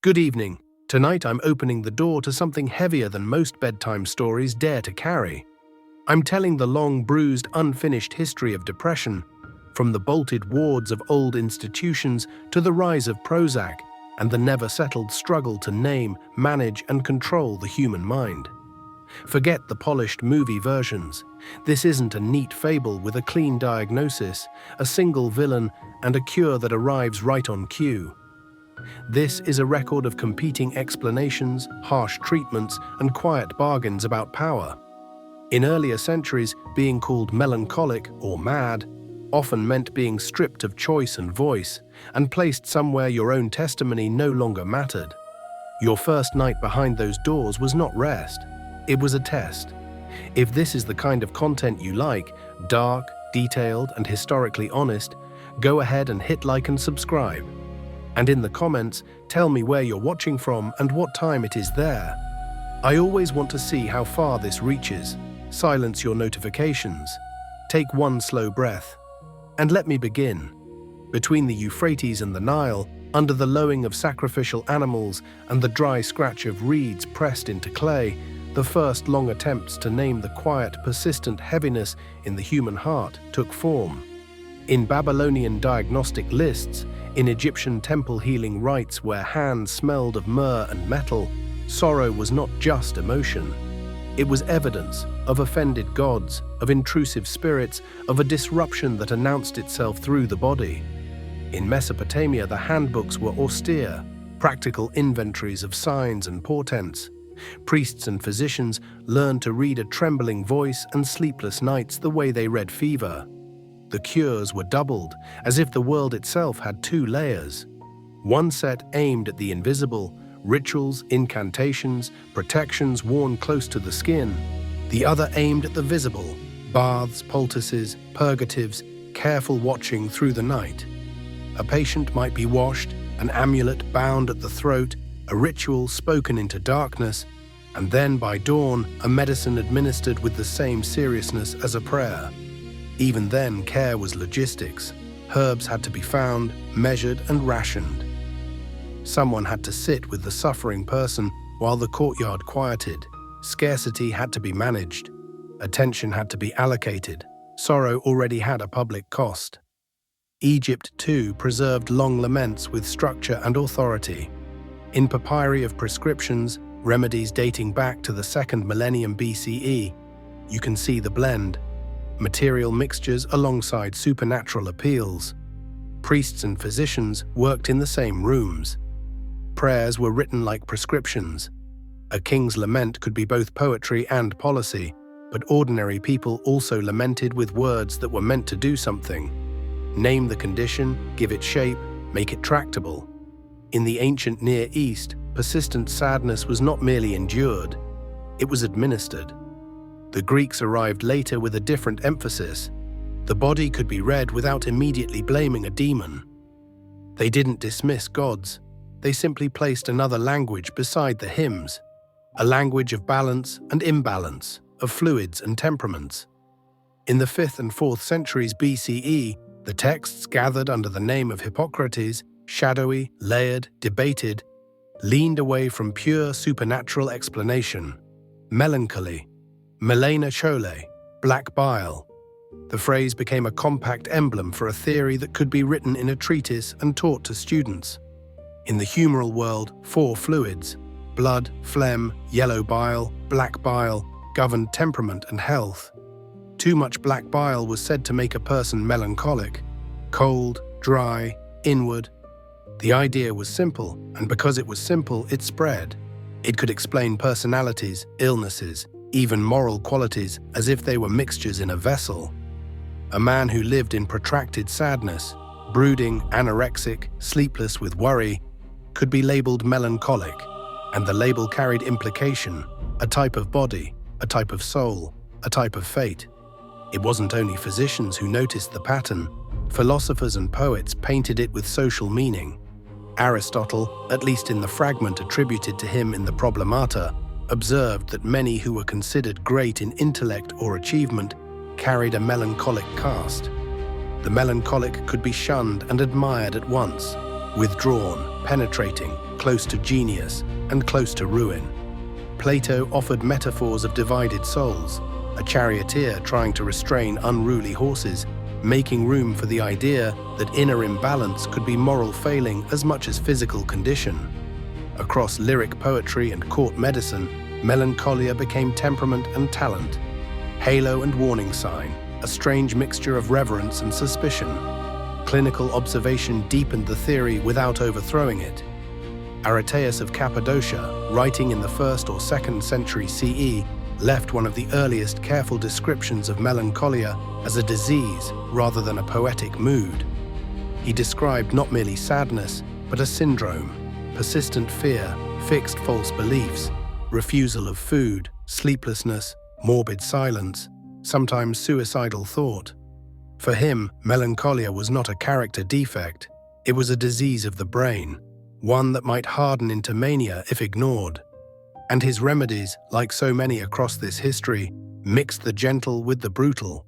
Good evening. Tonight I'm opening the door to something heavier than most bedtime stories dare to carry. I'm telling the long, bruised, unfinished history of depression, from the bolted wards of old institutions to the rise of Prozac and the never-settled struggle to name, manage, and control the human mind. Forget the polished movie versions. This isn't a neat fable with a clean diagnosis, a single villain, and a cure that arrives right on cue. This is a record of competing explanations, harsh treatments, and quiet bargains about power. In earlier centuries, being called melancholic or mad often meant being stripped of choice and voice and placed somewhere your own testimony no longer mattered. Your first night behind those doors was not rest. It was a test. If this is the kind of content you like, dark, detailed, and historically honest, go ahead and hit like and subscribe. And in the comments, tell me where you're watching from and what time it is there. I always want to see how far this reaches. Silence your notifications. Take one slow breath. And let me begin. Between the Euphrates and the Nile, under the lowing of sacrificial animals and the dry scratch of reeds pressed into clay, the first long attempts to name the quiet, persistent heaviness in the human heart took form. In Babylonian diagnostic lists, in Egyptian temple healing rites where hands smelled of myrrh and metal, sorrow was not just emotion. It was evidence of offended gods, of intrusive spirits, of a disruption that announced itself through the body. In Mesopotamia, the handbooks were austere, practical inventories of signs and portents. Priests and physicians learned to read a trembling voice and sleepless nights the way they read fever. The cures were doubled, as if the world itself had two layers. One set aimed at the invisible, rituals, incantations, protections worn close to the skin. The other aimed at the visible, baths, poultices, purgatives, careful watching through the night. A patient might be washed, an amulet bound at the throat, a ritual spoken into darkness, and then by dawn, a medicine administered with the same seriousness as a prayer. Even then, care was logistics. Herbs had to be found, measured, and rationed. Someone had to sit with the suffering person while the courtyard quieted. Scarcity had to be managed. Attention had to be allocated. Sorrow already had a public cost. Egypt, too, preserved long laments with structure and authority. In papyri of prescriptions, remedies dating back to the 2nd millennium BCE, you can see the blend. Material mixtures alongside supernatural appeals. Priests and physicians worked in the same rooms. Prayers were written like prescriptions. A king's lament could be both poetry and policy, but ordinary people also lamented with words that were meant to do something. Name the condition, give it shape, make it tractable. In the ancient Near East, persistent sadness was not merely endured, it was administered. The Greeks arrived later with a different emphasis. The body could be read without immediately blaming a demon. They didn't dismiss gods. They simply placed another language beside the hymns, a language of balance and imbalance, of fluids and temperaments. In the 5th and 4th centuries BCE, the texts gathered under the name of Hippocrates, shadowy, layered, debated, leaned away from pure supernatural explanation. Melancholy, melena chole, black bile. The phrase became a compact emblem for a theory that could be written in a treatise and taught to students. In the humoral world, 4 fluids, blood, phlegm, yellow bile, black bile, governed temperament and health. Too much black bile was said to make a person melancholic, cold, dry, inward. The idea was simple, and because it was simple, it spread. It could explain personalities, illnesses, even moral qualities as if they were mixtures in a vessel. A man who lived in protracted sadness, brooding, anorexic, sleepless with worry, could be labeled melancholic, and the label carried implication, a type of body, a type of soul, a type of fate. It wasn't only physicians who noticed the pattern. Philosophers and poets painted it with social meaning. Aristotle, at least in the fragment attributed to him in the Problemata, observed that many who were considered great in intellect or achievement carried a melancholic cast. The melancholic could be shunned and admired at once, withdrawn, penetrating, close to genius and close to ruin. Plato offered metaphors of divided souls, a charioteer trying to restrain unruly horses, making room for the idea that inner imbalance could be moral failing as much as physical condition. Across lyric poetry and court medicine, melancholia became temperament and talent, halo and warning sign, a strange mixture of reverence and suspicion. Clinical observation deepened the theory without overthrowing it. Areteus of Cappadocia, writing in the 1st or 2nd century CE, left one of the earliest careful descriptions of melancholia as a disease rather than a poetic mood. He described not merely sadness, but a syndrome, persistent fear, fixed false beliefs, refusal of food, sleeplessness, morbid silence, sometimes suicidal thought. For him, melancholia was not a character defect, it was a disease of the brain, one that might harden into mania if ignored. And his remedies, like so many across this history, mixed the gentle with the brutal.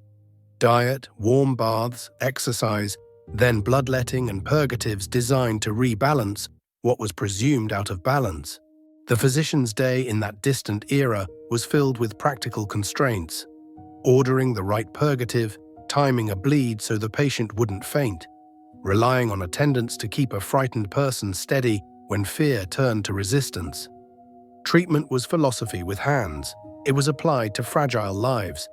Diet, warm baths, exercise, then bloodletting and purgatives designed to rebalance what was presumed out of balance. The physician's day in that distant era was filled with practical constraints, ordering the right purgative, timing a bleed so the patient wouldn't faint, relying on attendants to keep a frightened person steady when fear turned to resistance. Treatment was philosophy with hands. It was applied to fragile lives.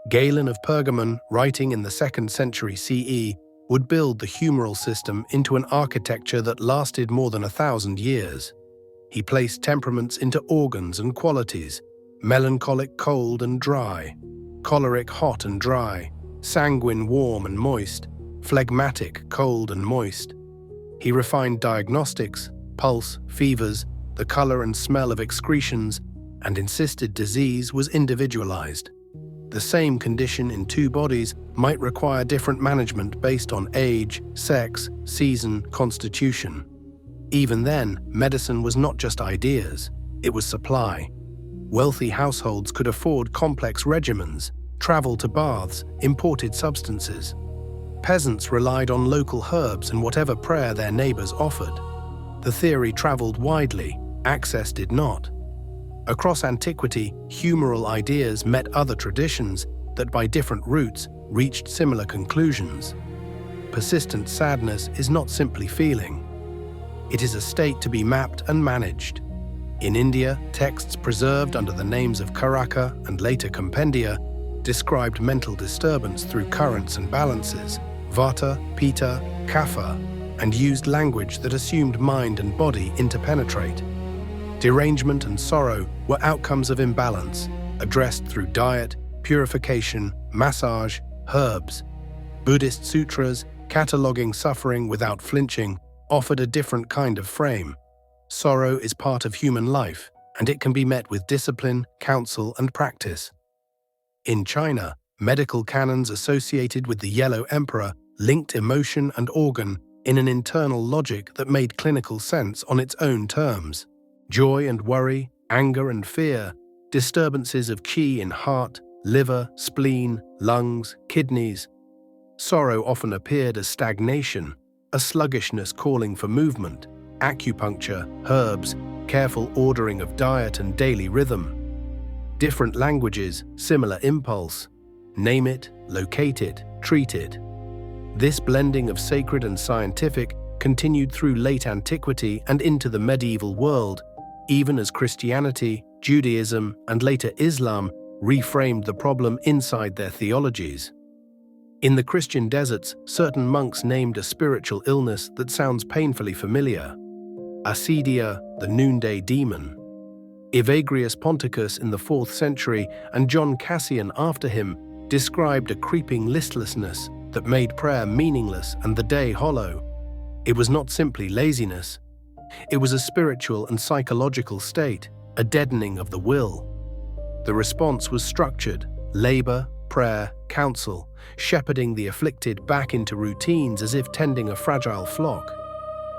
Galen of Pergamon, writing in the 2nd century CE, would build the humoral system into an architecture that lasted more than 1,000 years. He placed temperaments into organs and qualities, melancholic cold and dry, choleric hot and dry, sanguine warm and moist, phlegmatic cold and moist. He refined diagnostics, pulse, fevers, the color and smell of excretions, and insisted disease was individualized. The same condition in two bodies might require different management based on age, sex, season, constitution. Even then, medicine was not just ideas, it was supply. Wealthy households could afford complex regimens, travel to baths, imported substances. Peasants relied on local herbs and whatever prayer their neighbors offered. The theory traveled widely, access did not. Across antiquity, humoral ideas met other traditions that by different routes reached similar conclusions. Persistent sadness is not simply feeling. It is a state to be mapped and managed. In India, texts preserved under the names of Karaka and later compendia described mental disturbance through currents and balances, vata, pitta, kapha, and used language that assumed mind and body interpenetrate. Derangement and sorrow were outcomes of imbalance, addressed through diet, purification, massage, herbs. Buddhist sutras, cataloging suffering without flinching, offered a different kind of frame. Sorrow is part of human life, and it can be met with discipline, counsel, and practice. In China, medical canons associated with the Yellow Emperor linked emotion and organ in an internal logic that made clinical sense on its own terms. Joy and worry, anger and fear, disturbances of qi in heart, liver, spleen, lungs, kidneys. Sorrow often appeared as stagnation, a sluggishness calling for movement, acupuncture, herbs, careful ordering of diet and daily rhythm. Different languages, similar impulse. Name it, locate it, treat it. This blending of sacred and scientific continued through late antiquity and into the medieval world, even as Christianity, Judaism, and later Islam reframed the problem inside their theologies. In the Christian deserts, certain monks named a spiritual illness that sounds painfully familiar: acedia, the noonday demon. Evagrius Ponticus in the 4th century and John Cassian after him described a creeping listlessness that made prayer meaningless and the day hollow. It was not simply laziness. It was a spiritual and psychological state, a deadening of the will. The response was structured: labor, prayer, counsel, shepherding the afflicted back into routines as if tending a fragile flock.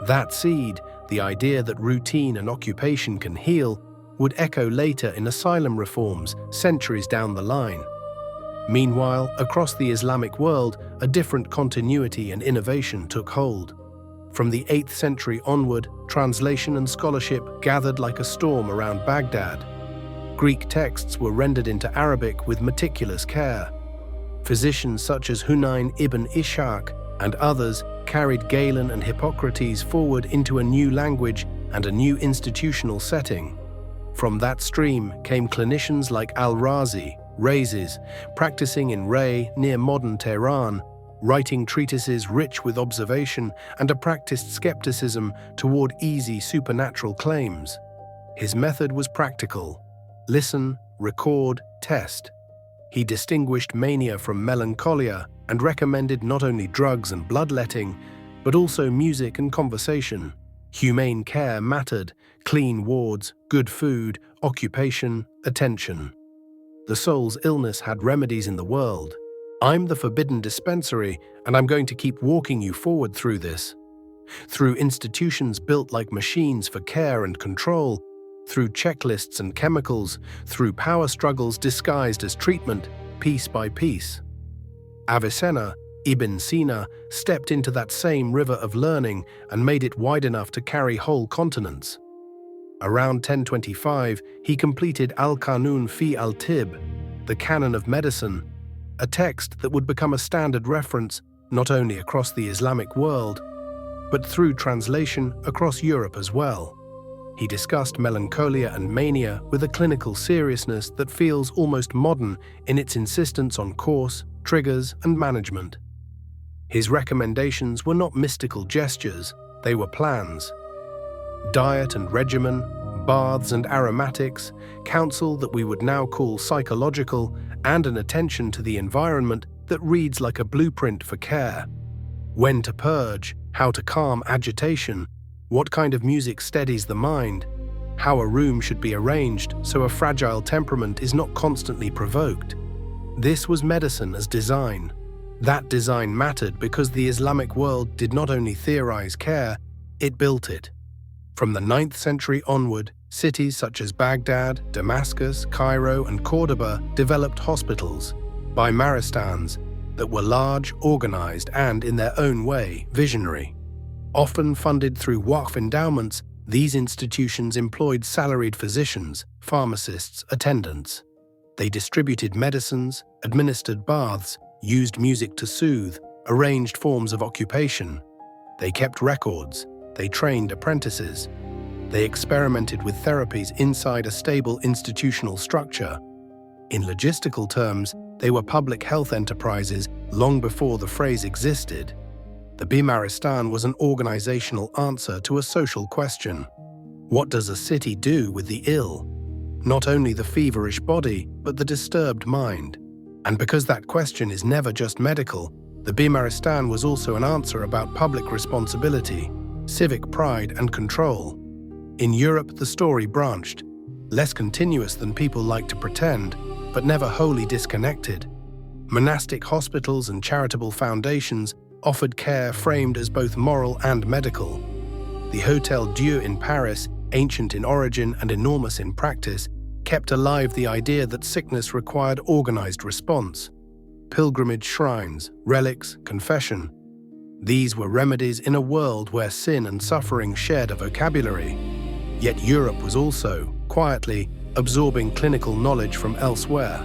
That seed, the idea that routine and occupation can heal, would echo later in asylum reforms centuries down the line. Meanwhile, across the Islamic world, a different continuity and innovation took hold. From the 8th century onward, translation and scholarship gathered like a storm around Baghdad. Greek texts were rendered into Arabic with meticulous care. Physicians such as Hunayn ibn Ishaq and others carried Galen and Hippocrates forward into a new language and a new institutional setting. From that stream came clinicians like Al-Razi, Rhazes, practicing in Ray near modern Tehran, writing treatises rich with observation and a practiced skepticism toward easy supernatural claims. His method was practical: listen, record, test. He distinguished mania from melancholia and recommended not only drugs and bloodletting, but also music and conversation. Humane care mattered: clean wards, good food, occupation, attention. The soul's illness had remedies in the world. I'm the Forbidden Dispensary, and I'm going to keep walking you forward through this. Through institutions built like machines for care and control, through checklists and chemicals, through power struggles disguised as treatment, piece by piece. Avicenna, Ibn Sina, stepped into that same river of learning and made it wide enough to carry whole continents. Around 1025, he completed Al-Qanun fi al-Tib, the Canon of Medicine, a text that would become a standard reference not only across the Islamic world, but through translation across Europe as well. He discussed melancholia and mania with a clinical seriousness that feels almost modern in its insistence on course, triggers, and management. His recommendations were not mystical gestures, they were plans. Diet and regimen, baths and aromatics, counsel that we would now call psychological, and an attention to the environment that reads like a blueprint for care. When to purge, how to calm agitation, what kind of music steadies the mind, how a room should be arranged so a fragile temperament is not constantly provoked. This was medicine as design. That design mattered because the Islamic world did not only theorize care, it built it. From the 9th century onward, cities such as Baghdad, Damascus, Cairo, and Cordoba developed hospitals, bimaristans, that were large, organized, and, in their own way, visionary. Often funded through Waqf endowments, these institutions employed salaried physicians, pharmacists, attendants. They distributed medicines, administered baths, used music to soothe, arranged forms of occupation. They kept records, they trained apprentices. They experimented with therapies inside a stable institutional structure. In logistical terms, they were public health enterprises long before the phrase existed. The Bimaristan was an organizational answer to a social question. What does a city do with the ill? Not only the feverish body, but the disturbed mind. And because that question is never just medical, the Bimaristan was also an answer about public responsibility, civic pride and control. In Europe, the story branched, less continuous than people like to pretend, but never wholly disconnected. Monastic hospitals and charitable foundations offered care framed as both moral and medical. The Hôtel Dieu in Paris, ancient in origin and enormous in practice, kept alive the idea that sickness required organized response. Pilgrimage shrines, relics, confession. These were remedies in a world where sin and suffering shared a vocabulary. Yet Europe was also, quietly, absorbing clinical knowledge from elsewhere.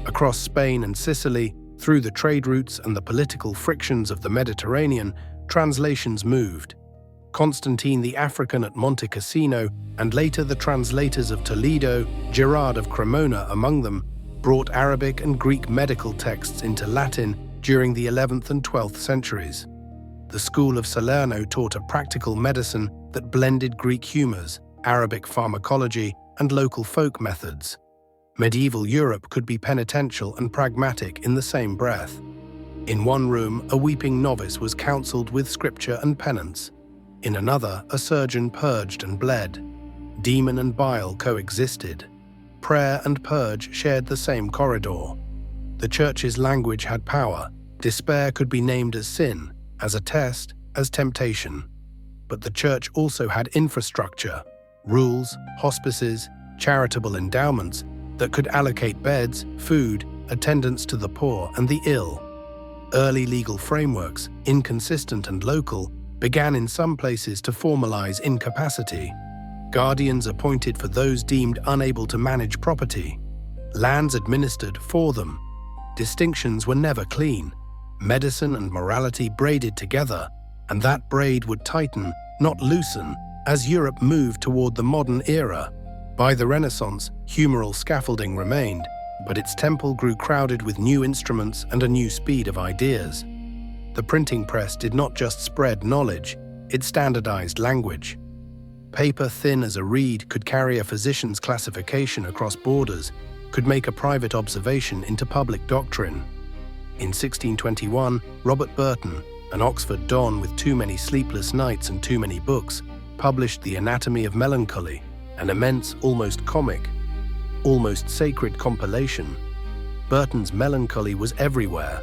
Across Spain and Sicily, through the trade routes and the political frictions of the Mediterranean, translations moved. Constantine the African at Monte Cassino, and later the translators of Toledo, Gerard of Cremona among them, brought Arabic and Greek medical texts into Latin during the 11th and 12th centuries. The school of Salerno taught a practical medicine that blended Greek humors, Arabic pharmacology, and local folk methods. Medieval Europe could be penitential and pragmatic in the same breath. In one room, a weeping novice was counseled with scripture and penance. In another, a surgeon purged and bled. Demon and bile coexisted. Prayer and purge shared the same corridor. The church's language had power. Despair could be named as sin, as a test, as temptation. But the church also had infrastructure, rules, hospices, charitable endowments that could allocate beds, food, attendance to the poor and the ill. Early legal frameworks, inconsistent and local, began in some places to formalize incapacity. Guardians appointed for those deemed unable to manage property. Lands administered for them. Distinctions were never clean. Medicine and morality braided together, and that braid would tighten, not loosen, as Europe moved toward the modern era. By the Renaissance, humoral scaffolding remained, but its temple grew crowded with new instruments and a new speed of ideas. The printing press did not just spread knowledge, it standardized language. Paper thin as a reed could carry a physician's classification across borders, could make a private observation into public doctrine. In 1621, Robert Burton, an Oxford don with too many sleepless nights and too many books, published The Anatomy of Melancholy, an immense, almost comic, almost sacred compilation. Burton's melancholy was everywhere.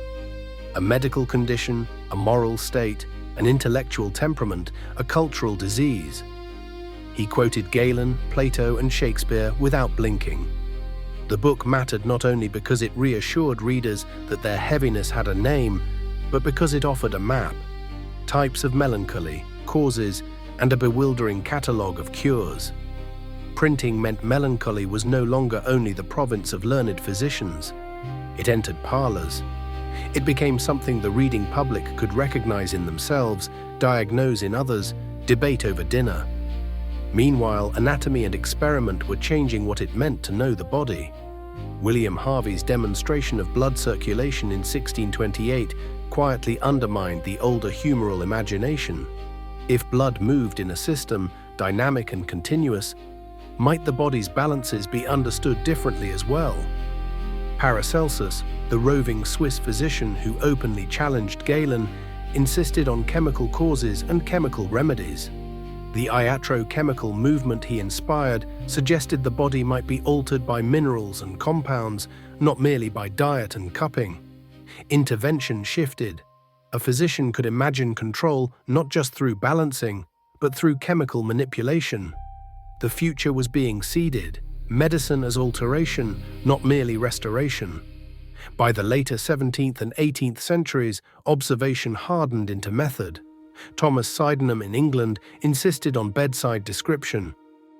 A medical condition, a moral state, an intellectual temperament, a cultural disease. He quoted Galen, Plato, and Shakespeare without blinking. The book mattered not only because it reassured readers that their heaviness had a name, but because it offered a map, types of melancholy, causes, and a bewildering catalogue of cures. Printing meant melancholy was no longer only the province of learned physicians. It entered parlors. It became something the reading public could recognize in themselves, diagnose in others, debate over dinner. Meanwhile, anatomy and experiment were changing what it meant to know the body. William Harvey's demonstration of blood circulation in 1628 quietly undermined the older humoral imagination. If blood moved in a system, dynamic and continuous, might the body's balances be understood differently as well? Paracelsus, the roving Swiss physician who openly challenged Galen, insisted on chemical causes and chemical remedies. The iatrochemical movement he inspired suggested the body might be altered by minerals and compounds, not merely by diet and cupping. Intervention shifted. A physician could imagine control not just through balancing, but through chemical manipulation. The future was being seeded, medicine as alteration, not merely restoration. By the later 17th and 18th centuries, observation hardened into method. Thomas Sydenham in England insisted on bedside description.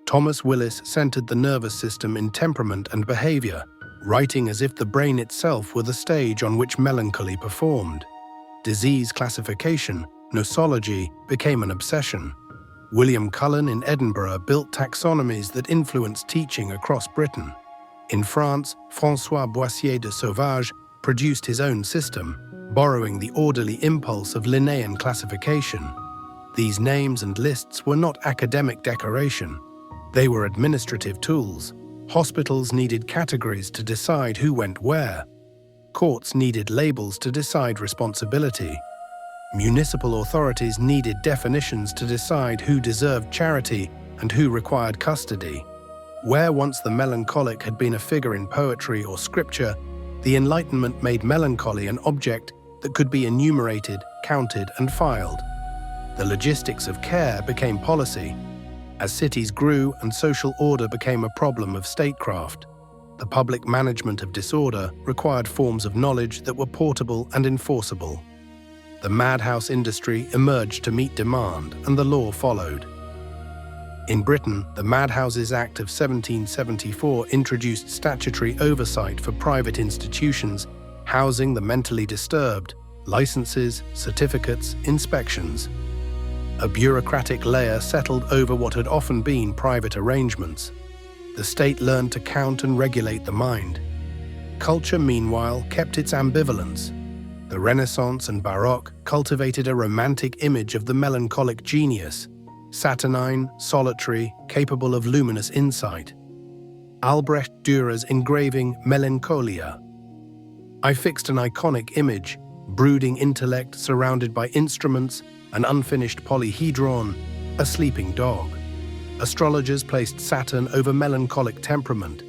Thomas Willis centered the nervous system in temperament and behavior, writing as if the brain itself were the stage on which melancholy performed. Disease classification, nosology, became an obsession. William Cullen in Edinburgh built taxonomies that influenced teaching across Britain. In France, François Boissier de Sauvage produced his own system, borrowing the orderly impulse of Linnaean classification. These names and lists were not academic decoration. They were administrative tools. Hospitals needed categories to decide who went where. Courts needed labels to decide responsibility. Municipal authorities needed definitions to decide who deserved charity and who required custody. Where once the melancholic had been a figure in poetry or scripture, the Enlightenment made melancholy an object that could be enumerated, counted, and filed. The logistics of care became policy. As cities grew and social order became a problem of statecraft, the public management of disorder required forms of knowledge that were portable and enforceable. The madhouse industry emerged to meet demand, and the law followed. In Britain, the Madhouses Act of 1774 introduced statutory oversight for private institutions housing the mentally disturbed, licenses, certificates, inspections. A bureaucratic layer settled over what had often been private arrangements. The state learned to count and regulate the mind. Culture, meanwhile, kept its ambivalence. The Renaissance and Baroque cultivated a romantic image of the melancholic genius, saturnine, solitary, capable of luminous insight. Albrecht Dürer's engraving Melancholia. I fixed an iconic image, brooding intellect surrounded by instruments, an unfinished polyhedron, a sleeping dog. Astrologers placed Saturn over melancholic temperament.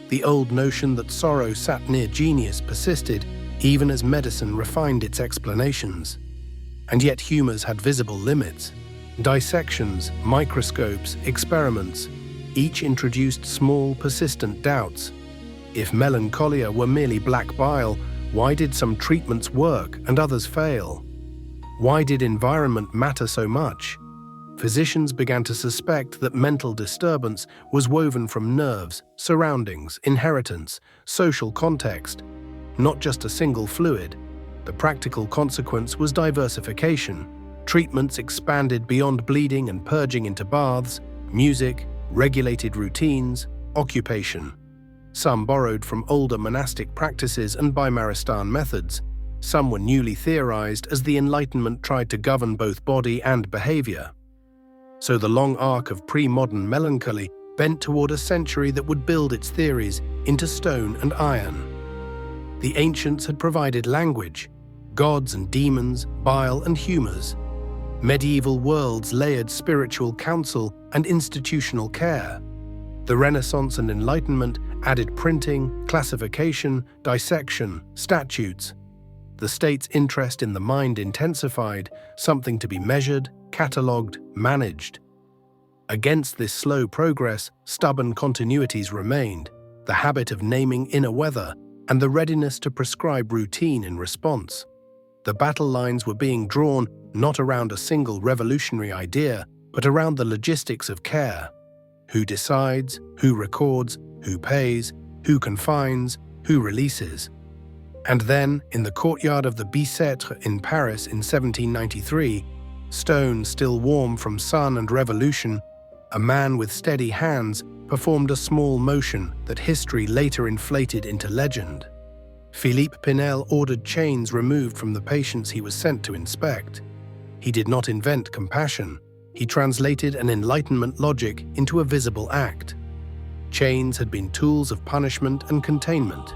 The old notion that sorrow sat near genius persisted, even as medicine refined its explanations. And yet humors had visible limits. Dissections, microscopes, experiments, each introduced small, persistent doubts. If melancholia were merely black bile, why did some treatments work and others fail? Why did environment matter so much? Physicians began to suspect that mental disturbance was woven from nerves, surroundings, inheritance, social context, not just a single fluid. The practical consequence was diversification. Treatments expanded beyond bleeding and purging into baths, music, regulated routines, occupation. Some borrowed from older monastic practices and Bimaristan methods. Some were newly theorized as the Enlightenment tried to govern both body and behavior. So the long arc of pre-modern melancholy bent toward a century that would build its theories into stone and iron. The ancients had provided language, gods and demons, bile and humors. Medieval worlds layered spiritual counsel and institutional care. The Renaissance and Enlightenment added printing, classification, dissection, statutes. The state's interest in the mind intensified, something to be measured, catalogued, managed. Against this slow progress, stubborn continuities remained, the habit of naming inner weather and the readiness to prescribe routine in response. The battle lines were being drawn not around a single revolutionary idea, but around the logistics of care. Who decides, who records, who pays, who confines, who releases. And then, in the courtyard of the Bicêtre in Paris in 1793, stone still warm from sun and revolution, a man with steady hands performed a small motion that history later inflated into legend. Philippe Pinel ordered chains removed from the patients he was sent to inspect. He did not invent compassion. He translated an Enlightenment logic into a visible act. Chains had been tools of punishment and containment.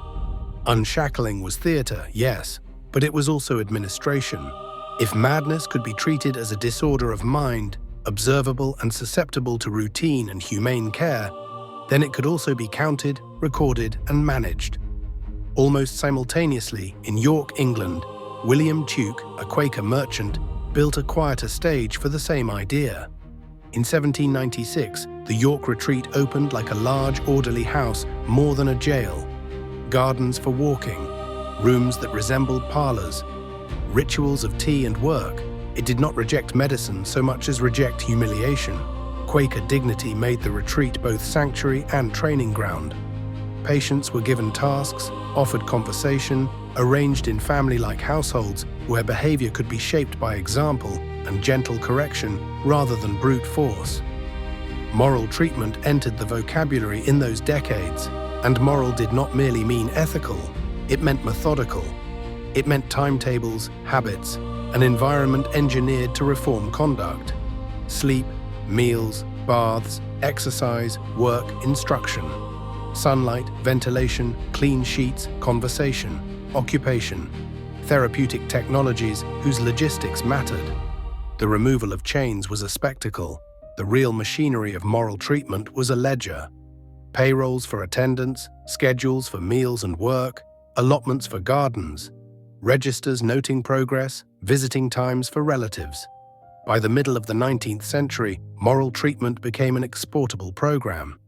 Unshackling was theater, yes, but it was also administration. If madness could be treated as a disorder of mind, observable and susceptible to routine and humane care, then it could also be counted, recorded, and managed. Almost simultaneously, in York, England, William Tuke, a Quaker merchant, built a quieter stage for the same idea. In 1796, the York retreat opened like a large, orderly house, more than a jail. Gardens for walking, rooms that resembled parlors, rituals of tea and work. It did not reject medicine so much as reject humiliation. Quaker dignity made the retreat both sanctuary and training ground. Patients were given tasks, offered conversation, arranged in family-like households where behavior could be shaped by example and gentle correction rather than brute force. Moral treatment entered the vocabulary in those decades, and moral did not merely mean ethical, it meant methodical. It meant timetables, habits, an environment engineered to reform conduct. Sleep, meals, baths, exercise, work, instruction. Sunlight, ventilation, clean sheets, conversation, occupation. Therapeutic technologies whose logistics mattered. The removal of chains was a spectacle. The real machinery of moral treatment was a ledger. Payrolls for attendants, schedules for meals and work, allotments for gardens, registers noting progress, visiting times for relatives. By the middle of the 19th century, moral treatment became an exportable program.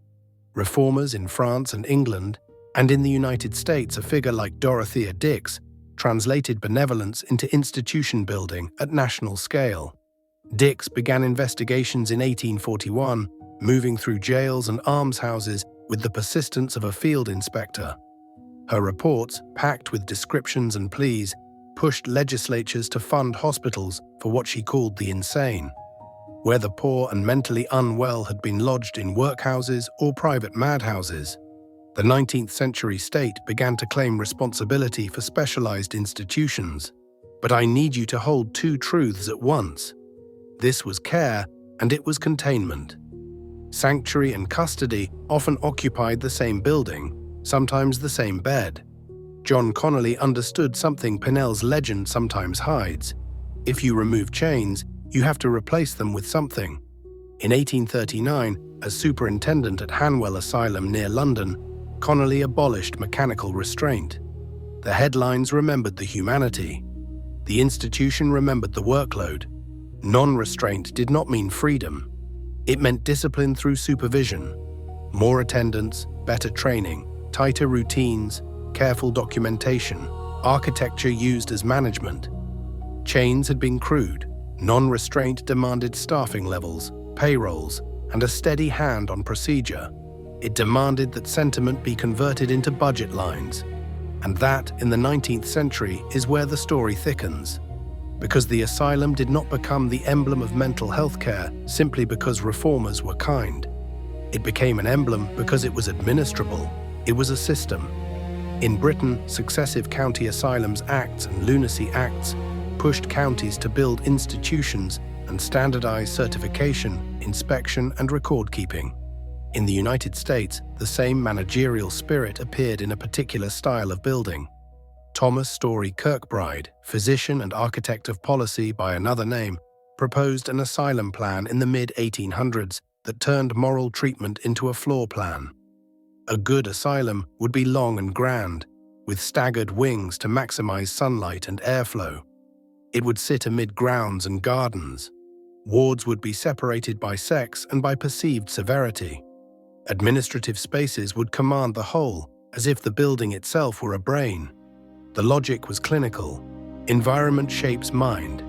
Reformers in France and England, and in the United States a figure like Dorothea Dix, translated benevolence into institution building at national scale. Dix began investigations in 1841, moving through jails and almshouses with the persistence of a field inspector. Her reports, packed with descriptions and pleas, pushed legislatures to fund hospitals for what she called the insane, where the poor and mentally unwell had been lodged in workhouses or private madhouses. The 19th century state began to claim responsibility for specialized institutions. But I need you to hold two truths at once. This was care and it was containment. Sanctuary and custody often occupied the same building, sometimes the same bed. John Connolly understood something Pinel's legend sometimes hides. If you remove chains, you have to replace them with something. In 1839, as superintendent at Hanwell Asylum near London, Connolly abolished mechanical restraint. The headlines remembered the humanity. The institution remembered the workload. Non-restraint did not mean freedom. It meant discipline through supervision. More attendance, better training, tighter routines, careful documentation, architecture used as management. Chains had been crude. Non-restraint demanded staffing levels, payrolls, and a steady hand on procedure. It demanded that sentiment be converted into budget lines. And that, in the 19th century, is where the story thickens. Because the asylum did not become the emblem of mental health care simply because reformers were kind. It became an emblem because it was administrable. It was a system. In Britain, successive county asylums acts and lunacy acts pushed counties to build institutions and standardize certification, inspection, and record-keeping. In the United States, the same managerial spirit appeared in a particular style of building. Thomas Story Kirkbride, physician and architect of policy by another name, proposed an asylum plan in the mid-1800s that turned moral treatment into a floor plan. A good asylum would be long and grand, with staggered wings to maximize sunlight and airflow. It would sit amid grounds and gardens. Wards would be separated by sex and by perceived severity. Administrative spaces would command the whole, as if the building itself were a brain. The logic was clinical. Environment shapes mind.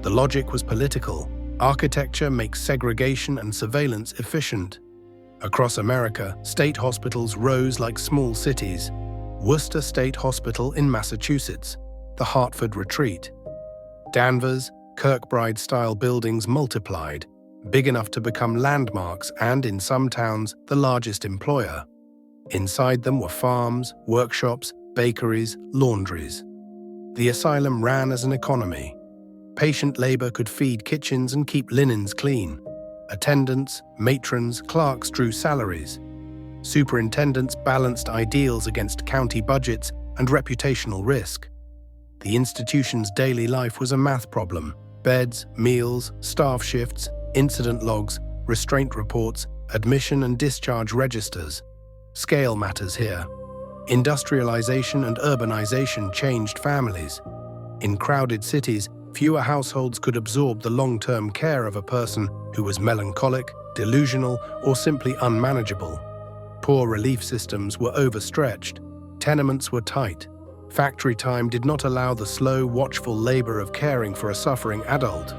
The logic was political. Architecture makes segregation and surveillance efficient. Across America, state hospitals rose like small cities. Worcester State Hospital in Massachusetts, the Hartford Retreat. Danvers, Kirkbride-style buildings multiplied, big enough to become landmarks and, in some towns, the largest employer. Inside them were farms, workshops, bakeries, laundries. The asylum ran as an economy. Patient labor could feed kitchens and keep linens clean. Attendants, matrons, clerks drew salaries. Superintendents balanced ideals against county budgets and reputational risk. The institution's daily life was a math problem. Beds, meals, staff shifts, incident logs, restraint reports, admission and discharge registers. Scale matters here. Industrialization and urbanization changed families. In crowded cities, fewer households could absorb the long-term care of a person who was melancholic, delusional, or simply unmanageable. Poor relief systems were overstretched. Tenements were tight. Factory time did not allow the slow, watchful labor of caring for a suffering adult.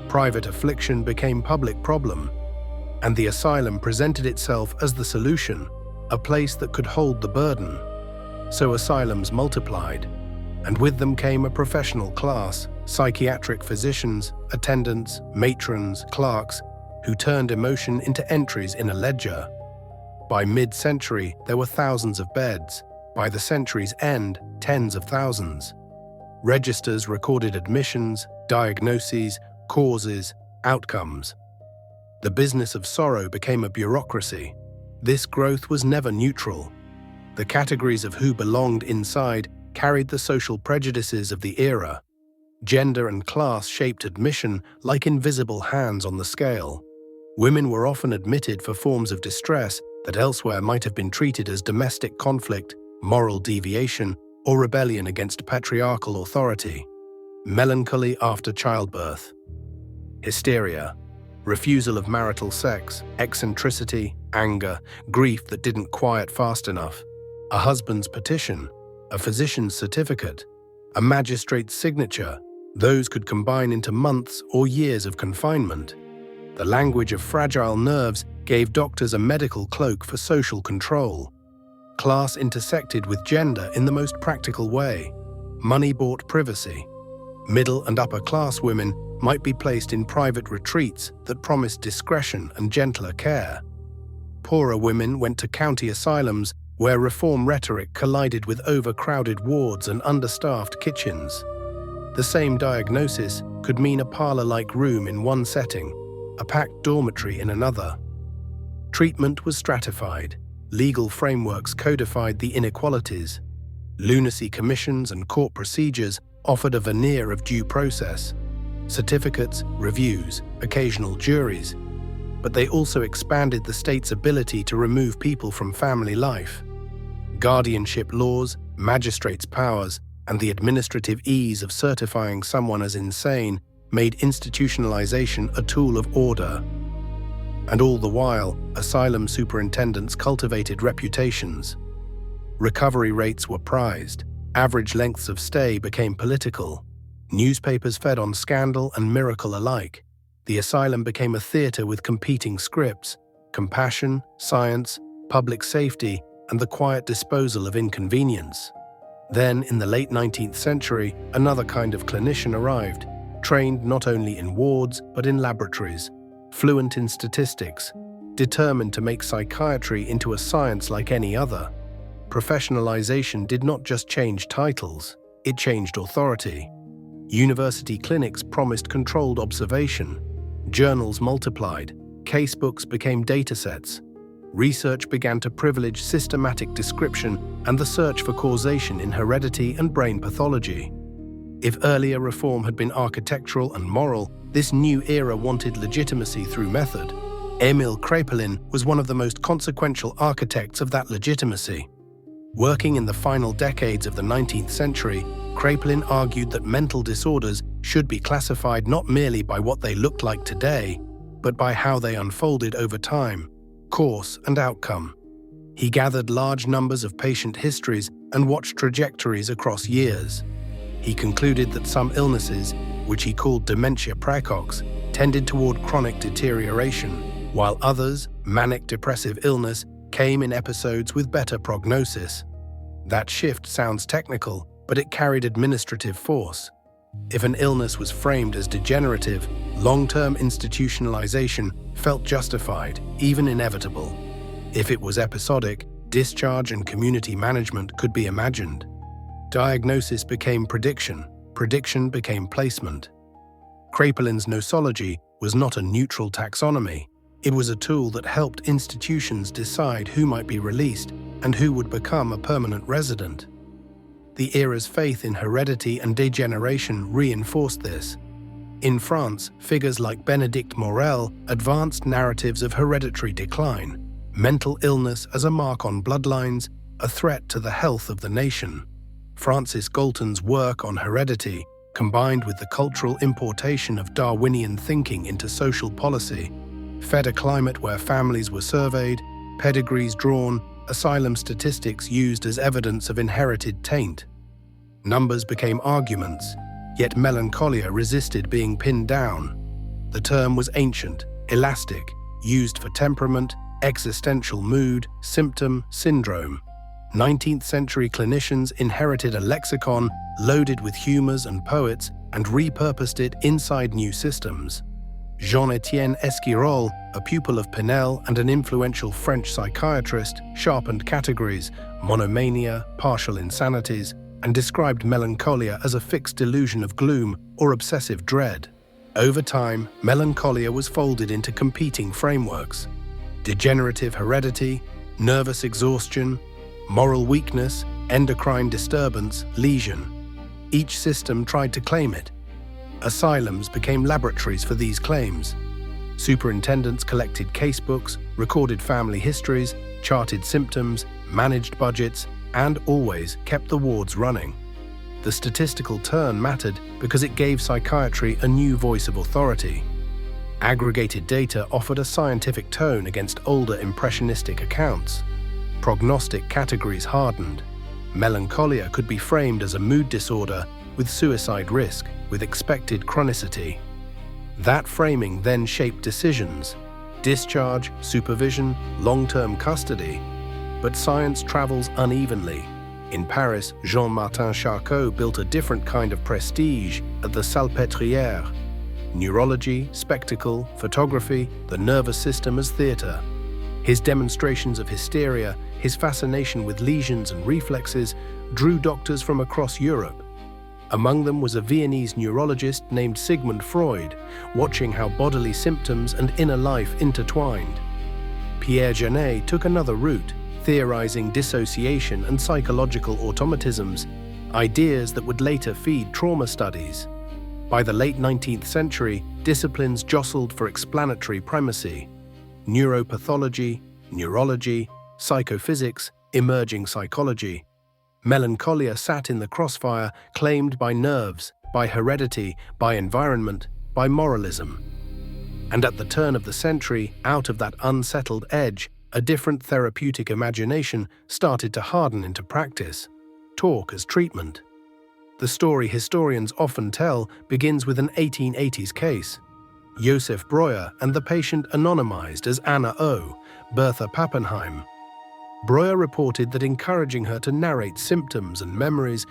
Private affliction became public problem, and the asylum presented itself as the solution, a place that could hold the burden. So asylums multiplied, and with them came a professional class, psychiatric physicians, attendants, matrons, clerks, who turned emotion into entries in a ledger. By mid-century, there were thousands of beds. By the century's end, tens of thousands. Registers recorded admissions, diagnoses, causes, outcomes. The business of sorrow became a bureaucracy. This growth was never neutral. The categories of who belonged inside carried the social prejudices of the era. Gender and class shaped admission like invisible hands on the scale. Women were often admitted for forms of distress that elsewhere might have been treated as domestic conflict, moral deviation, or rebellion against patriarchal authority. Melancholy after childbirth. Hysteria. Refusal of marital sex, eccentricity, anger, grief that didn't quiet fast enough. A husband's petition, a physician's certificate, a magistrate's signature. Those could combine into months or years of confinement. The language of fragile nerves gave doctors a medical cloak for social control. Class intersected with gender in the most practical way. Money bought privacy. Middle and upper class women might be placed in private retreats that promised discretion and gentler care. Poorer women went to county asylums where reform rhetoric collided with overcrowded wards and understaffed kitchens. The same diagnosis could mean a parlor-like room in one setting, a packed dormitory in another. Treatment was stratified. Legal frameworks codified the inequalities. Lunacy commissions and court procedures offered a veneer of due process. Certificates, reviews, occasional juries. But they also expanded the state's ability to remove people from family life. Guardianship laws, magistrates' powers, and the administrative ease of certifying someone as insane made institutionalization a tool of order. And all the while, asylum superintendents cultivated reputations. Recovery rates were prized. Average lengths of stay became political. Newspapers fed on scandal and miracle alike. The asylum became a theater with competing scripts: compassion, science, public safety, and the quiet disposal of inconvenience. Then, in the late 19th century, another kind of clinician arrived, trained not only in wards but in laboratories, fluent in statistics, determined to make psychiatry into a science like any other. Professionalization did not just change titles, it changed authority. University clinics promised controlled observation. Journals multiplied. Casebooks became datasets. Research began to privilege systematic description and the search for causation in heredity and brain pathology. If earlier reform had been architectural and moral, this new era wanted legitimacy through method. Émile Kraepelin was one of the most consequential architects of that legitimacy. Working in the final decades of the 19th century, Kraepelin argued that mental disorders should be classified not merely by what they looked like today, but by how they unfolded over time, course and outcome. He gathered large numbers of patient histories and watched trajectories across years. He concluded that some illnesses, which he called dementia praecox, tended toward chronic deterioration, while others, manic depressive illness, came in episodes with better prognosis. That shift sounds technical, but it carried administrative force. If an illness was framed as degenerative, long-term institutionalization felt justified, even inevitable. If it was episodic, discharge and community management could be imagined. Diagnosis became prediction, prediction became placement. Kraepelin's nosology was not a neutral taxonomy. It was a tool that helped institutions decide who might be released and who would become a permanent resident. The era's faith in heredity and degeneration reinforced this. In France, figures like Bénédicte Morel advanced narratives of hereditary decline, mental illness as a mark on bloodlines, a threat to the health of the nation. Francis Galton's work on heredity, combined with the cultural importation of Darwinian thinking into social policy, fed a climate where families were surveyed, pedigrees drawn, asylum statistics used as evidence of inherited taint. Numbers became arguments, yet melancholia resisted being pinned down. The term was ancient, elastic, used for temperament, existential mood, symptom, syndrome. 19th century clinicians inherited a lexicon loaded with humors and poets and repurposed it inside new systems. Jean-Étienne Esquirol, a pupil of Pinel and an influential French psychiatrist, sharpened categories, monomania, partial insanities, and described melancholia as a fixed delusion of gloom or obsessive dread. Over time, melancholia was folded into competing frameworks: degenerative heredity, nervous exhaustion, moral weakness, endocrine disturbance, lesion. Each system tried to claim it. Asylums became laboratories for these claims. Superintendents collected casebooks, recorded family histories, charted symptoms, managed budgets, and always kept the wards running. The statistical turn mattered because it gave psychiatry a new voice of authority. Aggregated data offered a scientific tone against older impressionistic accounts. Prognostic categories hardened. Melancholia could be framed as a mood disorder with suicide risk, with expected chronicity. That framing then shaped decisions: discharge, supervision, long-term custody. But science travels unevenly. In Paris, Jean-Martin Charcot built a different kind of prestige at the Salpêtrière. Neurology, spectacle, photography, the nervous system as theater. His demonstrations of hysteria, his fascination with lesions and reflexes, drew doctors from across Europe. Among them was a Viennese neurologist named Sigmund Freud, watching how bodily symptoms and inner life intertwined. Pierre Janet took another route, theorizing dissociation and psychological automatisms, ideas that would later feed trauma studies. By the late 19th century, disciplines jostled for explanatory primacy: neuropathology, neurology, psychophysics, emerging psychology. Melancholia sat in the crossfire, claimed by nerves, by heredity, by environment, by moralism. And at the turn of the century, out of that unsettled edge, a different therapeutic imagination started to harden into practice: talk as treatment. The story historians often tell begins with an 1880s case. Josef Breuer and the patient anonymized as Anna O. Bertha Pappenheim. Breuer reported that encouraging her to narrate symptoms and memories,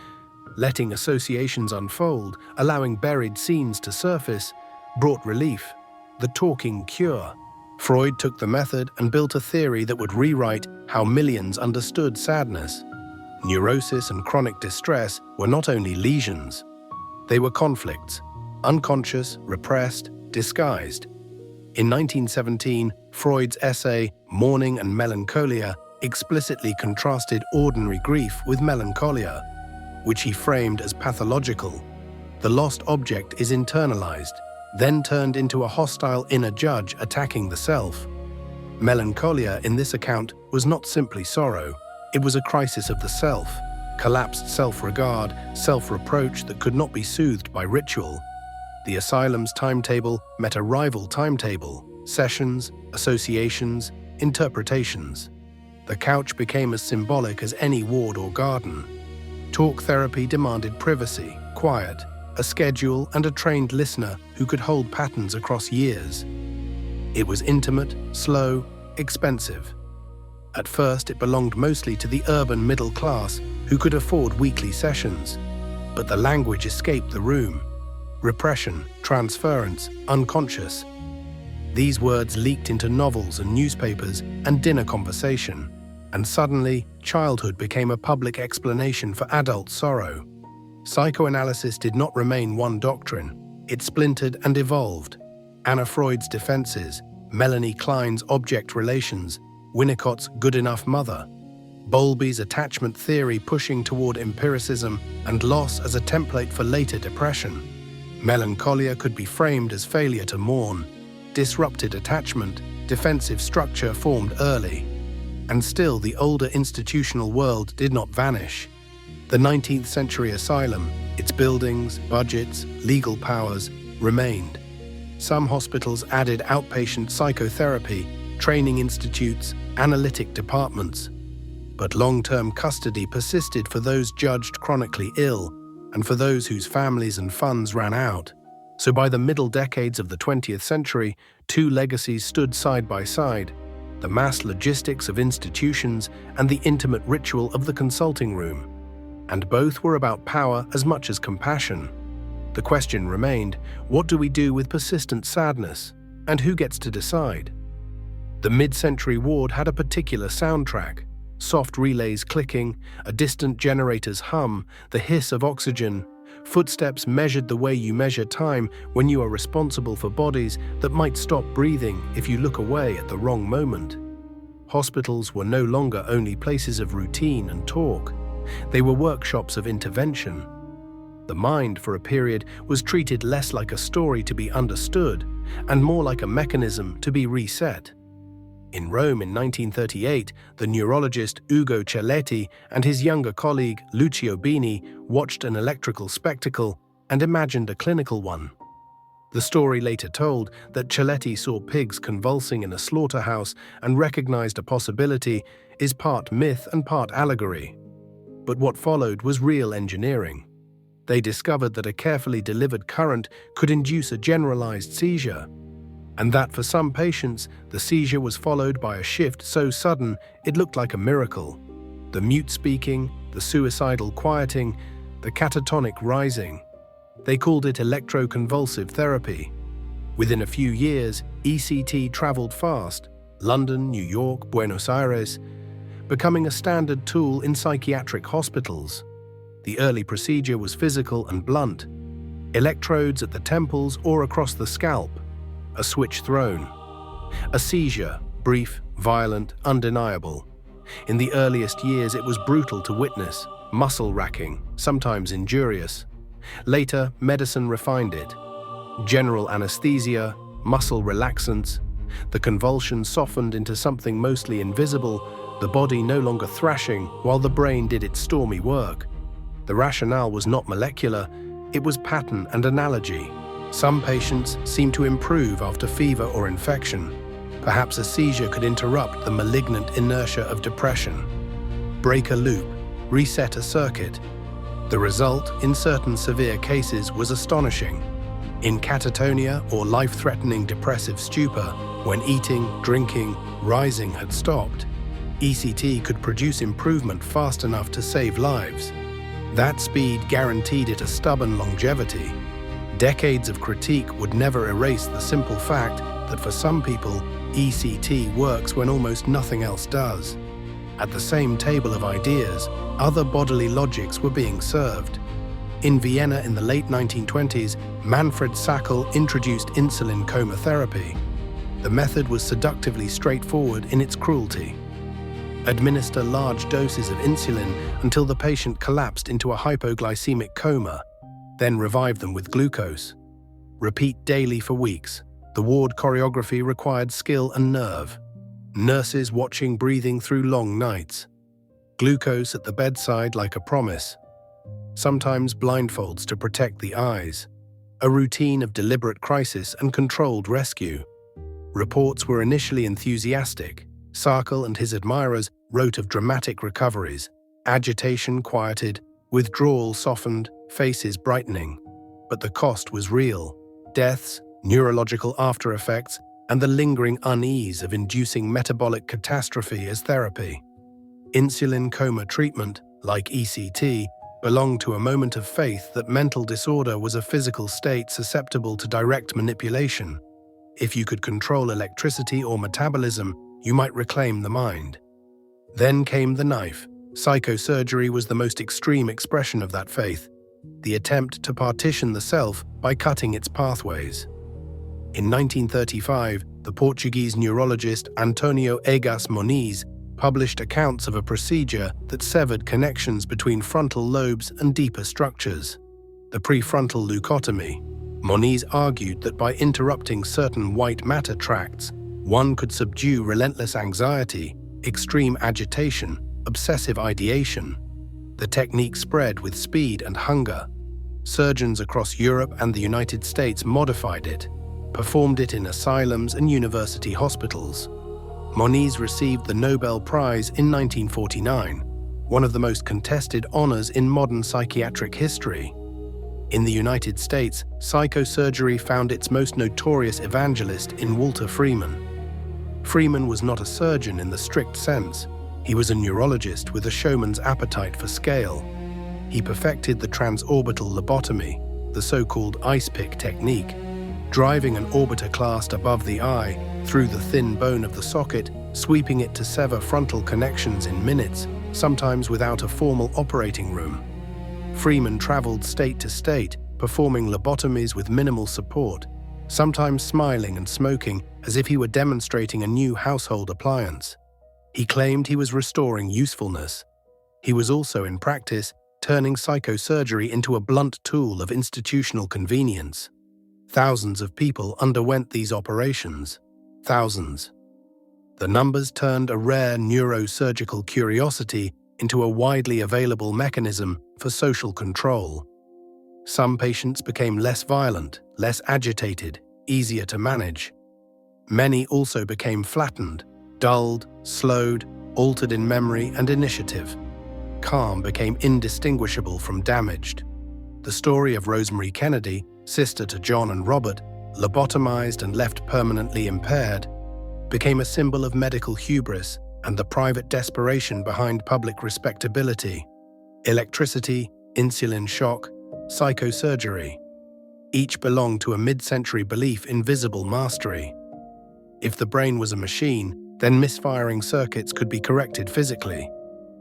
letting associations unfold, allowing buried scenes to surface, brought relief. The talking cure. Freud took the method and built a theory that would rewrite how millions understood sadness. Neurosis and chronic distress were not only lesions. They were conflicts, unconscious, repressed, disguised. In 1917, Freud's essay, Mourning and Melancholia, explicitly contrasted ordinary grief with melancholia, which he framed as pathological. The lost object is internalized, then turned into a hostile inner judge attacking the self. Melancholia, in this account, was not simply sorrow. It was a crisis of the self, collapsed self-regard, self-reproach that could not be soothed by ritual. The Asylums timetable met a rival timetable: sessions, associations, interpretations. The couch became as symbolic as any ward or garden. Talk therapy demanded privacy, quiet, a schedule, and a trained listener who could hold patterns across years. It was intimate, slow, expensive. At first, it belonged mostly to the urban middle class who could afford weekly sessions. But the language escaped the room. Repression, transference, unconscious. These words leaked into novels and newspapers and dinner conversation. And suddenly, childhood became a public explanation for adult sorrow. Psychoanalysis did not remain one doctrine. It splintered and evolved. Anna Freud's defenses, Melanie Klein's object relations, Winnicott's good enough mother, Bowlby's attachment theory pushing toward empiricism and loss as a template for later depression. Melancholia could be framed as failure to mourn, disrupted attachment, defensive structure formed early. And still the older institutional world did not vanish. The 19th century asylum, its buildings, budgets, legal powers, remained. Some hospitals added outpatient psychotherapy, training institutes, analytic departments. But long-term custody persisted for those judged chronically ill and for those whose families and funds ran out. So by the middle decades of the 20th century, two legacies stood side by side: the mass logistics of institutions and the intimate ritual of the consulting room. And both were about power as much as compassion. The question remained, what do we do with persistent sadness? And who gets to decide? The mid-century ward had a particular soundtrack: soft relays clicking, a distant generator's hum, the hiss of oxygen. Footsteps measured the way you measure time when you are responsible for bodies that might stop breathing if you look away at the wrong moment. Hospitals were no longer only places of routine and talk. They were workshops of intervention. The mind, for a period, was treated less like a story to be understood and more like a mechanism to be reset. In Rome in 1938, the neurologist Ugo Celletti and his younger colleague Lucio Bini watched an electrical spectacle and imagined a clinical one. The story later told that Celletti saw pigs convulsing in a slaughterhouse and recognized a possibility is part myth and part allegory. But what followed was real engineering. They discovered that a carefully delivered current could induce a generalized seizure, and that for some patients, the seizure was followed by a shift so sudden it looked like a miracle. The mute speaking, the suicidal quieting, the catatonic rising. They called it electroconvulsive therapy. Within a few years, ECT traveled fast: London, New York, Buenos Aires, becoming a standard tool in psychiatric hospitals. The early procedure was physical and blunt: electrodes at the temples or across the scalp, a switch thrown. A seizure, brief, violent, undeniable. In the earliest years, it was brutal to witness, muscle-racking, sometimes injurious. Later, medicine refined it. General anesthesia, muscle relaxants. The convulsion softened into something mostly invisible, the body no longer thrashing while the brain did its stormy work. The rationale was not molecular, it was pattern and analogy. Some patients seemed to improve after fever or infection. Perhaps a seizure could interrupt the malignant inertia of depression. Break a loop, reset a circuit. The result, in certain severe cases, was astonishing. In catatonia or life-threatening depressive stupor, when eating, drinking, rising had stopped, ECT could produce improvement fast enough to save lives. That speed guaranteed it a stubborn longevity. Decades of critique would never erase the simple fact that for some people, ECT works when almost nothing else does. At the same table of ideas, other bodily logics were being served. In Vienna in the late 1920s, Manfred Sackel introduced insulin coma therapy. The method was seductively straightforward in its cruelty. Administer large doses of insulin until the patient collapsed into a hypoglycemic coma, then revive them with glucose. Repeat daily for weeks. The ward choreography required skill and nerve. Nurses watching breathing through long nights. Glucose at the bedside like a promise. Sometimes blindfolds to protect the eyes. A routine of deliberate crisis and controlled rescue. Reports were initially enthusiastic. Sackel and his admirers wrote of dramatic recoveries, agitation quieted, withdrawal softened, faces brightening. But the cost was real. Deaths, neurological after-effects, and the lingering unease of inducing metabolic catastrophe as therapy. Insulin coma treatment, like ECT, belonged to a moment of faith that mental disorder was a physical state susceptible to direct manipulation. If you could control electricity or metabolism, you might reclaim the mind. Then came the knife. Psychosurgery was the most extreme expression of that faith, the attempt to partition the self by cutting its pathways. In 1935, the Portuguese neurologist Antonio Egas Moniz published accounts of a procedure that severed connections between frontal lobes and deeper structures, the prefrontal leucotomy. Moniz argued that by interrupting certain white matter tracts, one could subdue relentless anxiety, extreme agitation, obsessive ideation. The technique spread with speed and hunger. Surgeons across Europe and the United States modified it, performed it in asylums and university hospitals. Moniz received the Nobel Prize in 1949, one of the most contested honors in modern psychiatric history. In the United States, psychosurgery found its most notorious evangelist in Walter Freeman. Freeman was not a surgeon in the strict sense. He was a neurologist with a showman's appetite for scale. He perfected the transorbital lobotomy, the so-called ice pick technique, driving an orbiter clasped above the eye, through the thin bone of the socket, sweeping it to sever frontal connections in minutes, sometimes without a formal operating room. Freeman traveled state to state, performing lobotomies with minimal support, sometimes smiling and smoking as if he were demonstrating a new household appliance. He claimed he was restoring usefulness. He was also, in practice, turning psychosurgery into a blunt tool of institutional convenience. Thousands of people underwent these operations. Thousands. The numbers turned a rare neurosurgical curiosity into a widely available mechanism for social control. Some patients became less violent, less agitated, easier to manage. Many also became flattened, dulled, slowed, altered in memory and initiative. Calm became indistinguishable from damaged. The story of Rosemary Kennedy, sister to John and Robert, lobotomized and left permanently impaired, became a symbol of medical hubris and the private desperation behind public respectability. Electricity, insulin shock, psychosurgery. Each belonged to a mid-century belief in visible mastery. If the brain was a machine, then misfiring circuits could be corrected physically.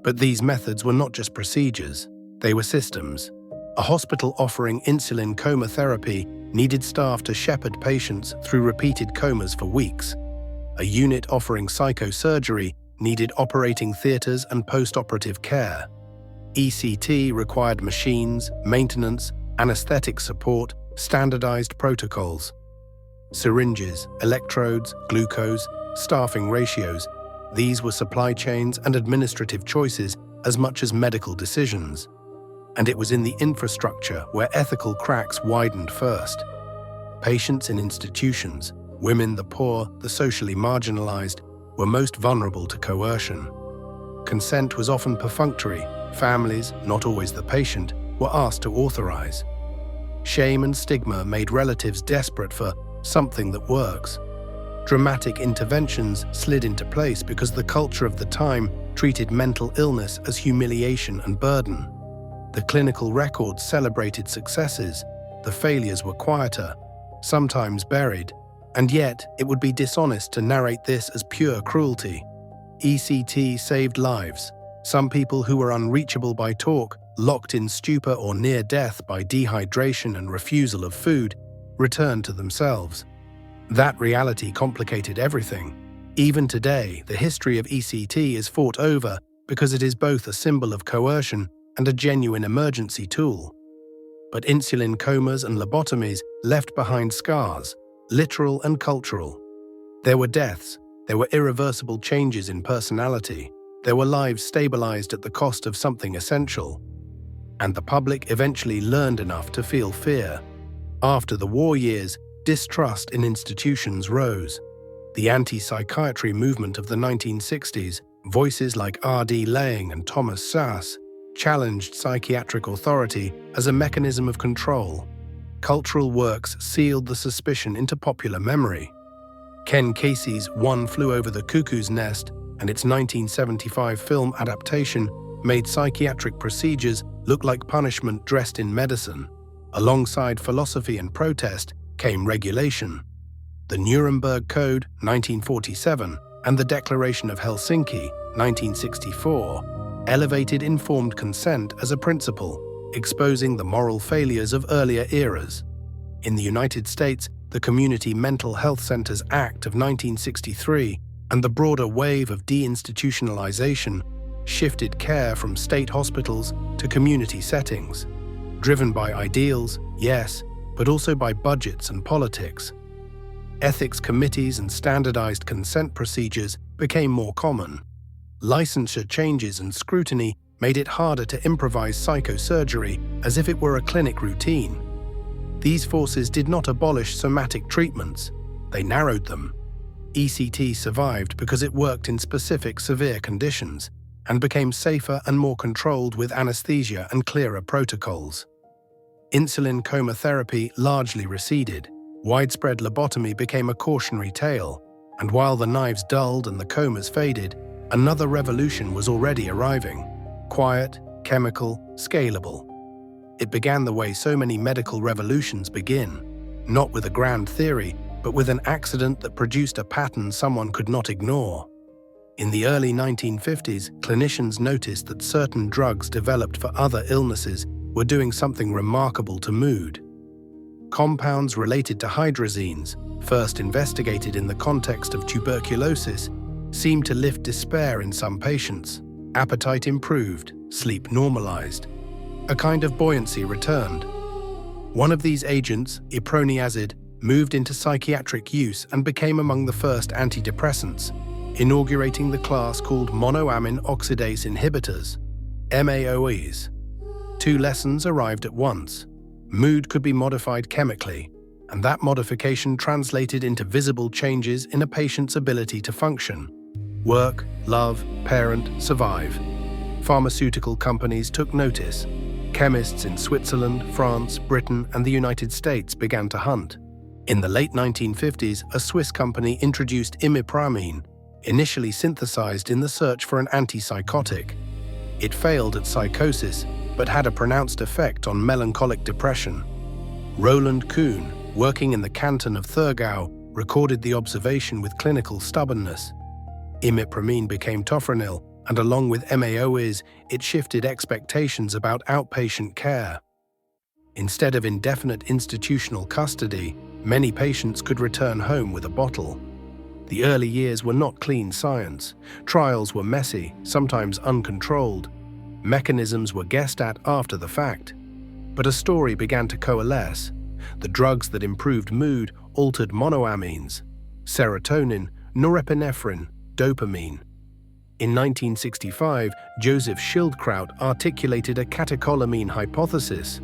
But these methods were not just procedures, they were systems. A hospital offering insulin coma therapy needed staff to shepherd patients through repeated comas for weeks. A unit offering psychosurgery needed operating theaters and post-operative care. ECT required machines, maintenance, anesthetic support, standardized protocols. Syringes, electrodes, glucose, staffing ratios, these were supply chains and administrative choices as much as medical decisions. And it was in the infrastructure where ethical cracks widened first. Patients in institutions, women, the poor, the socially marginalized, were most vulnerable to coercion. Consent was often perfunctory. Families, not always the patient, were asked to authorize. Shame and stigma made relatives desperate for something that works. Dramatic interventions slid into place because the culture of the time treated mental illness as humiliation and burden. The clinical records celebrated successes, the failures were quieter, sometimes buried, and yet it would be dishonest to narrate this as pure cruelty. ECT saved lives. Some people who were unreachable by talk, locked in stupor or near death by dehydration and refusal of food, returned to themselves. That reality complicated everything. Even today, the history of ECT is fought over because it is both a symbol of coercion and a genuine emergency tool. But insulin comas and lobotomies left behind scars, literal and cultural. There were deaths, there were irreversible changes in personality, there were lives stabilized at the cost of something essential. And the public eventually learned enough to feel fear. After the war years, distrust in institutions rose. The anti-psychiatry movement of the 1960s, voices like R.D. Laing and Thomas Szasz, challenged psychiatric authority as a mechanism of control. Cultural works sealed the suspicion into popular memory. Ken Kesey's One Flew Over the Cuckoo's Nest and its 1975 film adaptation made psychiatric procedures look like punishment dressed in medicine. Alongside philosophy and protest came regulation. The Nuremberg Code, 1947, and the Declaration of Helsinki, 1964, elevated informed consent as a principle, exposing the moral failures of earlier eras. In the United States, the Community Mental Health Centers Act of 1963 and the broader wave of deinstitutionalization shifted care from state hospitals to community settings, driven by ideals, yes, but also by budgets and politics. Ethics committees and standardized consent procedures became more common. Licensure changes and scrutiny made it harder to improvise psychosurgery as if it were a clinic routine. These forces did not abolish somatic treatments, they narrowed them. ECT survived because it worked in specific severe conditions and became safer and more controlled with anesthesia and clearer protocols. Insulin coma therapy largely receded. Widespread lobotomy became a cautionary tale, and while the knives dulled and the comas faded, another revolution was already arriving. Quiet, chemical, scalable. It began the way so many medical revolutions begin, not with a grand theory, but with an accident that produced a pattern someone could not ignore. In the early 1950s, clinicians noticed that certain drugs developed for other illnesses were doing something remarkable to mood. Compounds related to hydrazines, first investigated in the context of tuberculosis, seemed to lift despair in some patients. Appetite improved, sleep normalized. A kind of buoyancy returned. One of these agents, iproniazid, moved into psychiatric use and became among the first antidepressants, inaugurating the class called monoamine oxidase inhibitors, MAOIs. Two lessons arrived at once. Mood could be modified chemically, and that modification translated into visible changes in a patient's ability to function. Work, love, parent, survive. Pharmaceutical companies took notice. Chemists in Switzerland, France, Britain, and the United States began to hunt. In the late 1950s, a Swiss company introduced imipramine, initially synthesized in the search for an antipsychotic. It failed at psychosis, but had a pronounced effect on melancholic depression. Roland Kuhn, working in the canton of Thurgau, recorded the observation with clinical stubbornness. Imipramine became tofranil, and along with MAOIs, it shifted expectations about outpatient care. Instead of indefinite institutional custody, many patients could return home with a bottle. The early years were not clean science. Trials were messy, sometimes uncontrolled. Mechanisms were guessed at after the fact. But a story began to coalesce. The drugs that improved mood altered monoamines, serotonin, norepinephrine, dopamine. In 1965, Joseph Schildkraut articulated a catecholamine hypothesis.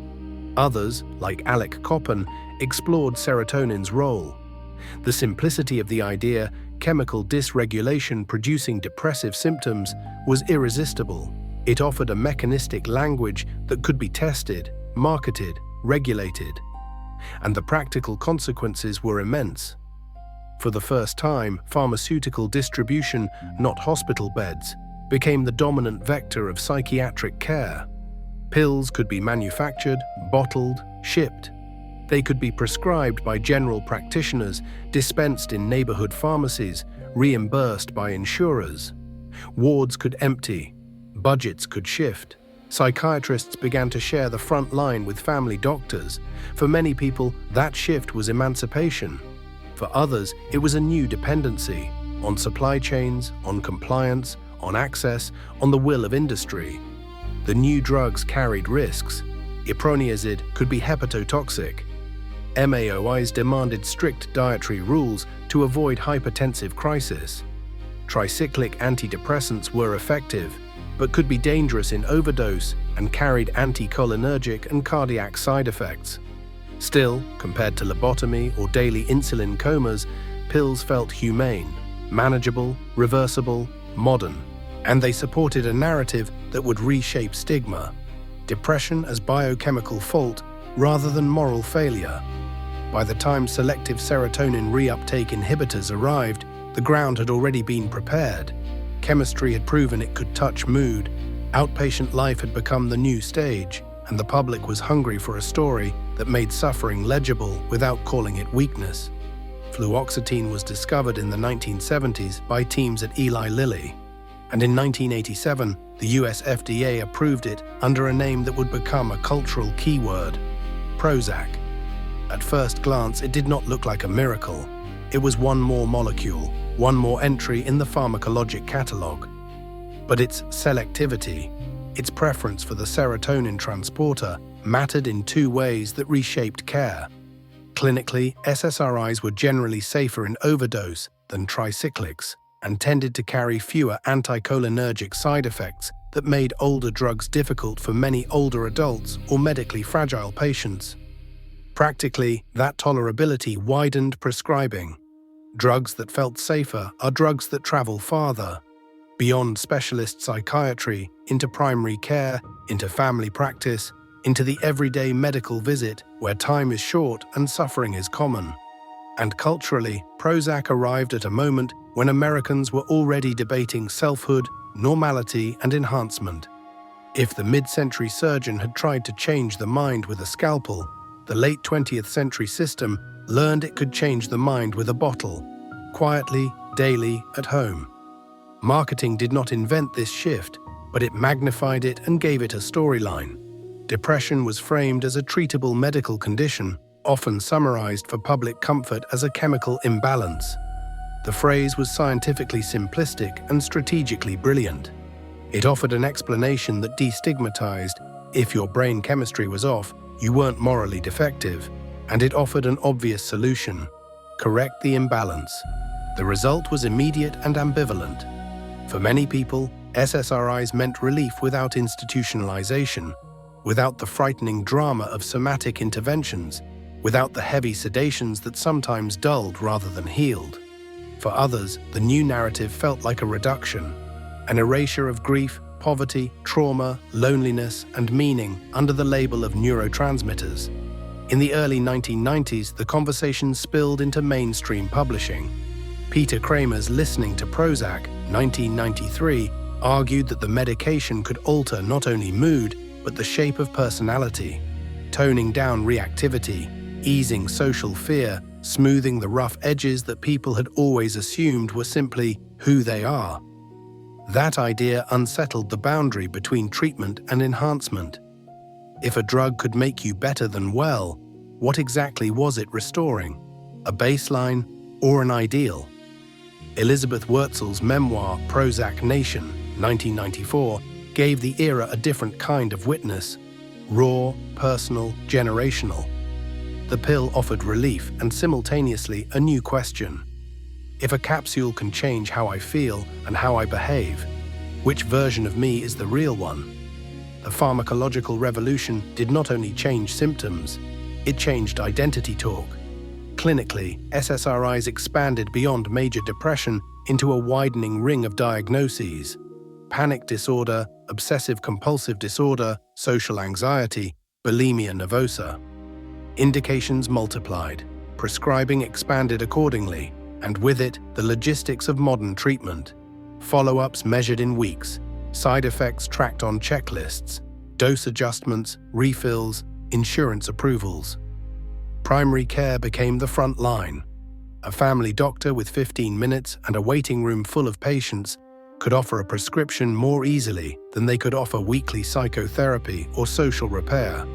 Others, like Alec Coppen, explored serotonin's role. The simplicity of the idea, chemical dysregulation producing depressive symptoms, was irresistible. It offered a mechanistic language that could be tested, marketed, regulated, and the practical consequences were immense. For the first time, pharmaceutical distribution, not hospital beds, became the dominant vector of psychiatric care. Pills could be manufactured, bottled, shipped. They could be prescribed by general practitioners, dispensed in neighborhood pharmacies, reimbursed by insurers. Wards could empty, budgets could shift. Psychiatrists began to share the front line with family doctors. For many people, that shift was emancipation. For others, it was a new dependency on supply chains, on compliance, on access, on the will of industry. The new drugs carried risks. Iproniazid could be hepatotoxic. MAOIs demanded strict dietary rules to avoid hypertensive crisis. Tricyclic antidepressants were effective, but could be dangerous in overdose and carried anticholinergic and cardiac side effects. Still, compared to lobotomy or daily insulin comas, pills felt humane, manageable, reversible, modern, and they supported a narrative that would reshape stigma. Depression as biochemical fault rather than moral failure. By the time selective serotonin reuptake inhibitors arrived, the ground had already been prepared. Chemistry had proven it could touch mood. Outpatient life had become the new stage, and the public was hungry for a story that made suffering legible without calling it weakness. Fluoxetine was discovered in the 1970s by teams at Eli Lilly, and in 1987, the US FDA approved it under a name that would become a cultural keyword: Prozac. At first glance, it did not look like a miracle. It was one more molecule, one more entry in the pharmacologic catalog. But its selectivity, its preference for the serotonin transporter, mattered in two ways that reshaped care. Clinically, SSRIs were generally safer in overdose than tricyclics and tended to carry fewer anticholinergic side effects that made older drugs difficult for many older adults or medically fragile patients. Practically, that tolerability widened prescribing. Drugs that felt safer are drugs that travel farther, beyond specialist psychiatry, into primary care, into family practice, into the everyday medical visit where time is short and suffering is common. And culturally, Prozac arrived at a moment when Americans were already debating selfhood, normality, and enhancement. If the mid-century surgeon had tried to change the mind with a scalpel, the late 20th century system learned it could change the mind with a bottle, quietly, daily, at home. Marketing did not invent this shift, but it magnified it and gave it a storyline. Depression was framed as a treatable medical condition, often summarized for public comfort as a chemical imbalance. The phrase was scientifically simplistic and strategically brilliant. It offered an explanation that destigmatized: if your brain chemistry was off, you weren't morally defective, and it offered an obvious solution: correct the imbalance. The result was immediate and ambivalent. For many people, SSRIs meant relief without institutionalization, without the frightening drama of somatic interventions, without the heavy sedations that sometimes dulled rather than healed. For others, the new narrative felt like a reduction, an erasure of grief, poverty, trauma, loneliness, and meaning under the label of neurotransmitters. In the early 1990s, the conversation spilled into mainstream publishing. Peter Kramer's Listening to Prozac, 1993, argued that the medication could alter not only mood, but the shape of personality, toning down reactivity, easing social fear, smoothing the rough edges that people had always assumed were simply who they are. That idea unsettled the boundary between treatment and enhancement. If a drug could make you better than well, what exactly was it restoring? A baseline or an ideal? Elizabeth Wurtzel's memoir, Prozac Nation, 1994, gave the era a different kind of witness: raw, personal, generational. The pill offered relief and simultaneously a new question. If a capsule can change how I feel and how I behave, which version of me is the real one? The pharmacological revolution did not only change symptoms, it changed identity talk. Clinically, SSRIs expanded beyond major depression into a widening ring of diagnoses. panic disorder, obsessive-compulsive disorder, social anxiety, bulimia nervosa. Indications multiplied, prescribing expanded accordingly, and with it, the logistics of modern treatment. Follow-ups measured in weeks, side effects tracked on checklists, dose adjustments, refills, insurance approvals. Primary care became the front line. A family doctor with 15 minutes and a waiting room full of patients could offer a prescription more easily than they could offer weekly psychotherapy or social repair.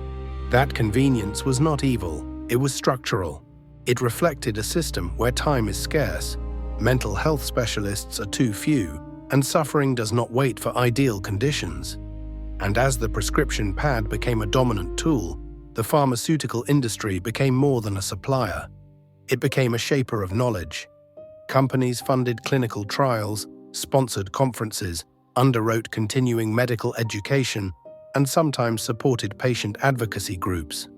That convenience was not evil, it was structural. It reflected a system where time is scarce, mental health specialists are too few, and suffering does not wait for ideal conditions. And as the prescription pad became a dominant tool, the pharmaceutical industry became more than a supplier. It became a shaper of knowledge. Companies funded clinical trials, sponsored conferences, underwrote continuing medical education, and sometimes supported patient advocacy groups.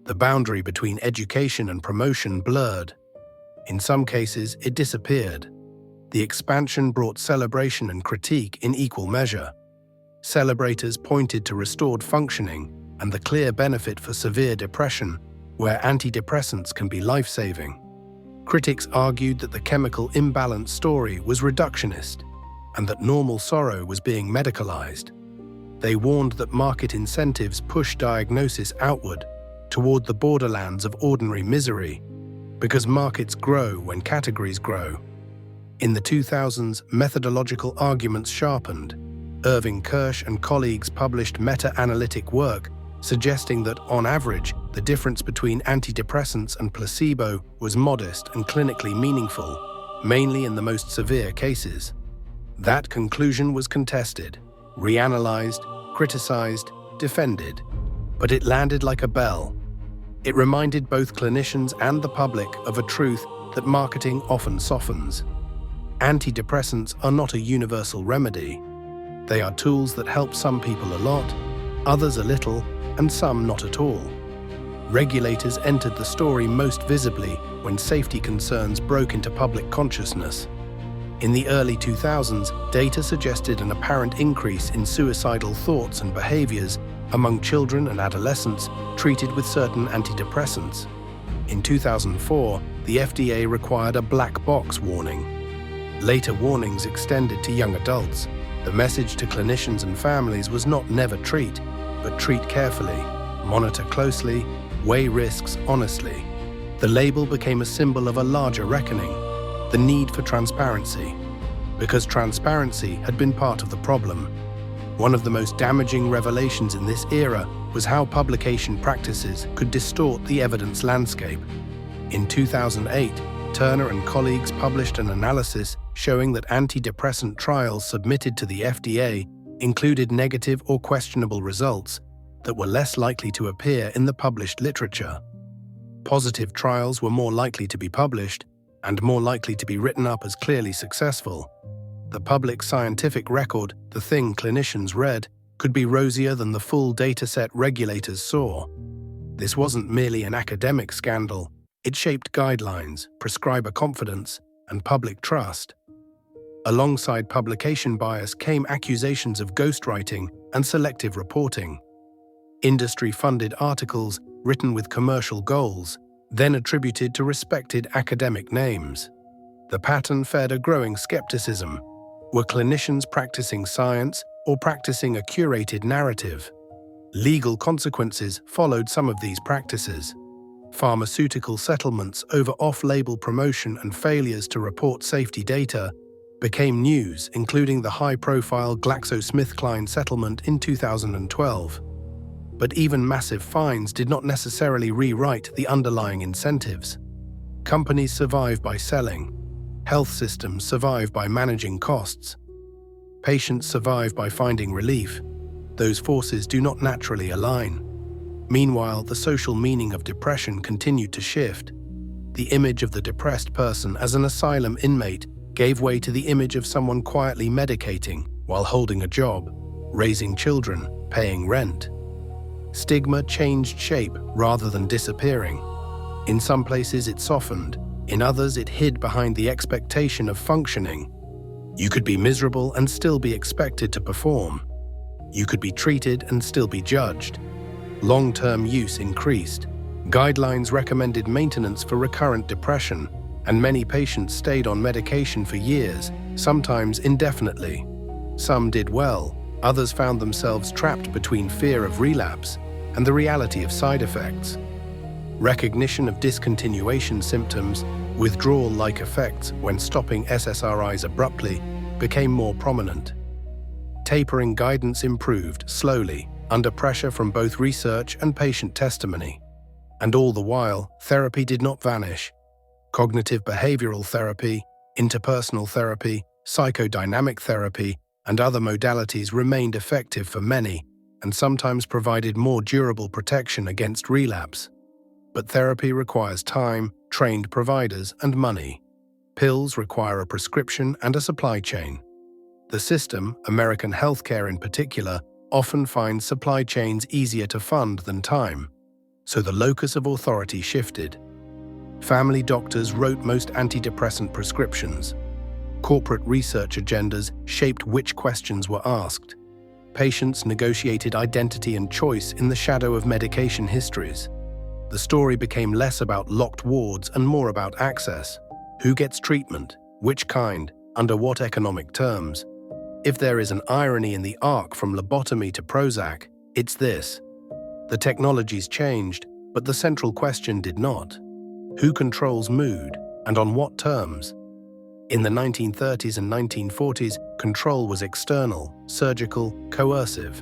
The boundary between education and promotion blurred. In some cases, it disappeared. The expansion brought celebration and critique in equal measure. Celebrators pointed to restored functioning and the clear benefit for severe depression, where antidepressants can be life-saving. Critics argued that the chemical imbalance story was reductionist and that normal sorrow was being medicalized. They warned that market incentives push diagnosis outward toward the borderlands of ordinary misery, because markets grow when categories grow. In the 2000s, methodological arguments sharpened. Irving Kirsch and colleagues published meta-analytic work suggesting that, on average, the difference between antidepressants and placebo was modest and clinically meaningful, mainly in the most severe cases. That conclusion was contested, reanalyzed, criticized, defended, but it landed like a bell. It reminded both clinicians and the public of a truth that marketing often softens. Antidepressants are not a universal remedy. They are tools that help some people a lot, others a little, and some not at all. Regulators entered the story most visibly when safety concerns broke into public consciousness. In the early 2000s, data suggested an apparent increase in suicidal thoughts and behaviors among children and adolescents treated with certain antidepressants. In 2004, the FDA required a black box warning. Later warnings extended to young adults. The message to clinicians and families was not never treat, but treat carefully, monitor closely, weigh risks honestly. The label became a symbol of a larger reckoning, the need for transparency, because transparency had been part of the problem. One of the most damaging revelations in this era was how publication practices could distort the evidence landscape. In 2008, Turner and colleagues published an analysis showing that antidepressant trials submitted to the FDA included negative or questionable results that were less likely to appear in the published literature. Positive trials were more likely to be published and more likely to be written up as clearly successful. The public scientific record, the thing clinicians read, could be rosier than the full dataset regulators saw. This wasn't merely an academic scandal, it shaped guidelines, prescriber confidence, and public trust. Alongside publication bias came accusations of ghostwriting and selective reporting. Industry-funded articles written with commercial goals, then attributed to respected academic names. The pattern fed a growing skepticism. Were clinicians practicing science or practicing a curated narrative? Legal consequences followed some of these practices. Pharmaceutical settlements over off-label promotion and failures to report safety data became news, including the high-profile GlaxoSmithKline settlement in 2012. But even massive fines did not necessarily rewrite the underlying incentives. Companies survive by selling. Health systems survive by managing costs. Patients survive by finding relief. Those forces do not naturally align. Meanwhile, the social meaning of depression continued to shift. The image of the depressed person as an asylum inmate gave way to the image of someone quietly medicating while holding a job, raising children, paying rent. Stigma changed shape rather than disappearing. In some places it softened, in others it hid behind the expectation of functioning. You could be miserable and still be expected to perform. You could be treated and still be judged. Long-term use increased. Guidelines recommended maintenance for recurrent depression, and many patients stayed on medication for years, sometimes indefinitely. Some did well, others found themselves trapped between fear of relapse and the reality of side effects. Recognition of discontinuation symptoms, withdrawal-like effects when stopping SSRIs abruptly, became more prominent. Tapering guidance improved slowly, under pressure from both research and patient testimony. And all the while, therapy did not vanish. Cognitive behavioral therapy, interpersonal therapy, psychodynamic therapy, and other modalities remained effective for many, and sometimes provided more durable protection against relapse. But therapy requires time, trained providers, and money. Pills require a prescription and a supply chain. The system, American healthcare in particular, often finds supply chains easier to fund than time, so the locus of authority shifted. Family doctors wrote most antidepressant prescriptions. Corporate research agendas shaped which questions were asked. Patients negotiated identity and choice in the shadow of medication histories. The story became less about locked wards and more about access. Who gets treatment? Which kind? Under what economic terms? If there is an irony in the arc from lobotomy to Prozac, it's this. The technologies changed, but the central question did not. Who controls mood, and on what terms? In the 1930s and 1940s, control was external, surgical, coercive.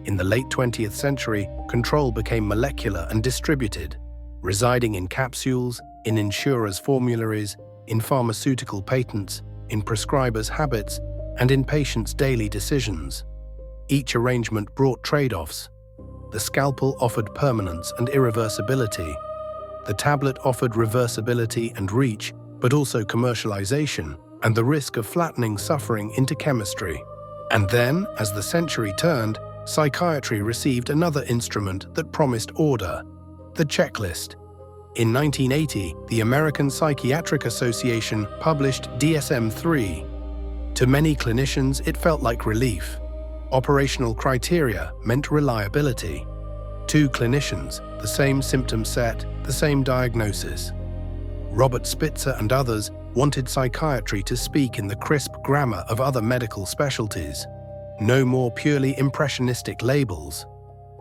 In the late 20th century, control became molecular and distributed, residing in capsules, in insurers' formularies, in pharmaceutical patents, in prescribers' habits, and in patients' daily decisions. Each arrangement brought trade-offs. The scalpel offered permanence and irreversibility. The tablet offered reversibility and reach, but also commercialization and the risk of flattening suffering into chemistry. And then, as the century turned, psychiatry received another instrument that promised order: the checklist. In 1980, the American Psychiatric Association published DSM-3. To many clinicians, it felt like relief. Operational criteria meant reliability. Two clinicians, the same symptom set, the same diagnosis. Robert Spitzer and others wanted psychiatry to speak in the crisp grammar of other medical specialties. No more purely impressionistic labels.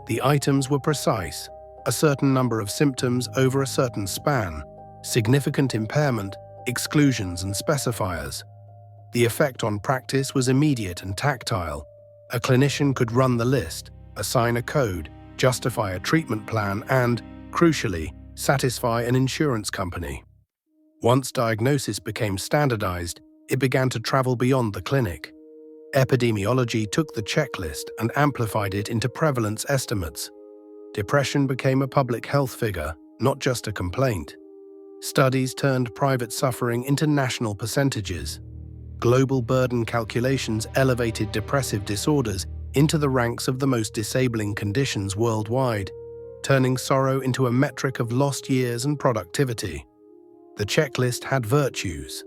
The items were precise: a certain number of symptoms over a certain span, significant impairment, exclusions and specifiers. The effect on practice was immediate and tactile. A clinician could run the list, assign a code, justify a treatment plan, and, crucially, satisfy an insurance company. Once diagnosis became standardized, it began to travel beyond the clinic. Epidemiology took the checklist and amplified it into prevalence estimates. Depression became a public health figure, not just a complaint. Studies turned private suffering into national percentages. Global burden calculations elevated depressive disorders into the ranks of the most disabling conditions worldwide, turning sorrow into a metric of lost years and productivity. The checklist had virtues: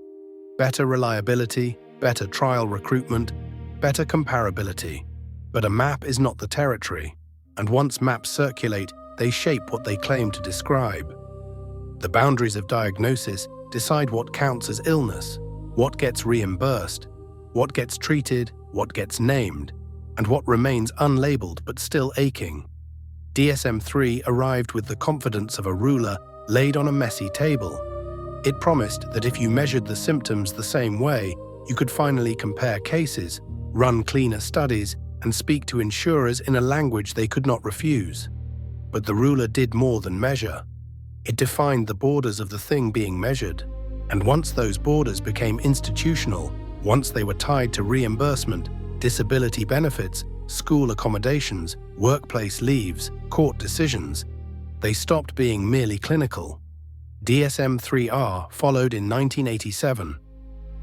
better reliability, better trial recruitment, better comparability. But a map is not the territory, and once maps circulate, they shape what they claim to describe. The boundaries of diagnosis decide what counts as illness, what gets reimbursed, what gets treated, what gets named, and what remains unlabeled but still aching. DSM-3 arrived with the confidence of a ruler laid on a messy table. It promised that if you measured the symptoms the same way, you could finally compare cases, run cleaner studies, and speak to insurers in a language they could not refuse. But the ruler did more than measure. It defined the borders of the thing being measured. And once those borders became institutional, once they were tied to reimbursement, disability benefits, school accommodations, workplace leaves, court decisions, they stopped being merely clinical. DSM-3R followed in 1987.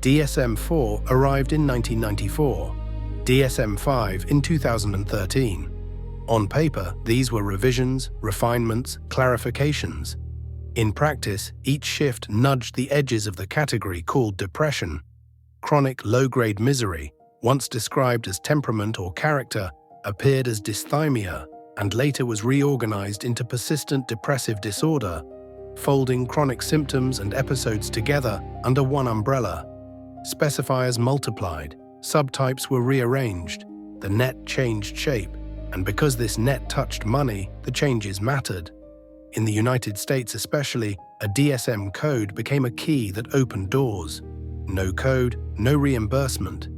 DSM-4 arrived in 1994. DSM-5 in 2013. On paper, these were revisions, refinements, clarifications. In practice, each shift nudged the edges of the category called depression. chronic low-grade misery, once described as temperament or character, appeared as dysthymia and later was reorganized into persistent depressive disorder, folding chronic symptoms and episodes together under one umbrella. Specifiers multiplied, subtypes were rearranged, the net changed shape, and because this net touched money, the changes mattered. In the United States especially, a DSM code became a key that opened doors. No code, no reimbursement.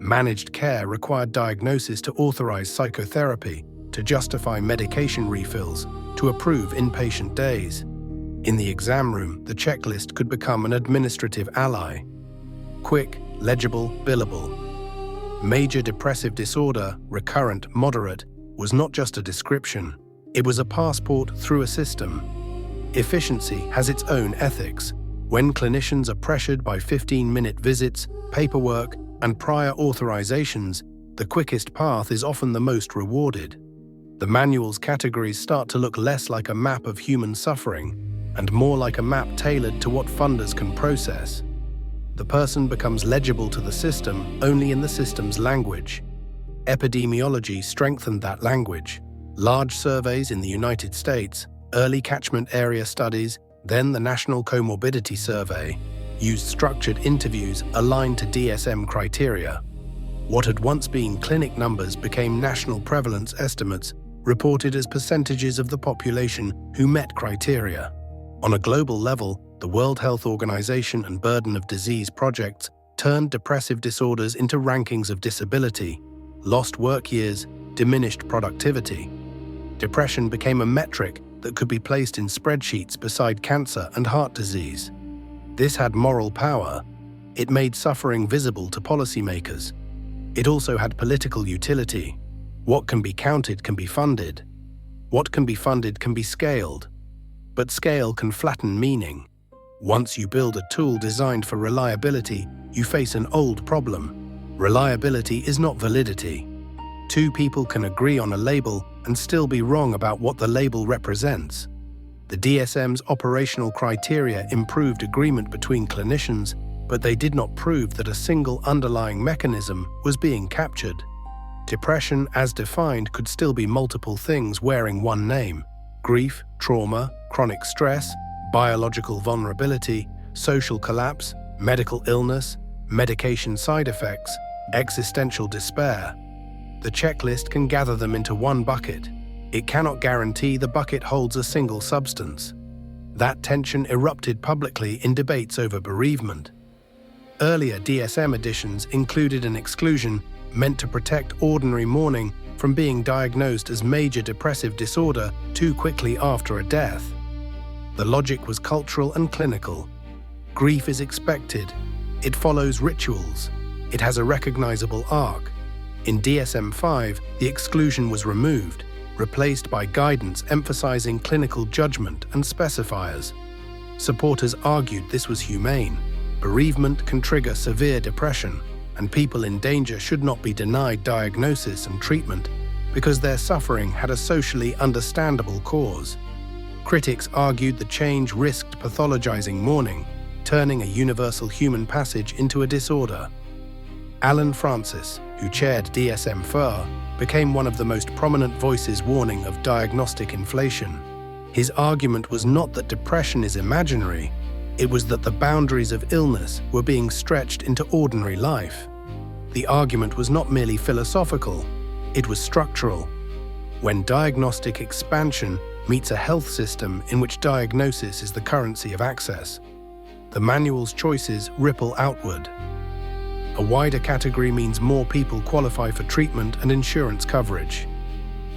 Managed care required diagnosis to authorize psychotherapy, to justify medication refills, to approve inpatient days. In the exam room, the checklist could become an administrative ally. Quick, legible, billable. Major depressive disorder, recurrent, moderate, was not just a description. It was a passport through a system. Efficiency has its own ethics. When clinicians are pressured by 15-minute visits, paperwork, and prior authorizations, the quickest path is often the most rewarded. The manual's categories start to look less like a map of human suffering and more like a map tailored to what funders can process. The person becomes legible to the system only in the system's language. Epidemiology strengthened that language. Large surveys in the United States, early catchment area studies, then the National Comorbidity Survey, used structured interviews aligned to DSM criteria. What had once been clinic numbers became national prevalence estimates, reported as percentages of the population who met criteria. On a global level, the World Health Organization and Burden of Disease projects turned depressive disorders into rankings of disability, lost work years, diminished productivity. Depression became a metric that could be placed in spreadsheets beside cancer and heart disease. This had moral power. It made suffering visible to policymakers. It also had political utility. What can be counted can be funded. What can be funded can be scaled. But scale can flatten meaning. Once you build a tool designed for reliability, you face an old problem. Reliability is not validity. Two people can agree on a label and still be wrong about what the label represents. The DSM's operational criteria improved agreement between clinicians, but they did not prove that a single underlying mechanism was being captured. Depression, as defined, could still be multiple things wearing one name: grief, trauma, chronic stress, biological vulnerability, social collapse, medical illness, medication side effects, existential despair. The checklist can gather them into one bucket. It cannot guarantee the bucket holds a single substance. That tension erupted publicly in debates over bereavement. Earlier DSM editions included an exclusion meant to protect ordinary mourning from being diagnosed as major depressive disorder too quickly after a death. The logic was cultural and clinical. Grief is expected. It follows rituals. It has a recognizable arc. In DSM-5, the exclusion was removed, replaced by guidance emphasizing clinical judgment and specifiers. Supporters argued this was humane. Bereavement can trigger severe depression, and people in danger should not be denied diagnosis and treatment because their suffering had a socially understandable cause. Critics argued the change risked pathologizing mourning, turning a universal human passage into a disorder. Alan Francis, who chaired DSM-4, became one of the most prominent voices warning of diagnostic inflation. His argument was not that depression is imaginary, it was that the boundaries of illness were being stretched into ordinary life. The argument was not merely philosophical, it was structural. When diagnostic expansion meets a health system in which diagnosis is the currency of access, the manual's choices ripple outward. A wider category means more people qualify for treatment and insurance coverage.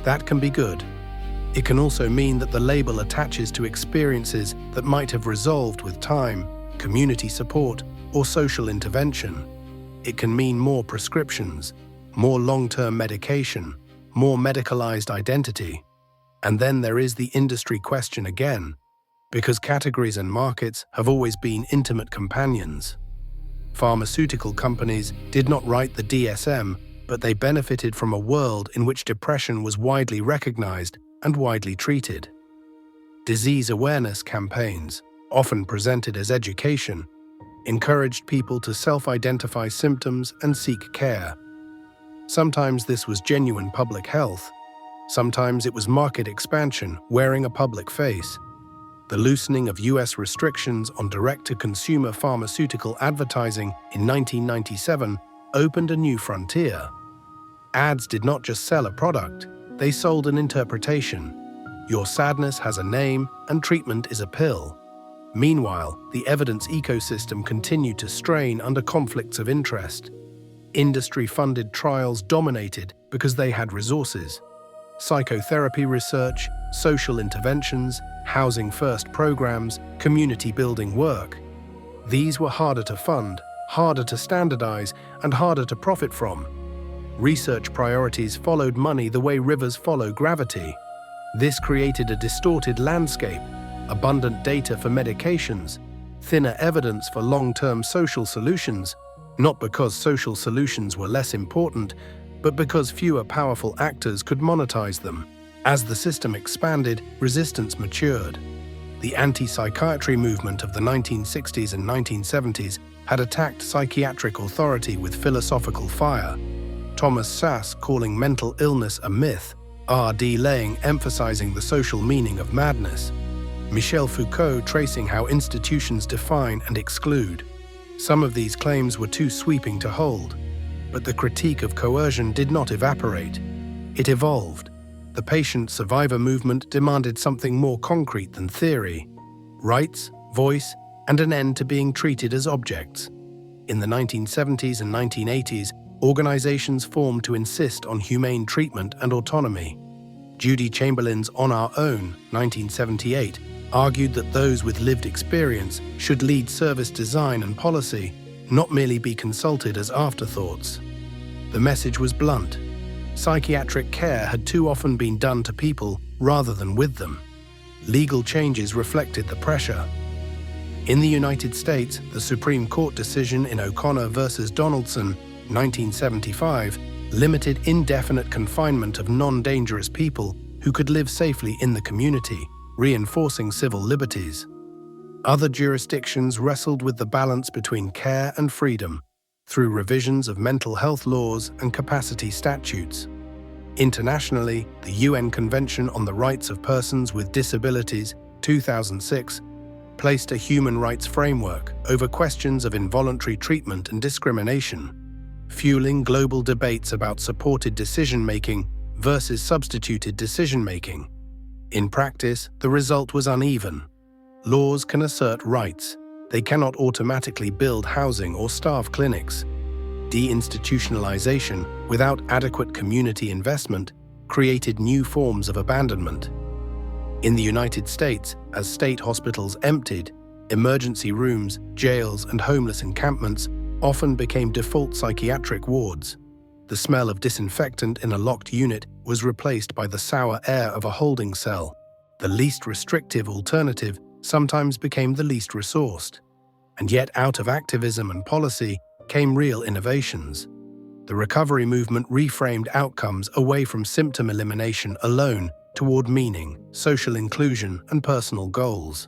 That can be good. It can also mean that the label attaches to experiences that might have resolved with time, community support, or social intervention. It can mean more prescriptions, more long-term medication, more medicalized identity. And then there is the industry question again, because categories and markets have always been intimate companions. Pharmaceutical companies did not write the DSM, but they benefited from a world in which depression was widely recognized and widely treated. Disease awareness campaigns, often presented as education, encouraged people to self-identify symptoms and seek care. Sometimes this was genuine public health. Sometimes it was market expansion, wearing a public face. The loosening of US restrictions on direct-to-consumer pharmaceutical advertising in 1997 opened a new frontier. Ads did not just sell a product, they sold an interpretation. Your sadness has a name, and treatment is a pill. Meanwhile, the evidence ecosystem continued to strain under conflicts of interest. Industry-funded trials dominated because they had resources. Psychotherapy research, social interventions, housing-first programs, community-building work. These were harder to fund, harder to standardize, and harder to profit from. Research priorities followed money the way rivers follow gravity. This created a distorted landscape, abundant data for medications, thinner evidence for long-term social solutions, not because social solutions were less important, but because fewer powerful actors could monetize them. As the system expanded, resistance matured. The anti-psychiatry movement of the 1960s and 1970s had attacked psychiatric authority with philosophical fire. Thomas Sass calling mental illness a myth, R.D. Laing emphasizing the social meaning of madness, Michel Foucault tracing how institutions define and exclude. Some of these claims were too sweeping to hold, but the critique of coercion did not evaporate. It evolved. The patient-survivor movement demanded something more concrete than theory: rights, voice, and an end to being treated as objects. In the 1970s and 1980s, organizations formed to insist on humane treatment and autonomy. Judy Chamberlain's On Our Own, 1978, argued that those with lived experience should lead service design and policy, not merely be consulted as afterthoughts. The message was blunt. Psychiatric care had too often been done to people rather than with them. Legal changes reflected the pressure. In the United States, the Supreme Court decision in O'Connor versus Donaldson, 1975, limited indefinite confinement of non-dangerous people who could live safely in the community, reinforcing civil liberties. Other jurisdictions wrestled with the balance between care and freedom through revisions of mental health laws and capacity statutes. Internationally, the UN Convention on the Rights of Persons with Disabilities, 2006, placed a human rights framework over questions of involuntary treatment and discrimination, fueling global debates about supported decision-making versus substituted decision-making. In practice, the result was uneven. Laws can assert rights. They cannot automatically build housing or staff clinics. Deinstitutionalization, without adequate community investment, created new forms of abandonment. In the United States, as state hospitals emptied, emergency rooms, jails, and homeless encampments often became default psychiatric wards. The smell of disinfectant in a locked unit was replaced by the sour air of a holding cell. The least restrictive alternative sometimes became the least resourced. And yet out of activism and policy came real innovations. The recovery movement reframed outcomes away from symptom elimination alone toward meaning, social inclusion, and personal goals.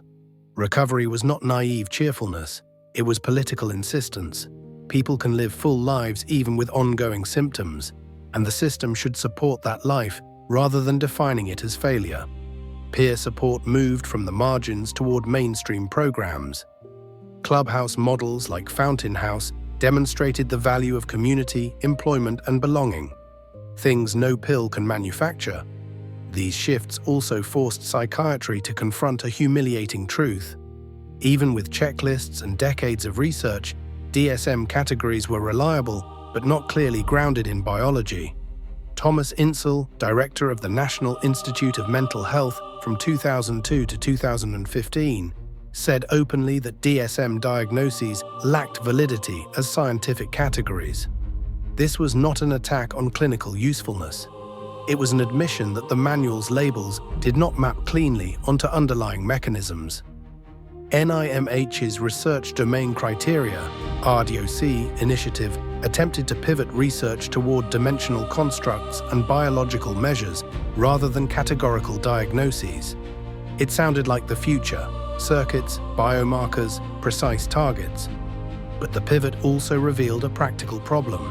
Recovery was not naive cheerfulness, it was political insistence. People can live full lives even with ongoing symptoms, and the system should support that life rather than defining it as failure. Peer support moved from the margins toward mainstream programs. Clubhouse models like Fountain House demonstrated the value of community, employment, and belonging, things no pill can manufacture. These shifts also forced psychiatry to confront a humiliating truth. Even with checklists and decades of research, DSM categories were reliable, but not clearly grounded in biology. Thomas Insel, director of the National Institute of Mental Health from 2002 to 2015, said openly that DSM diagnoses lacked validity as scientific categories. This was not an attack on clinical usefulness. It was an admission that the manual's labels did not map cleanly onto underlying mechanisms. NIMH's Research Domain Criteria (RDoC) initiative attempted to pivot research toward dimensional constructs and biological measures rather than categorical diagnoses. It sounded like the future: circuits, biomarkers, precise targets. But the pivot also revealed a practical problem.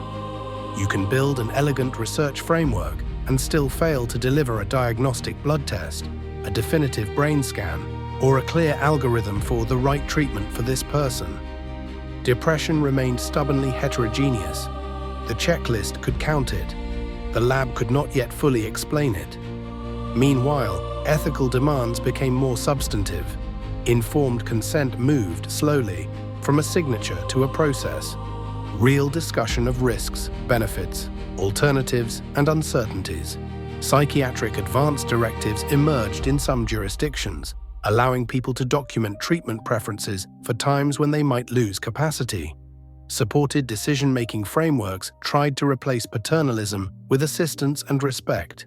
You can build an elegant research framework and still fail to deliver a diagnostic blood test, a definitive brain scan, or a clear algorithm for the right treatment for this person. Depression remained stubbornly heterogeneous. The checklist could count it. The lab could not yet fully explain it. Meanwhile, ethical demands became more substantive. Informed consent moved slowly from a signature to a process. Real discussion of risks, benefits, alternatives, and uncertainties. Psychiatric advance directives emerged in some jurisdictions, allowing people to document treatment preferences for times when they might lose capacity. Supported decision-making frameworks tried to replace paternalism with assistance and respect.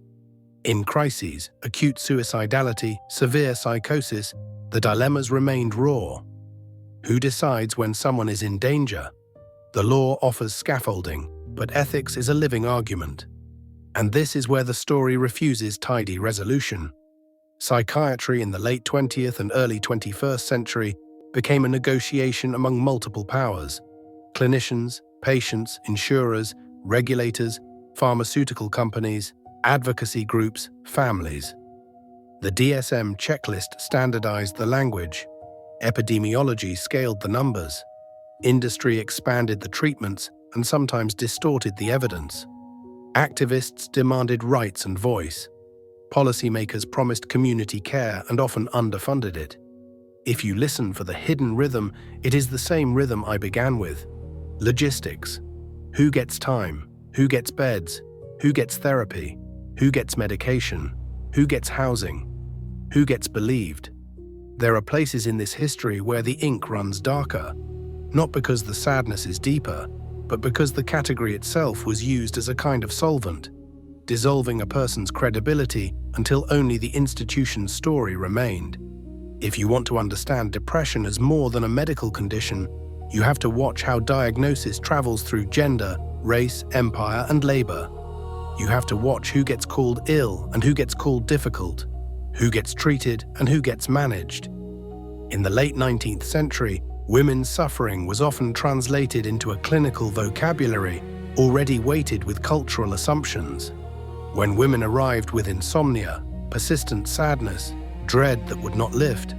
In crises, acute suicidality, severe psychosis, the dilemmas remained raw. Who decides when someone is in danger? The law offers scaffolding, but ethics is a living argument. And this is where the story refuses tidy resolution. Psychiatry in the late 20th and early 21st century became a negotiation among multiple powers: clinicians, patients, insurers, regulators, pharmaceutical companies, advocacy groups, families. The DSM checklist standardized the language. Epidemiology scaled the numbers. Industry expanded the treatments and sometimes distorted the evidence. Activists demanded rights and voice. Policymakers promised community care and often underfunded it. If you listen for the hidden rhythm, it is the same rhythm I began with. Logistics. Who gets time? Who gets beds? Who gets therapy? Who gets medication? Who gets housing? Who gets believed? There are places in this history where the ink runs darker, not because the sadness is deeper, but because the category itself was used as a kind of solvent, dissolving a person's credibility until only the institution's story remained. If you want to understand depression as more than a medical condition, you have to watch how diagnosis travels through gender, race, empire, and labor. You have to watch who gets called ill and who gets called difficult, who gets treated and who gets managed. In the late 19th century, women's suffering was often translated into a clinical vocabulary already weighted with cultural assumptions. When women arrived with insomnia, persistent sadness, dread that would not lift,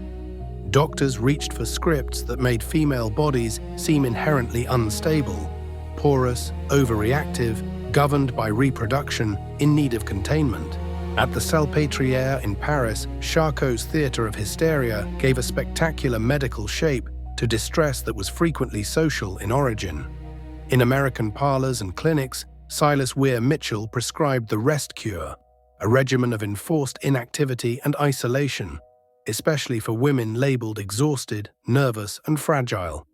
doctors reached for scripts that made female bodies seem inherently unstable, porous, overreactive, governed by reproduction, in need of containment. At the Salpêtrière in Paris, Charcot's theatre of hysteria gave a spectacular medical shape to distress that was frequently social in origin. In American parlors and clinics, Silas Weir Mitchell prescribed the rest cure, a regimen of enforced inactivity and isolation, especially for women labeled exhausted, nervous, and fragile.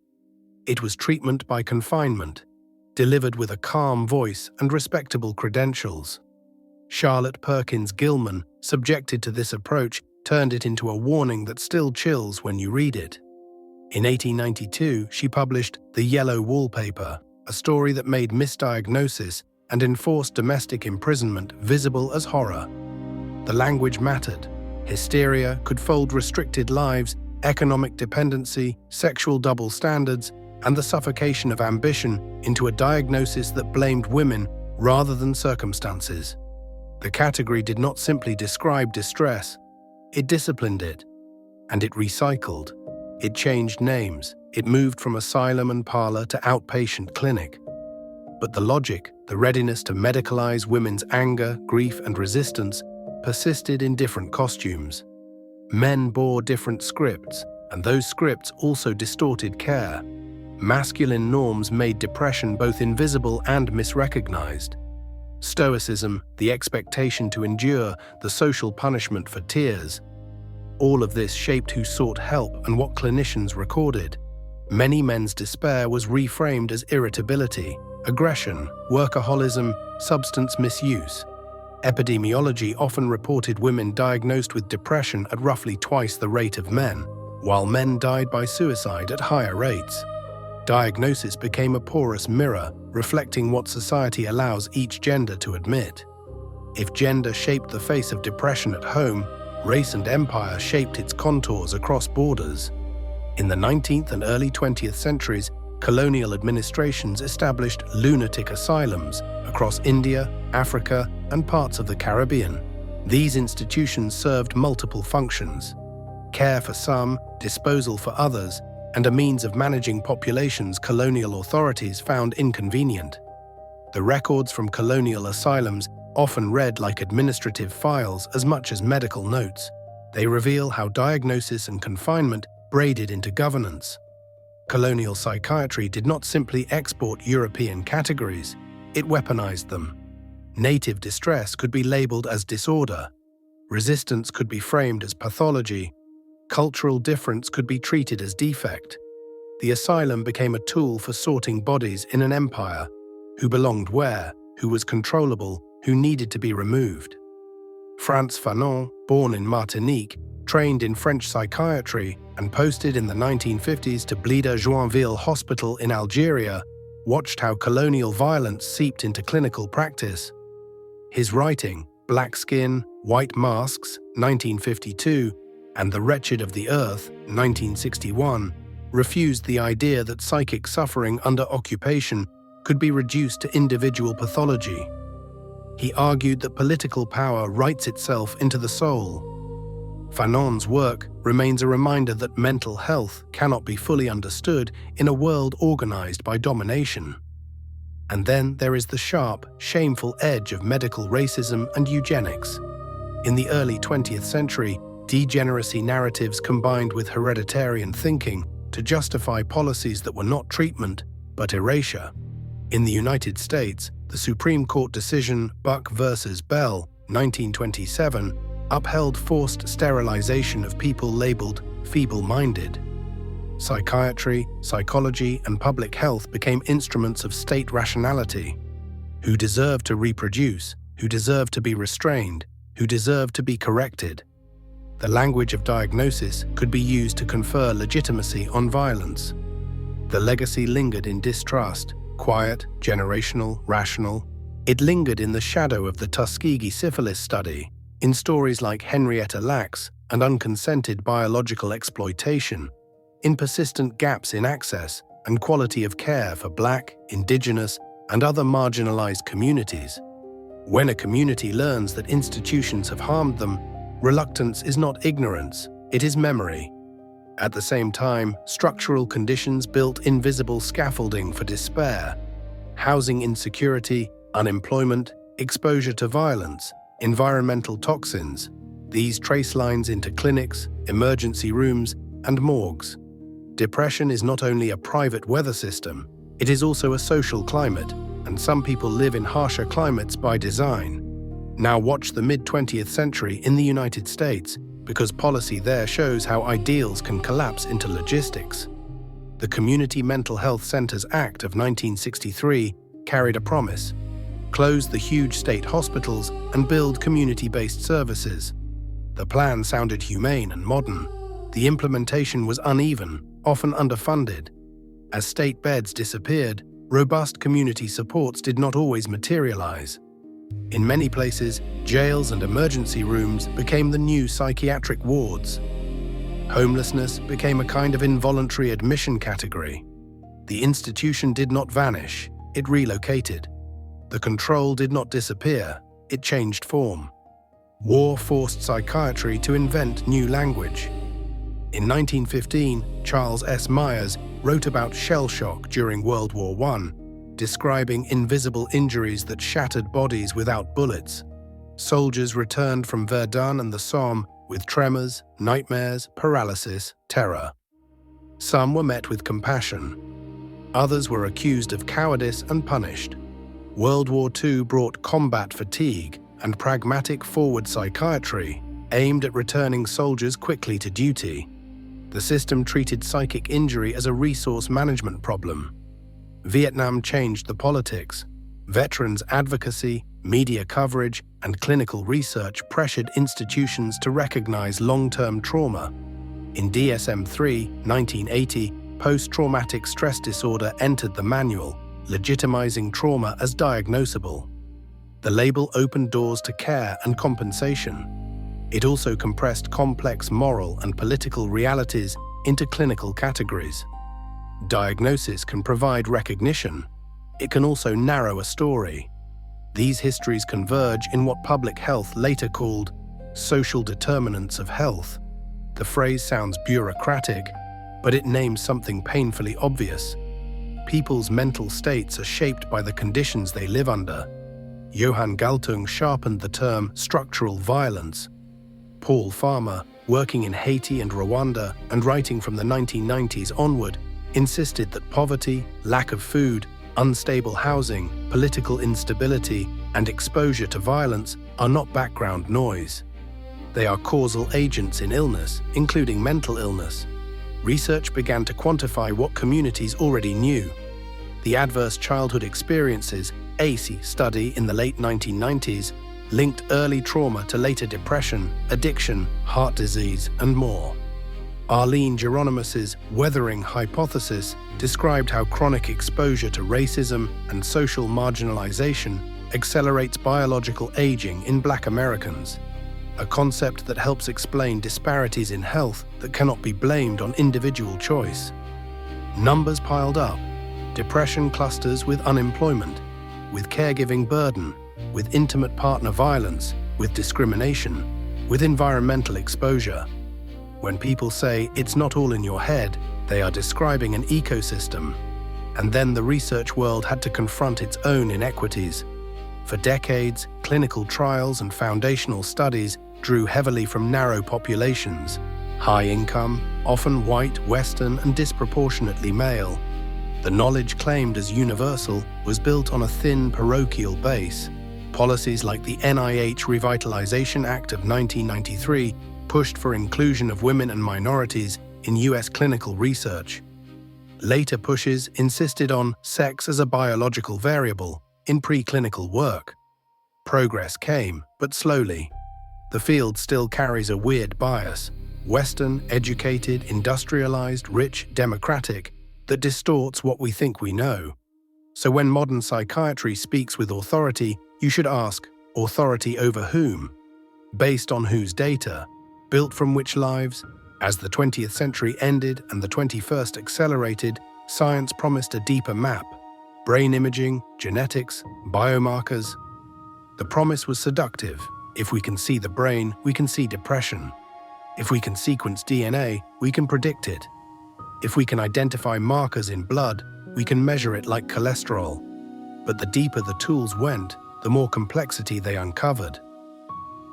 It was treatment by confinement, delivered with a calm voice and respectable credentials. Charlotte Perkins Gilman, subjected to this approach, turned it into a warning that still chills when you read it. In 1892, she published The Yellow Wallpaper, a story that made misdiagnosis and enforced domestic imprisonment visible as horror. The language mattered. Hysteria could fold restricted lives, economic dependency, sexual double standards, and the suffocation of ambition into a diagnosis that blamed women rather than circumstances. The category did not simply describe distress, it disciplined it, and it recycled. It changed names, it moved from asylum and parlor to outpatient clinic. But the logic, the readiness to medicalize women's anger, grief, and resistance persisted in different costumes. Men bore different scripts, and those scripts also distorted care. Masculine norms made depression both invisible and misrecognized. Stoicism, the expectation to endure, the social punishment for tears. All of this shaped who sought help and what clinicians recorded. Many men's despair was reframed as irritability, aggression, workaholism, substance misuse. Epidemiology often reported women diagnosed with depression at roughly twice the rate of men, while men died by suicide at higher rates. Diagnosis became a porous mirror, reflecting what society allows each gender to admit. If gender shaped the face of depression at home, race and empire shaped its contours across borders. In the 19th and early 20th centuries, colonial administrations established lunatic asylums across India, Africa, and parts of the Caribbean. These institutions served multiple functions: care for some, disposal for others, and a means of managing populations colonial authorities found inconvenient. The records from colonial asylums often read like administrative files as much as medical notes. They reveal how diagnosis and confinement braided into governance. Colonial psychiatry did not simply export European categories, it weaponized them. Native distress could be labeled as disorder. Resistance could be framed as pathology. Cultural difference could be treated as defect. The asylum became a tool for sorting bodies in an empire: who belonged where, who was controllable, who needed to be removed. Frantz Fanon, born in Martinique, trained in French psychiatry, and posted in the 1950s to Blida-Joinville Hospital in Algeria, watched how colonial violence seeped into clinical practice. His writing, Black Skin, White Masks, 1952, and The Wretched of the Earth, 1961, refused the idea that psychic suffering under occupation could be reduced to individual pathology. He argued that political power writes itself into the soul. Fanon's work remains a reminder that mental health cannot be fully understood in a world organized by domination. And then there is the sharp, shameful edge of medical racism and eugenics. In the early 20th century, degeneracy narratives combined with hereditarian thinking to justify policies that were not treatment, but erasure. In the United States, the Supreme Court decision Buck versus Bell, 1927, upheld forced sterilization of people labeled feeble-minded. Psychiatry, psychology, and public health became instruments of state rationality. Who deserved to reproduce, who deserved to be restrained, who deserved to be corrected. The language of diagnosis could be used to confer legitimacy on violence. The legacy lingered in distrust, quiet, generational, rational. It lingered in the shadow of the Tuskegee syphilis study, in stories like Henrietta Lacks and unconsented biological exploitation, in persistent gaps in access and quality of care for Black, Indigenous, and other marginalized communities. When a community learns that institutions have harmed them, reluctance is not ignorance, it is memory. At the same time, structural conditions built invisible scaffolding for despair: housing insecurity, unemployment, exposure to violence, environmental toxins. These trace lines into clinics, emergency rooms, and morgues. Depression is not only a private weather system, it is also a social climate, and some people live in harsher climates by design. Now watch the mid-20th century in the United States, because policy there shows how ideals can collapse into logistics. The Community Mental Health Centers Act of 1963 carried a promise: close the huge state hospitals and build community-based services. The plan sounded humane and modern. The implementation was uneven, often underfunded. As state beds disappeared, robust community supports did not always materialize. In many places, jails and emergency rooms became the new psychiatric wards. Homelessness became a kind of involuntary admission category. The institution did not vanish, it relocated. The control did not disappear, it changed form. War forced psychiatry to invent new language. In 1915, Charles S. Myers wrote about shell shock during World War I, describing invisible injuries that shattered bodies without bullets. Soldiers returned from Verdun and the Somme with tremors, nightmares, paralysis, terror. Some were met with compassion. Others were accused of cowardice and punished. World War II brought combat fatigue and pragmatic forward psychiatry aimed at returning soldiers quickly to duty. The system treated psychic injury as a resource management problem. Vietnam changed the politics. Veterans advocacy, media coverage, and clinical research pressured institutions to recognize long-term trauma. In DSM-3, 1980, post-traumatic stress disorder entered the manual, legitimizing trauma as diagnosable. The label opened doors to care and compensation. It also compressed complex moral and political realities into clinical categories. Diagnosis can provide recognition. It can also narrow a story. These histories converge in what public health later called social determinants of health. The phrase sounds bureaucratic, but it names something painfully obvious. People's mental states are shaped by the conditions they live under. Johann Galtung sharpened the term structural violence. Paul Farmer, working in Haiti and Rwanda and writing from the 1990s onward, insisted that poverty, lack of food, unstable housing, political instability, and exposure to violence are not background noise. They are causal agents in illness, including mental illness. Research began to quantify what communities already knew. The Adverse Childhood Experiences (ACE) study in the late 1990s linked early trauma to later depression, addiction, heart disease, and more. Arlene Geronimus's Weathering hypothesis described how chronic exposure to racism and social marginalization accelerates biological aging in Black Americans, a concept that helps explain disparities in health that cannot be blamed on individual choice. Numbers piled up: depression clusters with unemployment, with caregiving burden, with intimate partner violence, with discrimination, with environmental exposure. When people say it's not all in your head, they are describing an ecosystem. And then the research world had to confront its own inequities. For decades, clinical trials and foundational studies drew heavily from narrow populations, high income, often white, Western, and disproportionately male. The knowledge claimed as universal was built on a thin parochial base. Policies like the NIH Revitalization Act of 1993 pushed for inclusion of women and minorities in US clinical research. Later pushes insisted on sex as a biological variable in preclinical work. Progress came, but slowly. The field still carries a weird bias: Western, educated, industrialized, rich, democratic, that distorts what we think we know. So when modern psychiatry speaks with authority, you should ask, authority over whom? Based on whose data? Built from which lives? As the 20th century ended and the 21st accelerated, science promised a deeper map: brain imaging, genetics, biomarkers. The promise was seductive. If we can see the brain, we can see depression. If we can sequence DNA, we can predict it. If we can identify markers in blood, we can measure it like cholesterol. But the deeper the tools went, the more complexity they uncovered.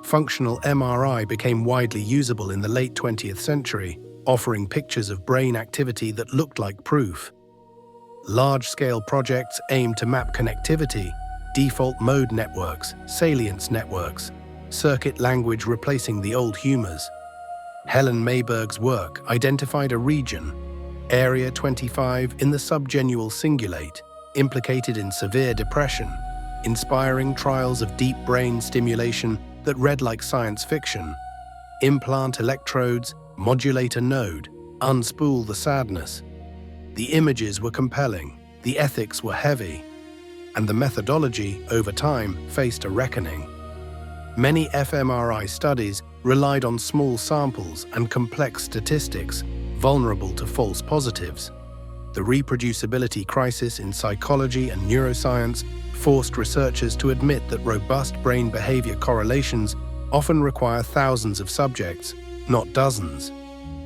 Functional MRI became widely usable in the late 20th century, offering pictures of brain activity that looked like proof. Large-scale projects aimed to map connectivity, default mode networks, salience networks, circuit language replacing the old humors. Helen Mayberg's work identified a region, Area 25 in the subgenual cingulate, implicated in severe depression, inspiring trials of deep brain stimulation that read like science fiction. Implant electrodes, modulate a node, unspool the sadness. The images were compelling, the ethics were heavy, and the methodology, over time, faced a reckoning. Many fMRI studies relied on small samples and complex statistics, vulnerable to false positives. The reproducibility crisis in psychology and neuroscience forced researchers to admit that robust brain behavior correlations often require thousands of subjects, not dozens.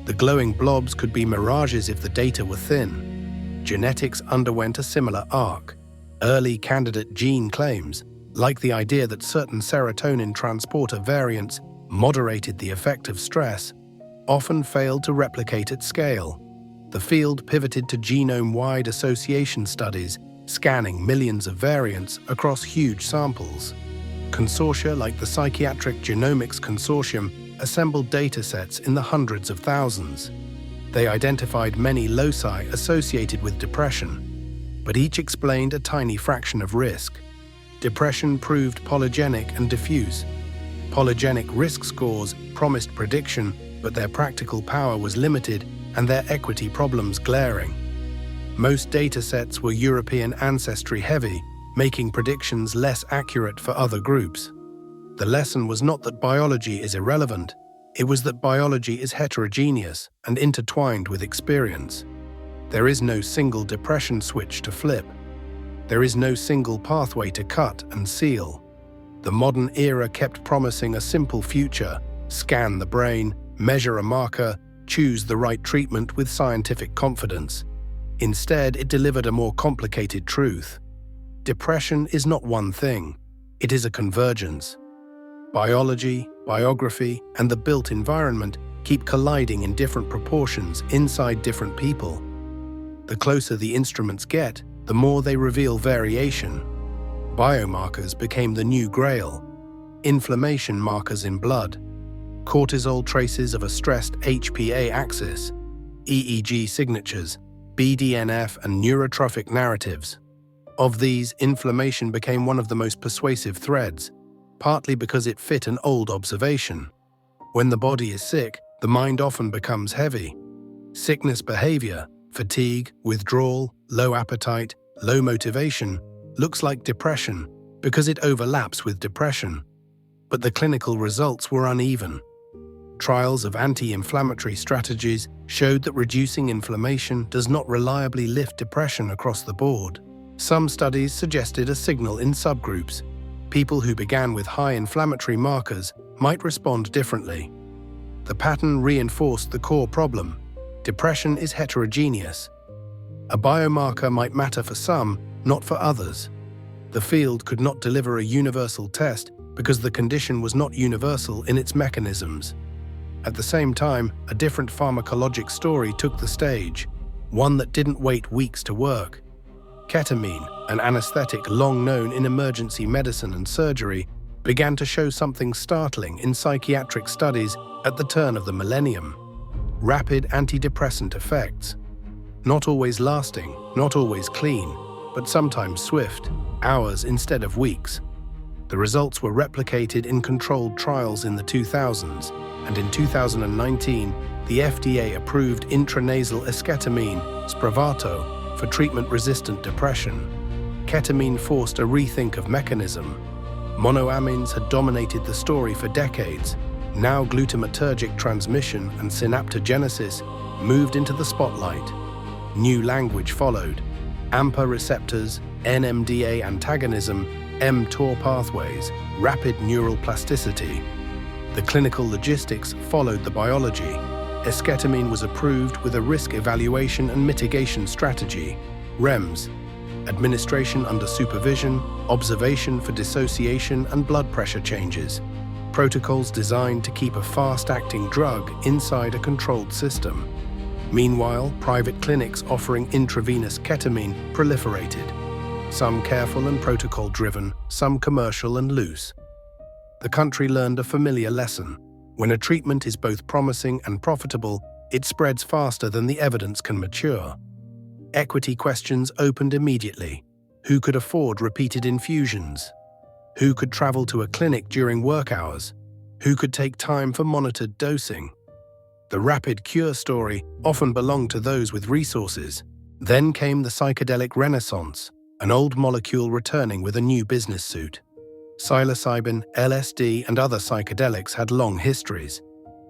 The glowing blobs could be mirages if the data were thin. Genetics underwent a similar arc. Early candidate gene claims, like the idea that certain serotonin transporter variants moderated the effect of stress, often failed to replicate at scale. The field pivoted to genome-wide association studies, scanning millions of variants across huge samples. Consortia like the Psychiatric Genomics Consortium assembled datasets in the hundreds of thousands. They identified many loci associated with depression, but each explained a tiny fraction of risk. Depression proved polygenic and diffuse. Polygenic risk scores promised prediction, but their practical power was limited and their equity problems glaring. Most datasets were European ancestry heavy, making predictions less accurate for other groups. The lesson was not that biology is irrelevant, it was that biology is heterogeneous and intertwined with experience. There is no single depression switch to flip. There is no single pathway to cut and seal. The modern era kept promising a simple future: scan the brain, measure a marker, choose the right treatment with scientific confidence. Instead, it delivered a more complicated truth. Depression is not one thing. It is a convergence. Biology, biography, and the built environment keep colliding in different proportions inside different people. The closer the instruments get, the more they reveal variation. Biomarkers became the new grail. Inflammation markers in blood, cortisol traces of a stressed HPA axis, EEG signatures, BDNF and neurotrophic narratives. Of these, inflammation became one of the most persuasive threads, partly because it fit an old observation. When the body is sick, the mind often becomes heavy. Sickness behavior, fatigue, withdrawal, low appetite, low motivation, looks like depression because it overlaps with depression. But the clinical results were uneven. Trials of anti-inflammatory strategies showed that reducing inflammation does not reliably lift depression across the board. Some studies suggested a signal in subgroups. People who began with high inflammatory markers might respond differently. The pattern reinforced the core problem: depression is heterogeneous. A biomarker might matter for some, not for others. The field could not deliver a universal test because the condition was not universal in its mechanisms. At the same time, a different pharmacologic story took the stage, one that didn't wait weeks to work. Ketamine, an anesthetic long known in emergency medicine and surgery, began to show something startling in psychiatric studies at the turn of the millennium: rapid antidepressant effects. Not always lasting, not always clean, but sometimes swift, hours instead of weeks. The results were replicated in controlled trials in the 2000s, and in 2019, the FDA approved intranasal esketamine, Spravato, for treatment-resistant depression. Ketamine forced a rethink of mechanism. Monoamines had dominated the story for decades. Now glutamatergic transmission and synaptogenesis moved into the spotlight. New language followed: AMPA receptors, NMDA antagonism, mTOR pathways, rapid neural plasticity. The clinical logistics followed the biology. Esketamine was approved with a risk evaluation and mitigation strategy, REMS, administration under supervision, observation for dissociation and blood pressure changes, protocols designed to keep a fast-acting drug inside a controlled system. Meanwhile, private clinics offering intravenous ketamine proliferated, some careful and protocol-driven, some commercial and loose. The country learned a familiar lesson: when a treatment is both promising and profitable, it spreads faster than the evidence can mature. Equity questions opened immediately. Who could afford repeated infusions? Who could travel to a clinic during work hours? Who could take time for monitored dosing? The rapid cure story often belonged to those with resources. Then came the psychedelic renaissance, an old molecule returning with a new business suit. Psilocybin, LSD, and other psychedelics had long histories.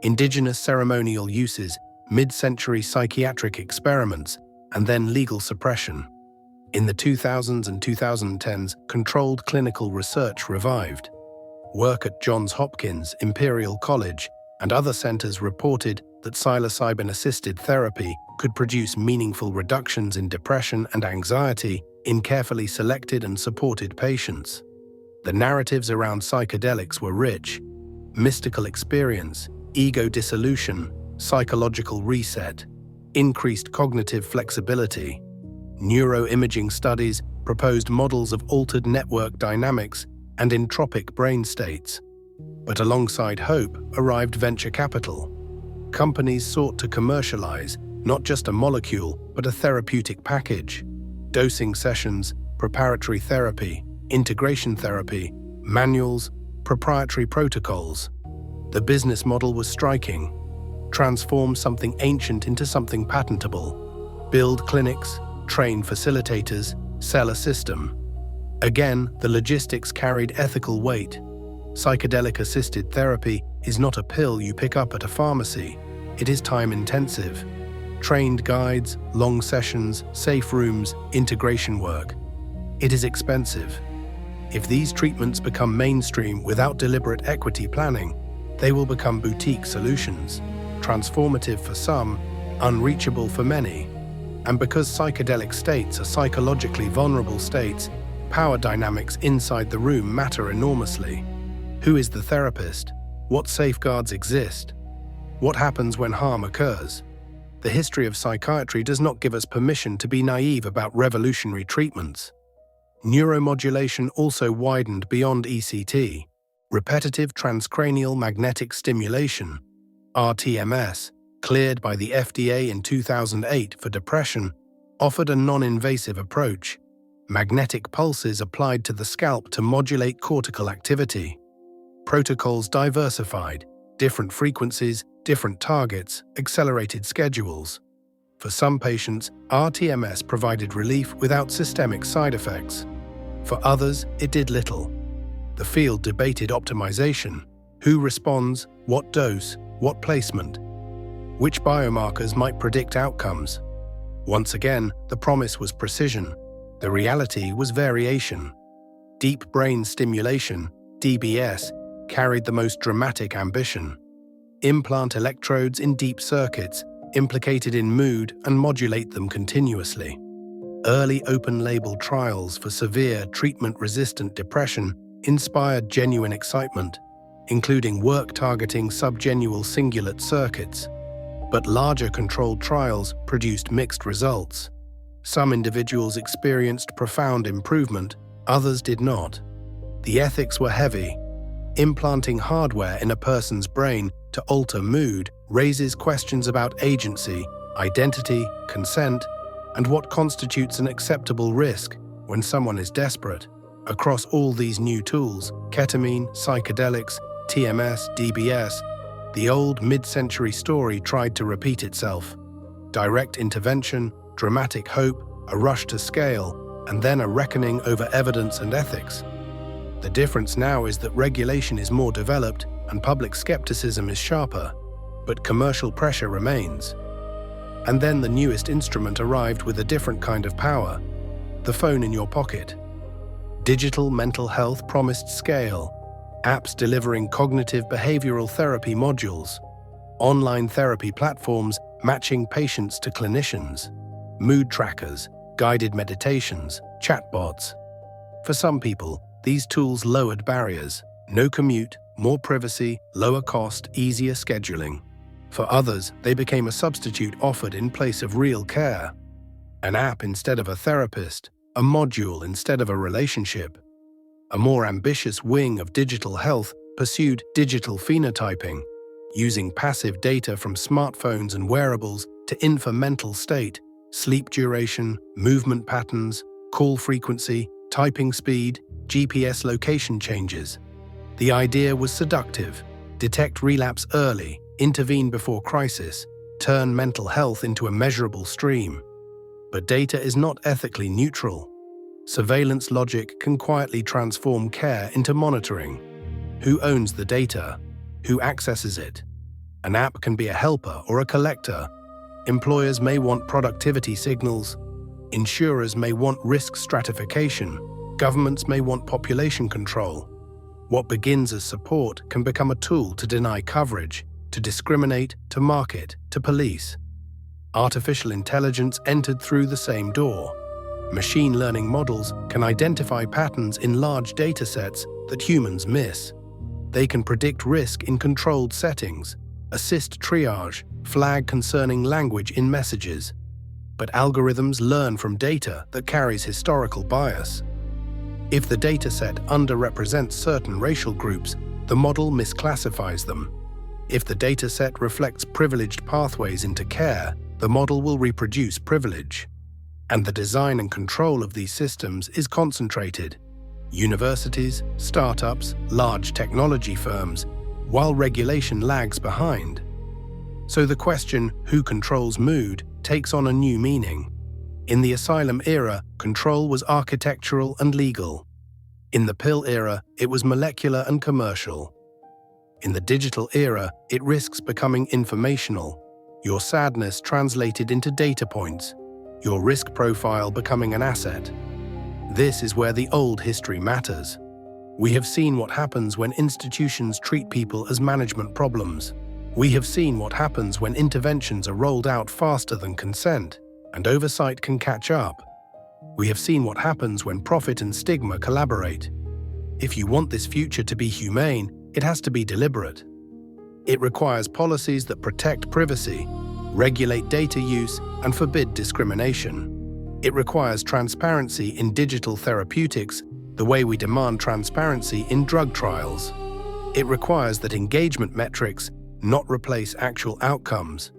Indigenous ceremonial uses, mid-century psychiatric experiments, and then legal suppression. In the 2000s and 2010s, controlled clinical research revived. Work at Johns Hopkins, Imperial College, and other centers reported that psilocybin-assisted therapy could produce meaningful reductions in depression and anxiety in carefully selected and supported patients. The narratives around psychedelics were rich: mystical experience, ego dissolution, psychological reset, increased cognitive flexibility. Neuroimaging studies proposed models of altered network dynamics and entropic brain states. But alongside hope arrived venture capital. Companies sought to commercialize not just a molecule, but a therapeutic package: dosing sessions, preparatory therapy, integration therapy, manuals, proprietary protocols. The business model was striking: transform something ancient into something patentable. Build clinics, train facilitators, sell a system. Again, the logistics carried ethical weight. Psychedelic-assisted therapy is not a pill you pick up at a pharmacy. It is time-intensive. Trained guides, long sessions, safe rooms, integration work. It is expensive. If these treatments become mainstream without deliberate equity planning, they will become boutique solutions, transformative for some, unreachable for many. And because psychedelic states are psychologically vulnerable states, power dynamics inside the room matter enormously. Who is the therapist? What safeguards exist? What happens when harm occurs? The history of psychiatry does not give us permission to be naive about revolutionary treatments. Neuromodulation also widened beyond ECT. Repetitive transcranial magnetic stimulation, RTMS, cleared by the FDA in 2008 for depression, offered a non-invasive approach. Magnetic pulses applied to the scalp to modulate cortical activity. Protocols diversified, different frequencies, different targets, accelerated schedules. For some patients, RTMS provided relief without systemic side effects. For others, it did little. The field debated optimization. Who responds, what dose, what placement? Which biomarkers might predict outcomes? Once again, the promise was precision. The reality was variation. Deep brain stimulation, DBS, carried the most dramatic ambition. Implant electrodes in deep circuits, implicated in mood, and modulate them continuously. Early open-label trials for severe treatment-resistant depression inspired genuine excitement, including work targeting subgenual cingulate circuits. But larger controlled trials produced mixed results. Some individuals experienced profound improvement, others did not. The ethics were heavy. Implanting hardware in a person's brain to alter mood raises questions about agency, identity, consent, and what constitutes an acceptable risk when someone is desperate. Across all these new tools, ketamine, psychedelics, TMS, DBS, the old mid-century story tried to repeat itself. Direct intervention, dramatic hope, a rush to scale, and then a reckoning over evidence and ethics. The difference now is that regulation is more developed and public skepticism is sharper, but commercial pressure remains. And then the newest instrument arrived with a different kind of power: the phone in your pocket. Digital mental health promised scale, apps delivering cognitive behavioral therapy modules, online therapy platforms matching patients to clinicians, mood trackers, guided meditations, chatbots. For some people, these tools lowered barriers: no commute, more privacy, lower cost, easier scheduling. For others, they became a substitute offered in place of real care. An app instead of a therapist, a module instead of a relationship. A more ambitious wing of digital health pursued digital phenotyping, using passive data from smartphones and wearables to infer mental state, sleep duration, movement patterns, call frequency, typing speed, GPS location changes. The idea was seductive: detect relapse early, intervene before crisis, turn mental health into a measurable stream. But data is not ethically neutral. Surveillance logic can quietly transform care into monitoring. Who owns the data? Who accesses it? An app can be a helper or a collector. Employers may want productivity signals. Insurers may want risk stratification. Governments may want population control. What begins as support can become a tool to deny coverage, to discriminate, to market, to police. Artificial intelligence entered through the same door. Machine learning models can identify patterns in large data sets that humans miss. They can predict risk in controlled settings, assist triage, flag concerning language in messages. But algorithms learn from data that carries historical bias. If the dataset underrepresents certain racial groups, the model misclassifies them. If the dataset reflects privileged pathways into care, the model will reproduce privilege. And the design and control of these systems is concentrated. Universities, startups, large technology firms, while regulation lags behind. So the question, who controls mood, takes on a new meaning. In the asylum era, control was architectural and legal. In the pill era, it was molecular and commercial. In the digital era, it risks becoming informational. your sadness translated into data points, your risk profile becoming an asset. This is where the old history matters. We have seen what happens when institutions treat people as management problems. We have seen what happens when interventions are rolled out faster than consent, and oversight can catch up. We have seen what happens when profit and stigma collaborate. If you want this future to be humane, it has to be deliberate. It requires policies that protect privacy, regulate data use, and forbid discrimination. It requires transparency in digital therapeutics, the way we demand transparency in drug trials. It requires that engagement metrics not replace actual outcomes.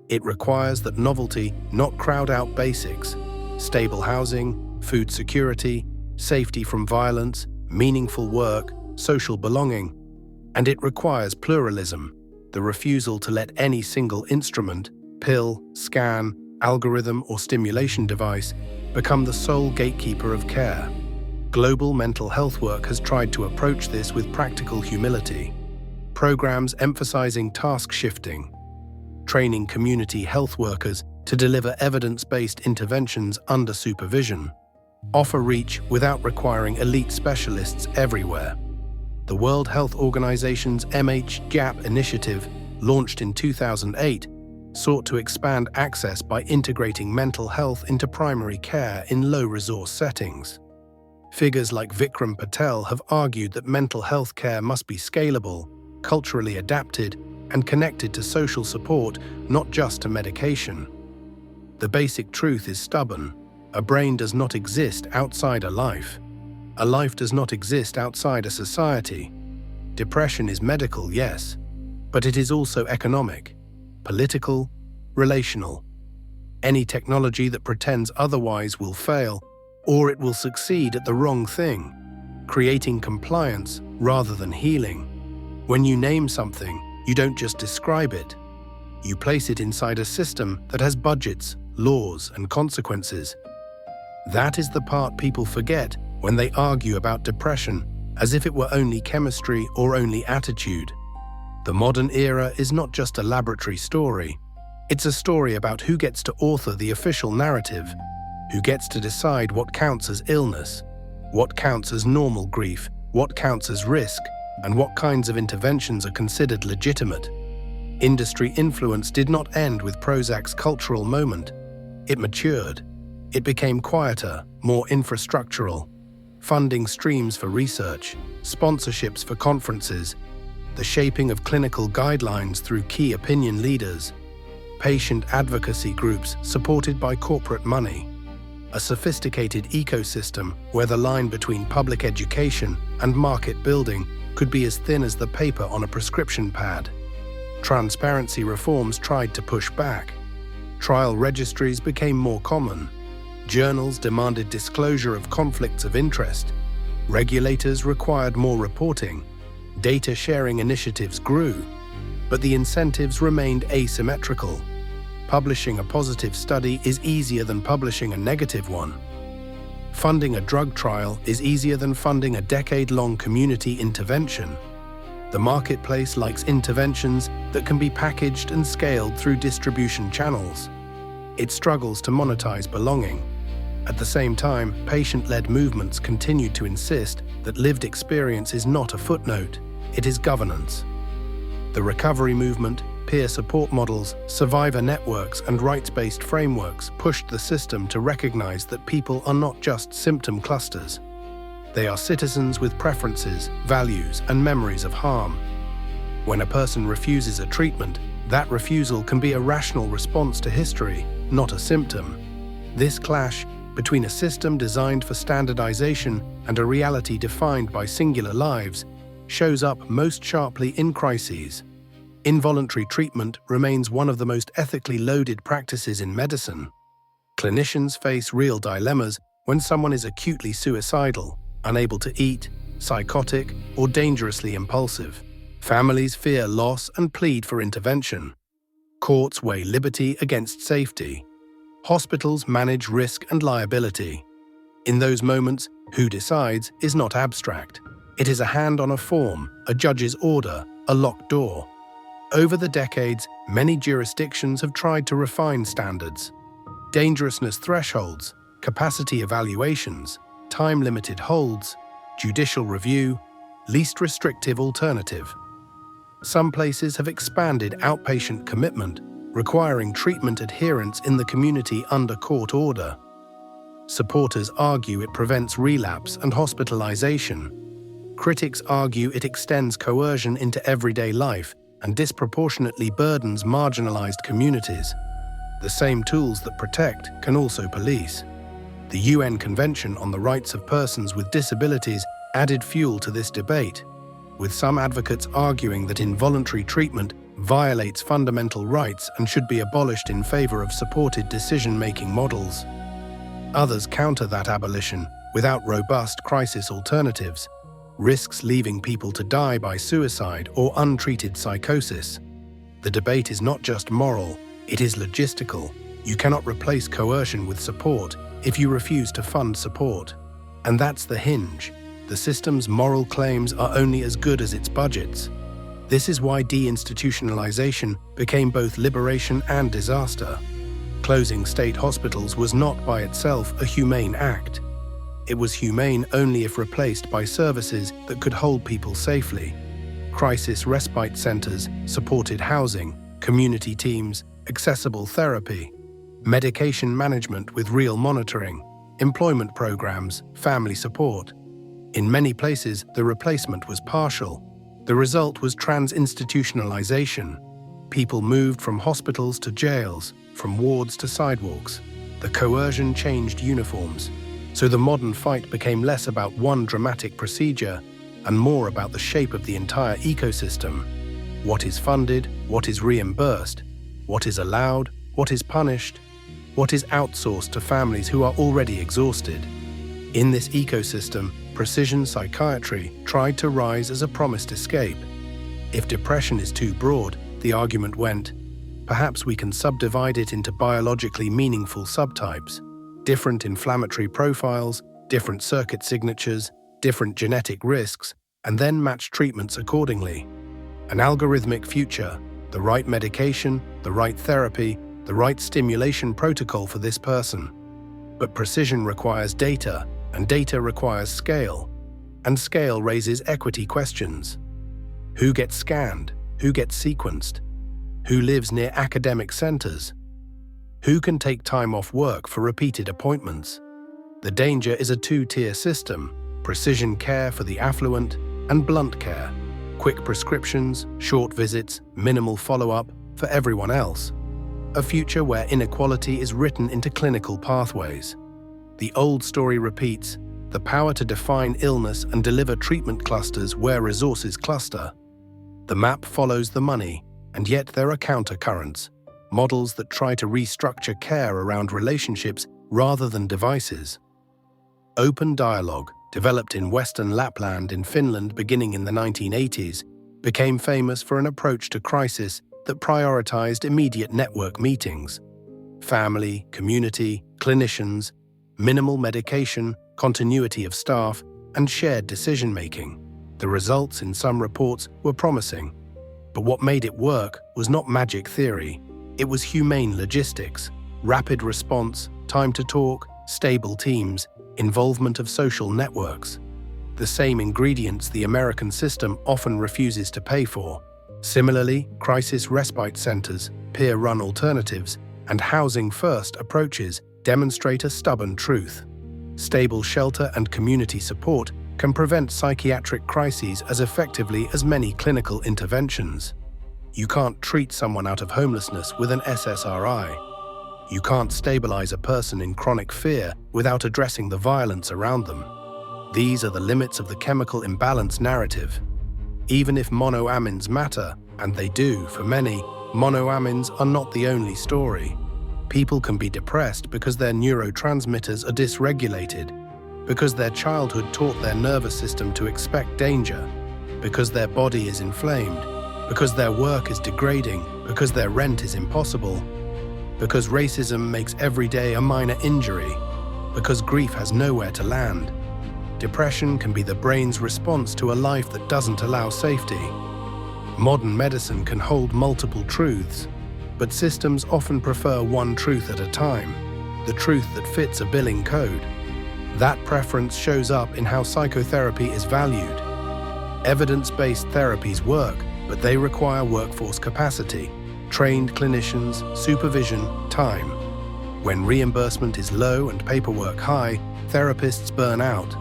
It requires that novelty not crowd out basics: stable housing, food security, safety from violence, meaningful work, social belonging. And it requires pluralism, the refusal to let any single instrument, pill, scan, algorithm, or stimulation device become the sole gatekeeper of care. Global mental health work has tried to approach this with practical humility. Programs emphasizing task shifting, training community health workers to deliver evidence-based interventions under supervision, offer reach without requiring elite specialists everywhere. The World Health Organization's MH-GAP initiative, launched in 2008, sought to expand access by integrating mental health into primary care in low-resource settings. Figures like Vikram Patel have argued that mental health care must be scalable, culturally adapted, and connected to social support, not just to medication. The basic truth is stubborn. A brain does not exist outside a life. A life does not exist outside a society. Depression is medical, yes, but it is also economic, political, relational. Any technology that pretends otherwise will fail, or it will succeed at the wrong thing, creating compliance rather than healing. When you name something, you don't just describe it. You place it inside a system that has budgets, laws, and consequences. That is the part people forget when they argue about depression, as if it were only chemistry or only attitude. The modern era is not just a laboratory story. It's a story about who gets to author the official narrative, who gets to decide what counts as illness, what counts as normal grief, what counts as risk, and what kinds of interventions are considered legitimate. Industry influence did not end with Prozac's cultural moment. It matured. It became quieter, more infrastructural. Funding streams for research, sponsorships for conferences, the shaping of clinical guidelines through key opinion leaders, patient advocacy groups supported by corporate money, a sophisticated ecosystem where the line between public education and market building could be as thin as the paper on a prescription pad. Transparency reforms tried to push back. Trial registries became more common. Journals demanded disclosure of conflicts of interest. Regulators required more reporting. Data sharing initiatives grew, but the incentives remained asymmetrical. Publishing a positive study is easier than publishing a negative one. Funding a drug trial is easier than funding a decade-long community intervention. The marketplace likes interventions that can be packaged and scaled through distribution channels. It struggles to monetize belonging. At the same time, patient-led movements continue to insist that lived experience is not a footnote, it is governance. The recovery movement, peer support models, survivor networks, and rights-based frameworks pushed the system to recognize that people are not just symptom clusters. They are citizens with preferences, values, and memories of harm. When a person refuses a treatment, that refusal can be a rational response to history, not a symptom. This clash between a system designed for standardization and a reality defined by singular lives shows up most sharply in crises. Involuntary treatment remains one of the most ethically loaded practices in medicine. Clinicians face real dilemmas when someone is acutely suicidal, unable to eat, psychotic, or dangerously impulsive. Families fear loss and plead for intervention. Courts weigh liberty against safety. Hospitals manage risk and liability. In those moments, who decides is not abstract. It is a hand on a form, a judge's order, a locked door. Over the decades, many jurisdictions have tried to refine standards. Dangerousness thresholds, capacity evaluations, time-limited holds, judicial review, least restrictive alternative. Some places have expanded outpatient commitment, requiring treatment adherence in the community under court order. Supporters argue it prevents relapse and hospitalization. Critics argue it extends coercion into everyday life and disproportionately burdens marginalized communities. The same tools that protect can also police. The UN Convention on the Rights of Persons with Disabilities added fuel to this debate, with some advocates arguing that involuntary treatment violates fundamental rights and should be abolished in favor of supported decision-making models. Others counter that abolition without robust crisis alternatives, risks leaving people to die by suicide or untreated psychosis. The debate is not just moral, it is logistical. You cannot replace coercion with support if you refuse to fund support. And that's the hinge. The system's moral claims are only as good as its budgets. This is why deinstitutionalization became both liberation and disaster. Closing state hospitals was not by itself a humane act. It was humane only if replaced by services that could hold people safely. Crisis respite centers, supported housing, community teams, accessible therapy, medication management with real monitoring, employment programs, family support. In many places, the replacement was partial. The result was trans-institutionalization. People moved from hospitals to jails, from wards to sidewalks. The coercion changed uniforms. So the modern fight became less about one dramatic procedure and more about the shape of the entire ecosystem. What is funded, what is reimbursed, what is allowed, what is punished, what is outsourced to families who are already exhausted. In this ecosystem, precision psychiatry tried to rise as a promised escape. If depression is too broad, the argument went, perhaps we can subdivide it into biologically meaningful subtypes. Different inflammatory profiles, different circuit signatures, different genetic risks, and then match treatments accordingly. An algorithmic future, the right medication, the right therapy, the right stimulation protocol for this person. But precision requires data, and data requires scale, and scale raises equity questions. Who gets scanned? Who gets sequenced? Who lives near academic centers? Who can take time off work for repeated appointments? The danger is a two-tier system, precision care for the affluent and blunt care, quick prescriptions, short visits, minimal follow-up for everyone else. A future where inequality is written into clinical pathways. The old story repeats, the power to define illness and deliver treatment clusters where resources cluster. The map follows the money, and yet there are countercurrents. Models that try to restructure care around relationships rather than devices. Open dialogue, developed in Western Lapland in Finland beginning in the 1980s, became famous for an approach to crisis that prioritized immediate network meetings. Family, community, clinicians, minimal medication, continuity of staff, and shared decision-making. The results in some reports were promising. But what made it work was not magic theory. It was humane logistics, rapid response, time to talk, stable teams, involvement of social networks. The same ingredients the American system often refuses to pay for. Similarly, crisis respite centers, peer-run alternatives, and housing-first approaches demonstrate a stubborn truth. Stable shelter and community support can prevent psychiatric crises as effectively as many clinical interventions. You can't treat someone out of homelessness with an SSRI. You can't stabilize a person in chronic fear without addressing the violence around them. These are the limits of the chemical imbalance narrative. Even if monoamines matter, and they do for many, monoamines are not the only story. People can be depressed because their neurotransmitters are dysregulated, because their childhood taught their nervous system to expect danger, because their body is inflamed, because their work is degrading, because their rent is impossible, because racism makes every day a minor injury, because grief has nowhere to land. Depression can be the brain's response to a life that doesn't allow safety. Modern medicine can hold multiple truths, but systems often prefer one truth at a time, the truth that fits a billing code. That preference shows up in how psychotherapy is valued. Evidence-based therapies work, but they require workforce capacity, trained clinicians, supervision, time. When reimbursement is low and paperwork high, therapists burn out.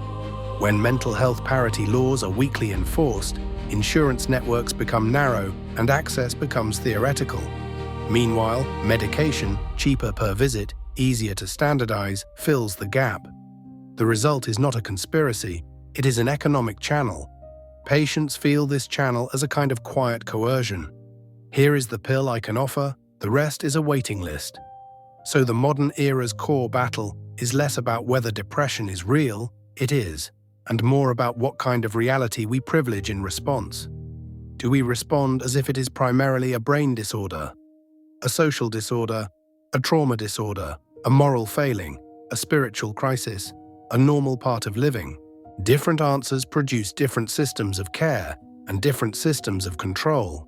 When mental health parity laws are weakly enforced, insurance networks become narrow and access becomes theoretical. Meanwhile, medication, cheaper per visit, easier to standardize, fills the gap. The result is not a conspiracy, it is an economic channel. Patients feel this channel as a kind of quiet coercion. Here is the pill I can offer, the rest is a waiting list. So the modern era's core battle is less about whether depression is real, it is, and more about what kind of reality we privilege in response. Do we respond as if it is primarily a brain disorder, a social disorder, a trauma disorder, a moral failing, a spiritual crisis, a normal part of living? Different answers produce different systems of care and different systems of control.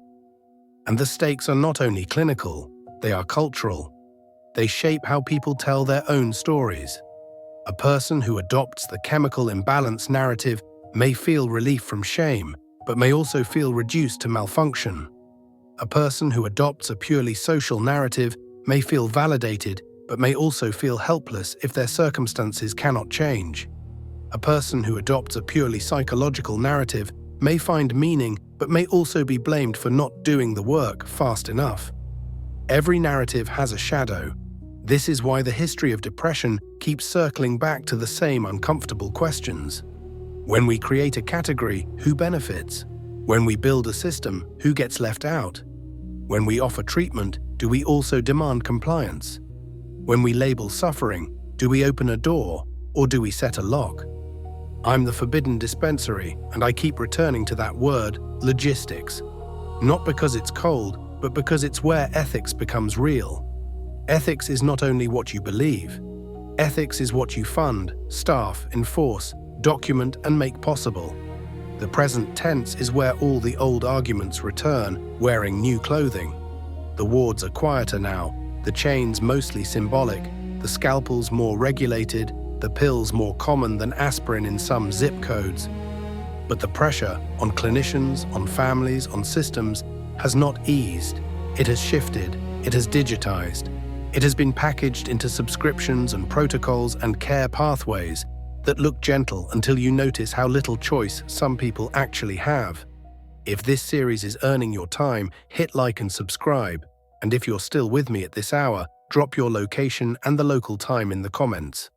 And the stakes are not only clinical, they are cultural. They shape how people tell their own stories. A person who adopts the chemical imbalance narrative may feel relief from shame, but may also feel reduced to malfunction. A person who adopts a purely social narrative may feel validated, but may also feel helpless if their circumstances cannot change. A person who adopts a purely psychological narrative may find meaning, but may also be blamed for not doing the work fast enough. Every narrative has a shadow. This is why the history of depression keeps circling back to the same uncomfortable questions. When we create a category, who benefits? When we build a system, who gets left out? When we offer treatment, do we also demand compliance? When we label suffering, do we open a door, or do we set a lock? I'm the Forbidden Dispensary, and I keep returning to that word, logistics. Not because it's cold, but because it's where ethics becomes real. Ethics is not only what you believe. Ethics is what you fund, staff, enforce, document, and make possible. The present tense is where all the old arguments return, wearing new clothing. The wards are quieter now, the chains mostly symbolic, the scalpels more regulated, the pills more common than aspirin in some zip codes. But the pressure on clinicians, on families, on systems has not eased. It has shifted, it has digitized. It has been packaged into subscriptions and protocols and care pathways that look gentle until you notice how little choice some people actually have. If this series is earning your time, hit like and subscribe. And if you're still with me at this hour, drop your location and the local time in the comments.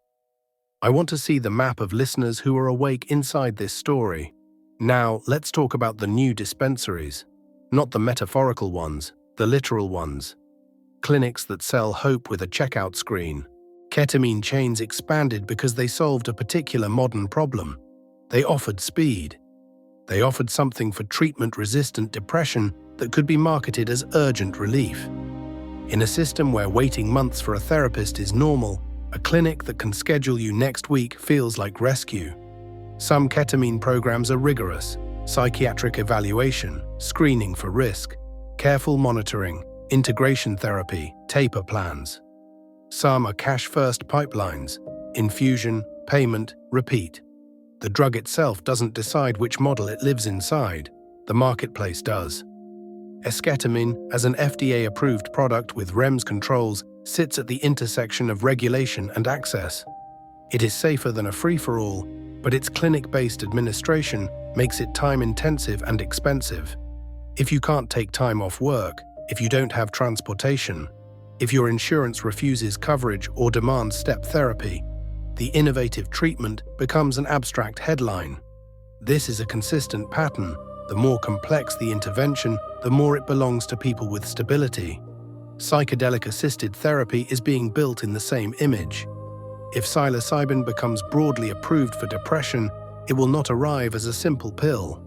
I want to see the map of listeners who are awake inside this story. Now, let's talk about the new dispensaries. Not the metaphorical ones, the literal ones. Clinics that sell hope with a checkout screen. Ketamine chains expanded because they solved a particular modern problem. They offered speed. They offered something for treatment-resistant depression that could be marketed as urgent relief. In a system where waiting months for a therapist is normal, a clinic that can schedule you next week feels like rescue. Some ketamine programs are rigorous: psychiatric evaluation, screening for risk, careful monitoring, integration therapy, taper plans. Some are cash-first pipelines: infusion, payment, repeat. The drug itself doesn't decide which model it lives inside. The marketplace does. Esketamine, as an FDA-approved product with REMS controls, sits at the intersection of regulation and access. It is safer than a free-for-all, but its clinic-based administration makes it time-intensive and expensive. If you can't take time off work, if you don't have transportation, if your insurance refuses coverage or demands step therapy, the innovative treatment becomes an abstract headline. This is a consistent pattern. The more complex the intervention, the more it belongs to people with stability. Psychedelic-assisted therapy is being built in the same image. If psilocybin becomes broadly approved for depression, it will not arrive as a simple pill.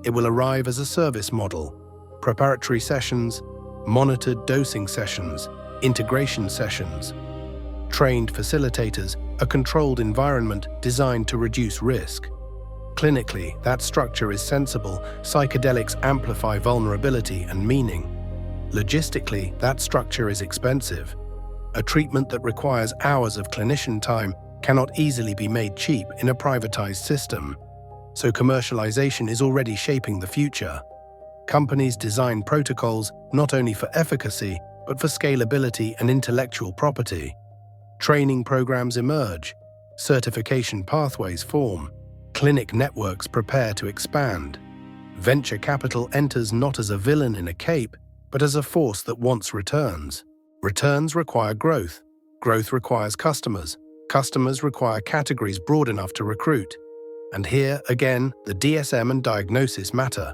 It will arrive as a service model. Preparatory sessions, monitored dosing sessions, integration sessions. Trained facilitators, a controlled environment designed to reduce risk. Clinically, that structure is sensible. Psychedelics amplify vulnerability and meaning. Logistically, that structure is expensive. A treatment that requires hours of clinician time cannot easily be made cheap in a privatized system. So commercialization is already shaping the future. Companies design protocols not only for efficacy, but for scalability and intellectual property. Training programs emerge, certification pathways form, clinic networks prepare to expand. Venture capital enters not as a villain in a cape, but as a force that wants returns. Returns require growth. Growth requires customers. Customers require categories broad enough to recruit. And here, again, the DSM and diagnosis matter.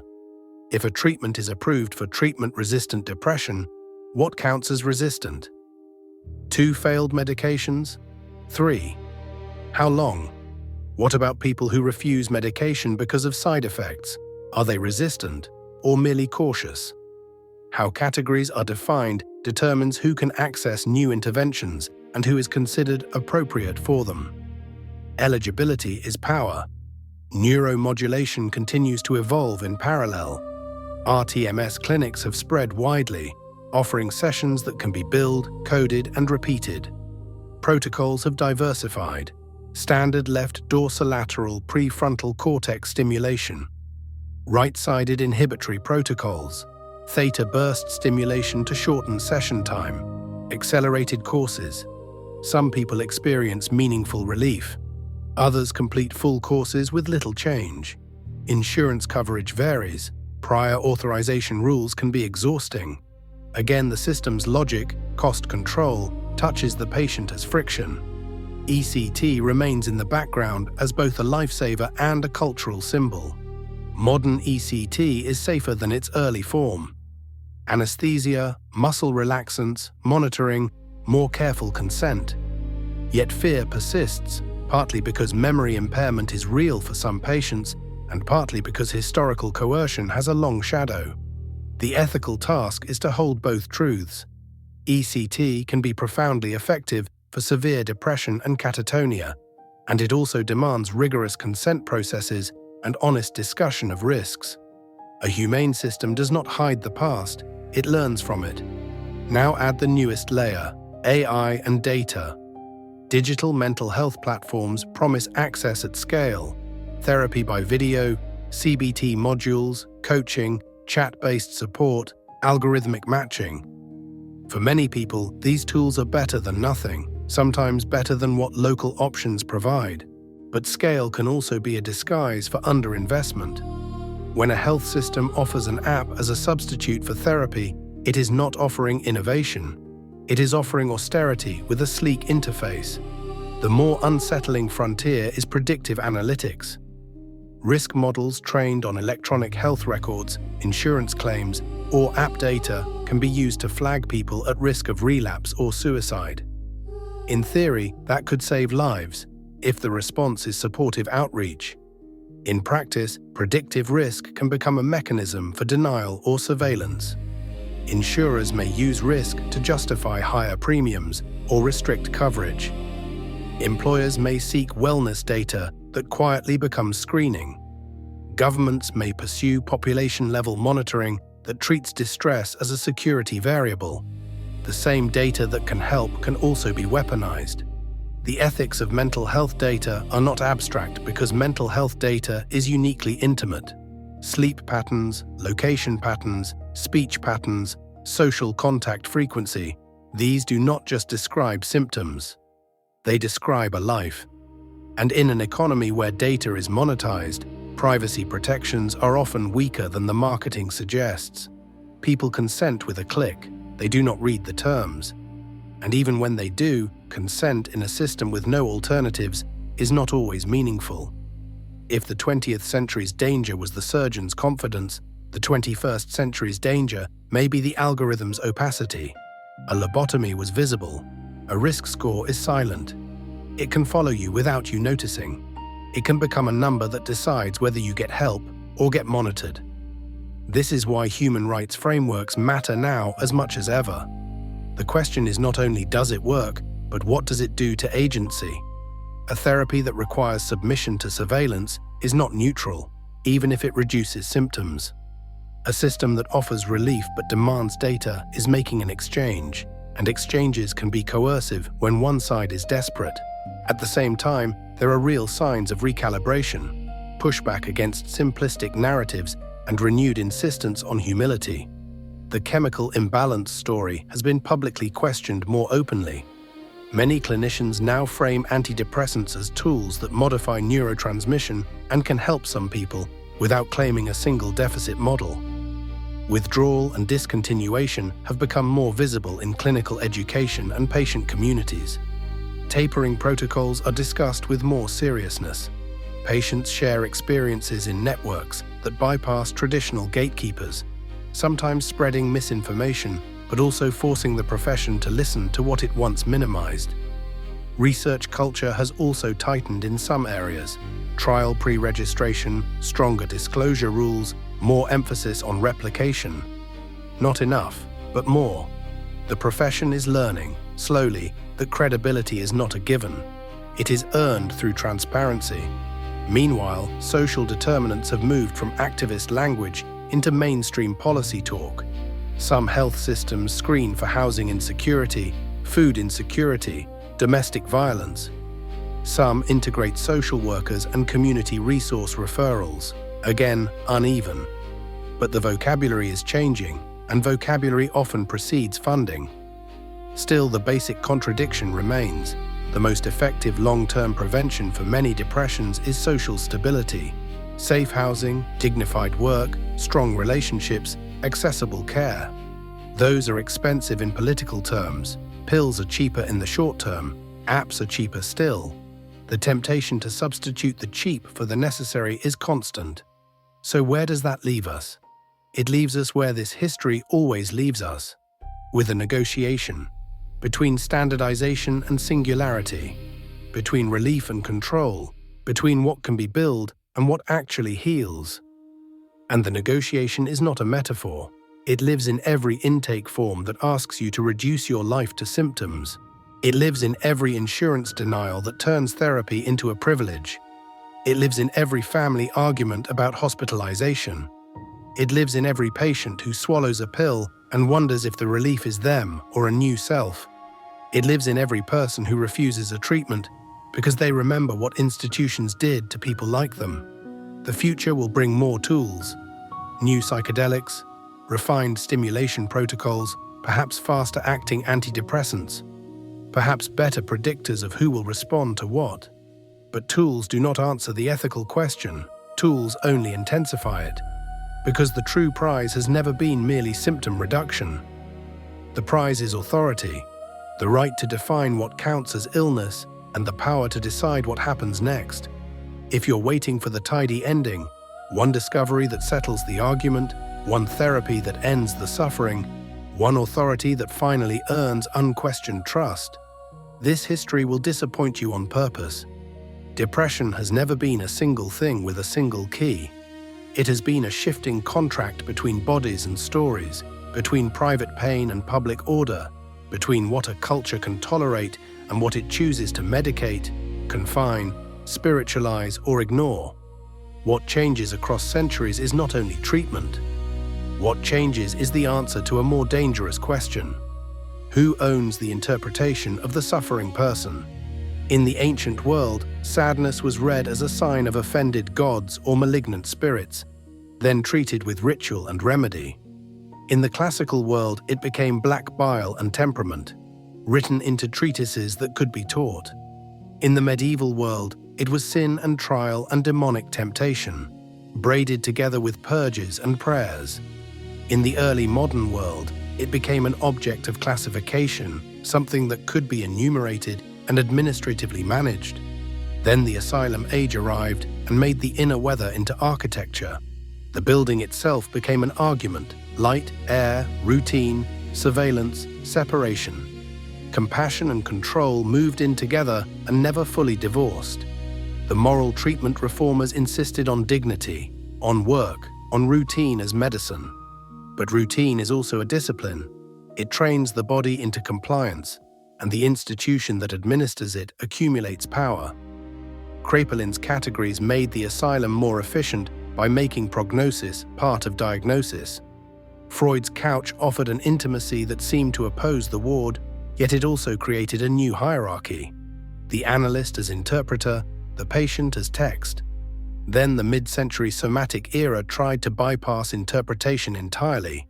If a treatment is approved for treatment-resistant depression, what counts as resistant? 2 failed medications? 3. How long? What about people who refuse medication because of side effects? Are they resistant or merely cautious? How categories are defined determines who can access new interventions and who is considered appropriate for them. Eligibility is power. Neuromodulation continues to evolve in parallel. RTMS clinics have spread widely, offering sessions that can be billed, coded, and repeated. Protocols have diversified. Standard left dorsolateral prefrontal cortex stimulation, right-sided inhibitory protocols, theta burst stimulation to shorten session time, accelerated courses. Some people experience meaningful relief. Others complete full courses with little change. Insurance coverage varies. Prior authorization rules can be exhausting. Again, the system's logic, cost control, touches the patient as friction. ECT remains in the background as both a lifesaver and a cultural symbol. Modern ECT is safer than its early form. Anesthesia, muscle relaxants, monitoring, more careful consent. Yet fear persists, partly because memory impairment is real for some patients, and partly because historical coercion has a long shadow. The ethical task is to hold both truths. ECT can be profoundly effective for severe depression and catatonia, and it also demands rigorous consent processes and honest discussion of risks. A humane system does not hide the past, it learns from it. Now add the newest layer, AI and data. Digital mental health platforms promise access at scale, therapy by video, CBT modules, coaching, chat-based support, algorithmic matching. For many people, these tools are better than nothing, sometimes better than what local options provide. But scale can also be a disguise for underinvestment. When a health system offers an app as a substitute for therapy, it is not offering innovation. It is offering austerity with a sleek interface. The more unsettling frontier is predictive analytics. Risk models trained on electronic health records, insurance claims, or app data can be used to flag people at risk of relapse or suicide. In theory, that could save lives, if the response is supportive outreach. In practice, predictive risk can become a mechanism for denial or surveillance. Insurers may use risk to justify higher premiums or restrict coverage. Employers may seek wellness data that quietly becomes screening. Governments may pursue population-level monitoring that treats distress as a security variable. The same data that can help can also be weaponized. The ethics of mental health data are not abstract because mental health data is uniquely intimate. Sleep patterns, location patterns, speech patterns, social contact frequency, these do not just describe symptoms. They describe a life. And in an economy where data is monetized, privacy protections are often weaker than the marketing suggests. People consent with a click. They do not read the terms. And even when they do, consent in a system with no alternatives is not always meaningful. If the 20th century's danger was the surgeon's confidence, the 21st century's danger may be the algorithm's opacity. A lobotomy was visible. A risk score is silent. It can follow you without you noticing. It can become a number that decides whether you get help or get monitored. This is why human rights frameworks matter now as much as ever. The question is not only does it work, but what does it do to agency? A therapy that requires submission to surveillance is not neutral, even if it reduces symptoms. A system that offers relief but demands data is making an exchange, and exchanges can be coercive when one side is desperate. At the same time, there are real signs of recalibration, pushback against simplistic narratives, and renewed insistence on humility. The chemical imbalance story has been publicly questioned more openly. Many clinicians now frame antidepressants as tools that modify neurotransmission and can help some people without claiming a single deficit model. Withdrawal and discontinuation have become more visible in clinical education and patient communities. Tapering protocols are discussed with more seriousness. Patients share experiences in networks that bypass traditional gatekeepers, sometimes spreading misinformation, but also forcing the profession to listen to what it once minimized. Research culture has also tightened in some areas. Trial pre-registration, stronger disclosure rules, more emphasis on replication. Not enough, but more. The profession is learning, slowly, that credibility is not a given. It is earned through transparency. Meanwhile, social determinants have moved from activist language into mainstream policy talk. Some health systems screen for housing insecurity, food insecurity, domestic violence. Some integrate social workers and community resource referrals. Again, uneven. But the vocabulary is changing, and vocabulary often precedes funding. Still, the basic contradiction remains. The most effective long-term prevention for many depressions is social stability. Safe housing, dignified work, strong relationships, accessible care. Those are expensive in political terms. Pills are cheaper in the short term. Apps are cheaper still. The temptation to substitute the cheap for the necessary is constant. So where does that leave us? It leaves us where this history always leaves us, with a negotiation between standardization and singularity, between relief and control, between what can be billed and what actually heals. And the negotiation is not a metaphor. It lives in every intake form that asks you to reduce your life to symptoms. It lives in every insurance denial that turns therapy into a privilege. It lives in every family argument about hospitalization. It lives in every patient who swallows a pill and wonders if the relief is them or a new self. It lives in every person who refuses a treatment because they remember what institutions did to people like them. The future will bring more tools, new psychedelics, refined stimulation protocols, perhaps faster-acting antidepressants, perhaps better predictors of who will respond to what. But tools do not answer the ethical question. Tools only intensify it. Because the true prize has never been merely symptom reduction. The prize is authority, the right to define what counts as illness, and the power to decide what happens next. If you're waiting for the tidy ending, one discovery that settles the argument, one therapy that ends the suffering, one authority that finally earns unquestioned trust, this history will disappoint you on purpose. Depression has never been a single thing with a single key. It has been a shifting contract between bodies and stories, between private pain and public order, between what a culture can tolerate and what it chooses to medicate, confine, spiritualize, or ignore. What changes across centuries is not only treatment. What changes is the answer to a more dangerous question. Who owns the interpretation of the suffering person? In the ancient world, sadness was read as a sign of offended gods or malignant spirits, then treated with ritual and remedy. In the classical world, it became black bile and temperament, written into treatises that could be taught. In the medieval world, it was sin and trial and demonic temptation, braided together with purges and prayers. In the early modern world, it became an object of classification, something that could be enumerated and administratively managed. Then the asylum age arrived and made the inner weather into architecture. The building itself became an argument: light, air, routine, surveillance, separation. Compassion and control moved in together and never fully divorced. The moral treatment reformers insisted on dignity, on work, on routine as medicine. But routine is also a discipline. It trains the body into compliance, and the institution that administers it accumulates power. Kraepelin's categories made the asylum more efficient by making prognosis part of diagnosis. Freud's couch offered an intimacy that seemed to oppose the ward, yet it also created a new hierarchy: the analyst as interpreter, the patient as text. Then the mid-century somatic era tried to bypass interpretation entirely,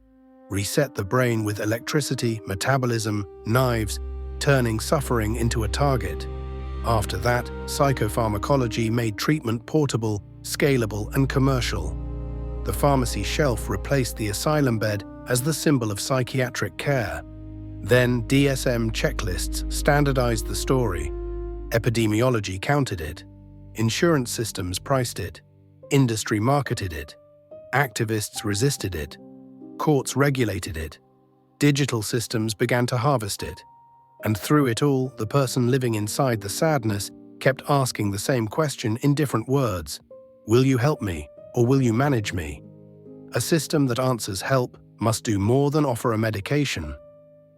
reset the brain with electricity, metabolism, knives, turning suffering into a target. After that, psychopharmacology made treatment portable, scalable, and commercial. The pharmacy shelf replaced the asylum bed as the symbol of psychiatric care. Then DSM checklists standardized the story. Epidemiology counted it. Insurance systems priced it. Industry marketed it. Activists resisted it. Courts regulated it. Digital systems began to harvest it. And through it all, the person living inside the sadness kept asking the same question in different words: will you help me, or will you manage me? A system that answers help must do more than offer a medication.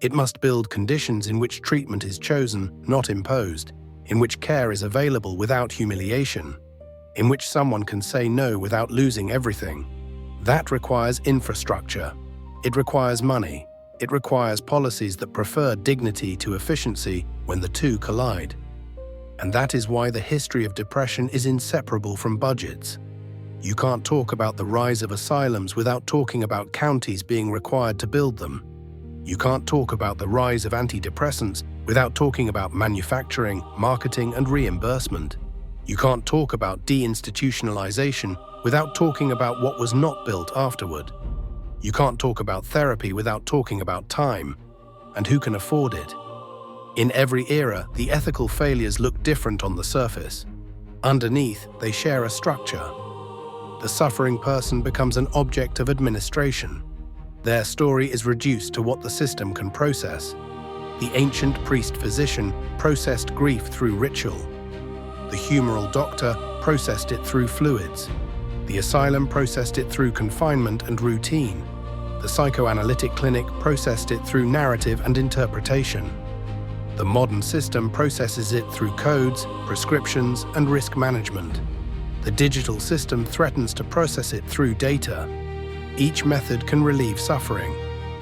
It must build conditions in which treatment is chosen, not imposed, in which care is available without humiliation, in which someone can say no without losing everything. That requires infrastructure. It requires money. It requires policies that prefer dignity to efficiency when the two collide. And that is why the history of depression is inseparable from budgets. You can't talk about the rise of asylums without talking about counties being required to build them. You can't talk about the rise of antidepressants without talking about manufacturing, marketing, and reimbursement. You can't talk about deinstitutionalization without talking about what was not built afterward. You can't talk about therapy without talking about time, and who can afford it. In every era, the ethical failures look different on the surface. Underneath, they share a structure. The suffering person becomes an object of administration. Their story is reduced to what the system can process. The ancient priest-physician processed grief through ritual. The humoral doctor processed it through fluids. The asylum processed it through confinement and routine. The psychoanalytic clinic processed it through narrative and interpretation. The modern system processes it through codes, prescriptions, and risk management. The digital system threatens to process it through data. Each method can relieve suffering.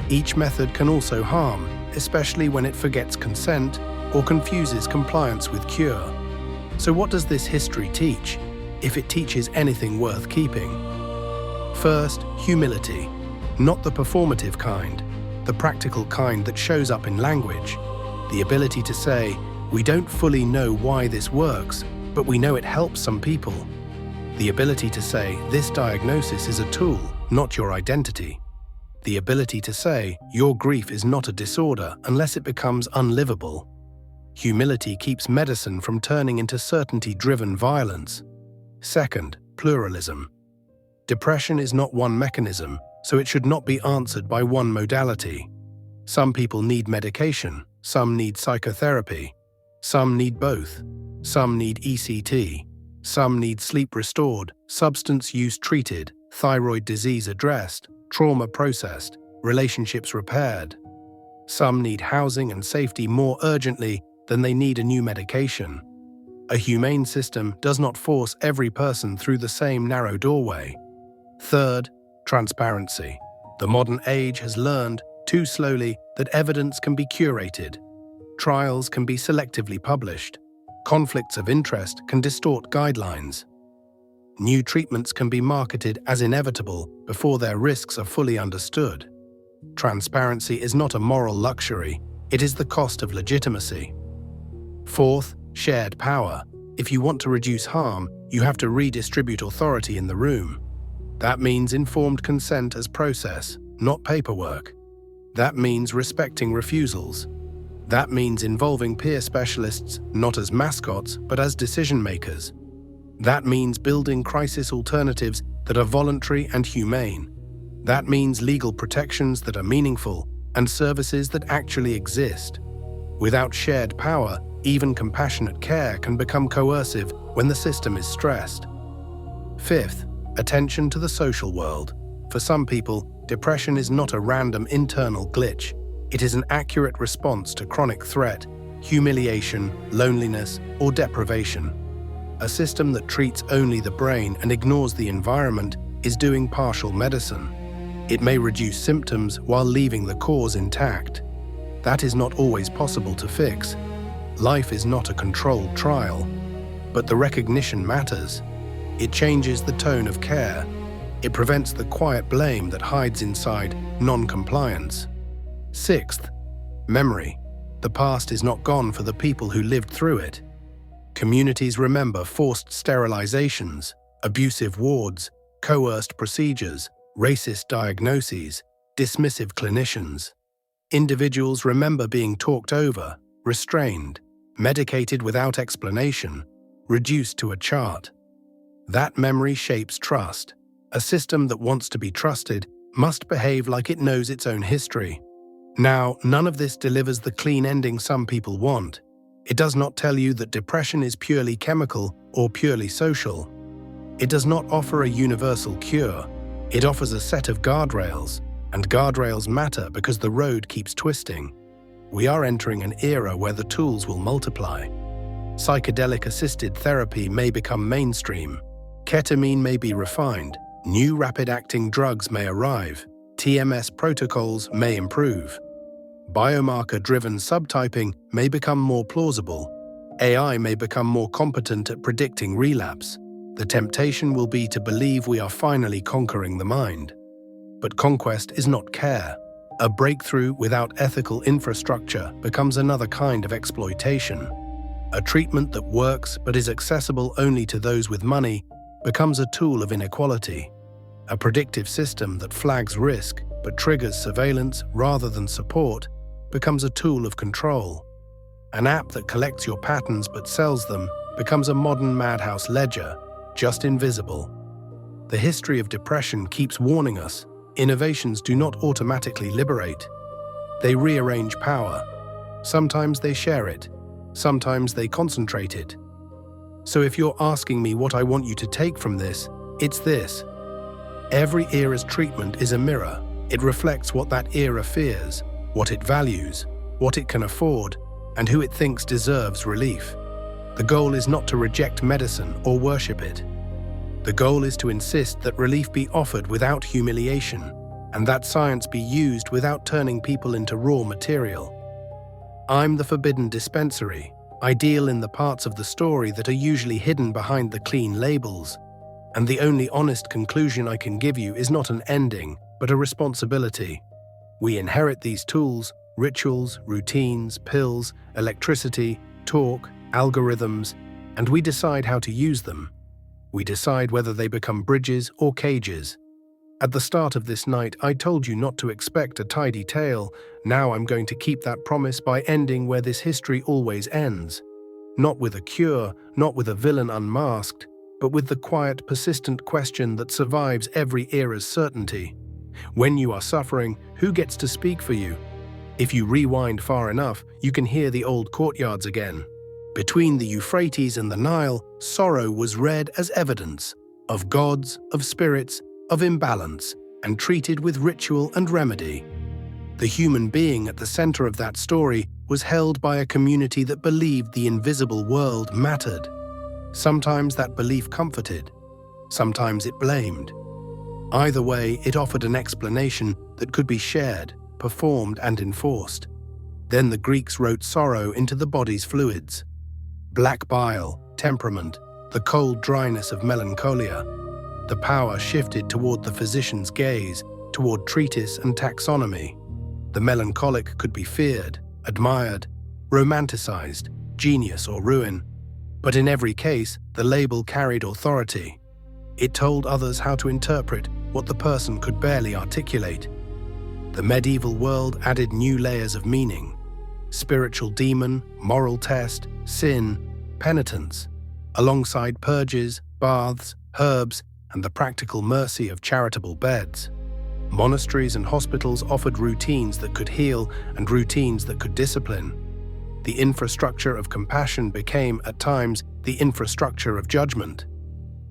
Each method can also harm, especially when it forgets consent or confuses compliance with cure. So what does this history teach, if it teaches anything worth keeping? First, humility. Not the performative kind, the practical kind that shows up in language. The ability to say, we don't fully know why this works, but we know it helps some people. The ability to say, this diagnosis is a tool, not your identity. The ability to say, your grief is not a disorder unless it becomes unlivable. Humility keeps medicine from turning into certainty-driven violence. Second, pluralism. Depression is not one mechanism, so it should not be answered by one modality. Some people need medication, some need psychotherapy, some need both, some need ECT, some need sleep restored, substance use treated, thyroid disease addressed, trauma processed, relationships repaired. Some need housing and safety more urgently than they need a new medication. A humane system does not force every person through the same narrow doorway. Third, transparency. The modern age has learned, too slowly, that evidence can be curated. Trials can be selectively published. Conflicts of interest can distort guidelines. New treatments can be marketed as inevitable before their risks are fully understood. Transparency is not a moral luxury, it is the cost of legitimacy. Fourth, shared power. If you want to reduce harm, you have to redistribute authority in the room. That means informed consent as process, not paperwork. That means respecting refusals. That means involving peer specialists not as mascots but as decision-makers. That means building crisis alternatives that are voluntary and humane. That means legal protections that are meaningful and services that actually exist. Without shared power, even compassionate care can become coercive when the system is stressed. Fifth, attention to the social world. For some people, depression is not a random internal glitch. It is an accurate response to chronic threat, humiliation, loneliness, or deprivation. A system that treats only the brain and ignores the environment is doing partial medicine. It may reduce symptoms while leaving the cause intact. That is not always possible to fix. Life is not a controlled trial, but the recognition matters. It changes the tone of care. It prevents the quiet blame that hides inside non-compliance. Sixth, memory. The past is not gone for the people who lived through it. Communities remember forced sterilizations, abusive wards, coerced procedures, racist diagnoses, dismissive clinicians. Individuals remember being talked over, restrained, medicated without explanation, reduced to a chart. That memory shapes trust. A system that wants to be trusted must behave like it knows its own history. Now, none of this delivers the clean ending some people want. It does not tell you that depression is purely chemical or purely social. It does not offer a universal cure. It offers a set of guardrails, and guardrails matter because the road keeps twisting. We are entering an era where the tools will multiply. Psychedelic-assisted therapy may become mainstream. Ketamine may be refined. New rapid-acting drugs may arrive. TMS protocols may improve. Biomarker-driven subtyping may become more plausible. AI may become more competent at predicting relapse. The temptation will be to believe we are finally conquering the mind. But conquest is not care. A breakthrough without ethical infrastructure becomes another kind of exploitation. A treatment that works but is accessible only to those with money becomes a tool of inequality. A predictive system that flags risk but triggers surveillance rather than support becomes a tool of control. An app that collects your patterns but sells them becomes a modern madhouse ledger, just invisible. The history of depression keeps warning us. Innovations do not automatically liberate. They rearrange power. Sometimes they share it. Sometimes they concentrate it. So if you're asking me what I want you to take from this, it's this. Every era's treatment is a mirror. It reflects what that era fears, what it values, what it can afford, and who it thinks deserves relief. The goal is not to reject medicine or worship it. The goal is to insist that relief be offered without humiliation, and that science be used without turning people into raw material. I'm the Forbidden Dispensary. I deal in the parts of the story that are usually hidden behind the clean labels. And the only honest conclusion I can give you is not an ending, but a responsibility. We inherit these tools, rituals, routines, pills, electricity, talk, algorithms, and we decide how to use them. We decide whether they become bridges or cages. At the start of this night, I told you not to expect a tidy tale. Now I'm going to keep that promise by ending where this history always ends. Not with a cure, not with a villain unmasked, but with the quiet, persistent question that survives every era's certainty. When you are suffering, who gets to speak for you? If you rewind far enough, you can hear the old courtyards again. Between the Euphrates and the Nile, sorrow was read as evidence of gods, of spirits, of imbalance, and treated with ritual and remedy. The human being at the center of that story was held by a community that believed the invisible world mattered. Sometimes that belief comforted, sometimes it blamed. Either way, it offered an explanation that could be shared, performed, and enforced. Then the Greeks wrote sorrow into the body's fluids. Black bile, temperament, the cold dryness of melancholia. The power shifted toward the physician's gaze, toward treatise and taxonomy. The melancholic could be feared, admired, romanticized, genius or ruin. But in every case, the label carried authority. It told others how to interpret what the person could barely articulate. The medieval world added new layers of meaning. Spiritual demon, moral test, sin, penitence, alongside purges, baths, herbs, and the practical mercy of charitable beds. Monasteries and hospitals offered routines that could heal and routines that could discipline. The infrastructure of compassion became, at times, the infrastructure of judgment.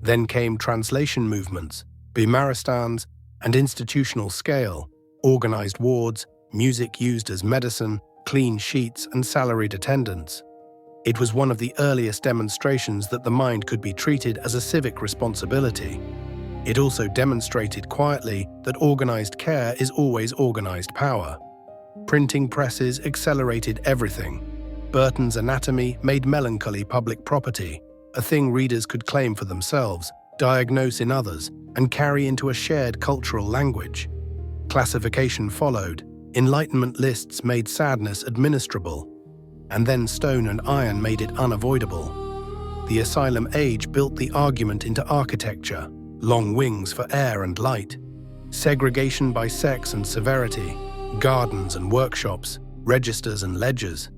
Then came translation movements, Bimaristans, and institutional scale, organized wards, music used as medicine, clean sheets, and salaried attendants. It was one of the earliest demonstrations that the mind could be treated as a civic responsibility. It also demonstrated quietly that organized care is always organized power. Printing presses accelerated everything. Burton's anatomy made melancholy public property, a thing readers could claim for themselves, diagnose in others, and carry into a shared cultural language. Classification followed. Enlightenment lists made sadness administrable. And then stone and iron made it unavoidable. The asylum age built the argument into architecture, long wings for air and light, segregation by sex and severity, gardens and workshops, registers and ledgers.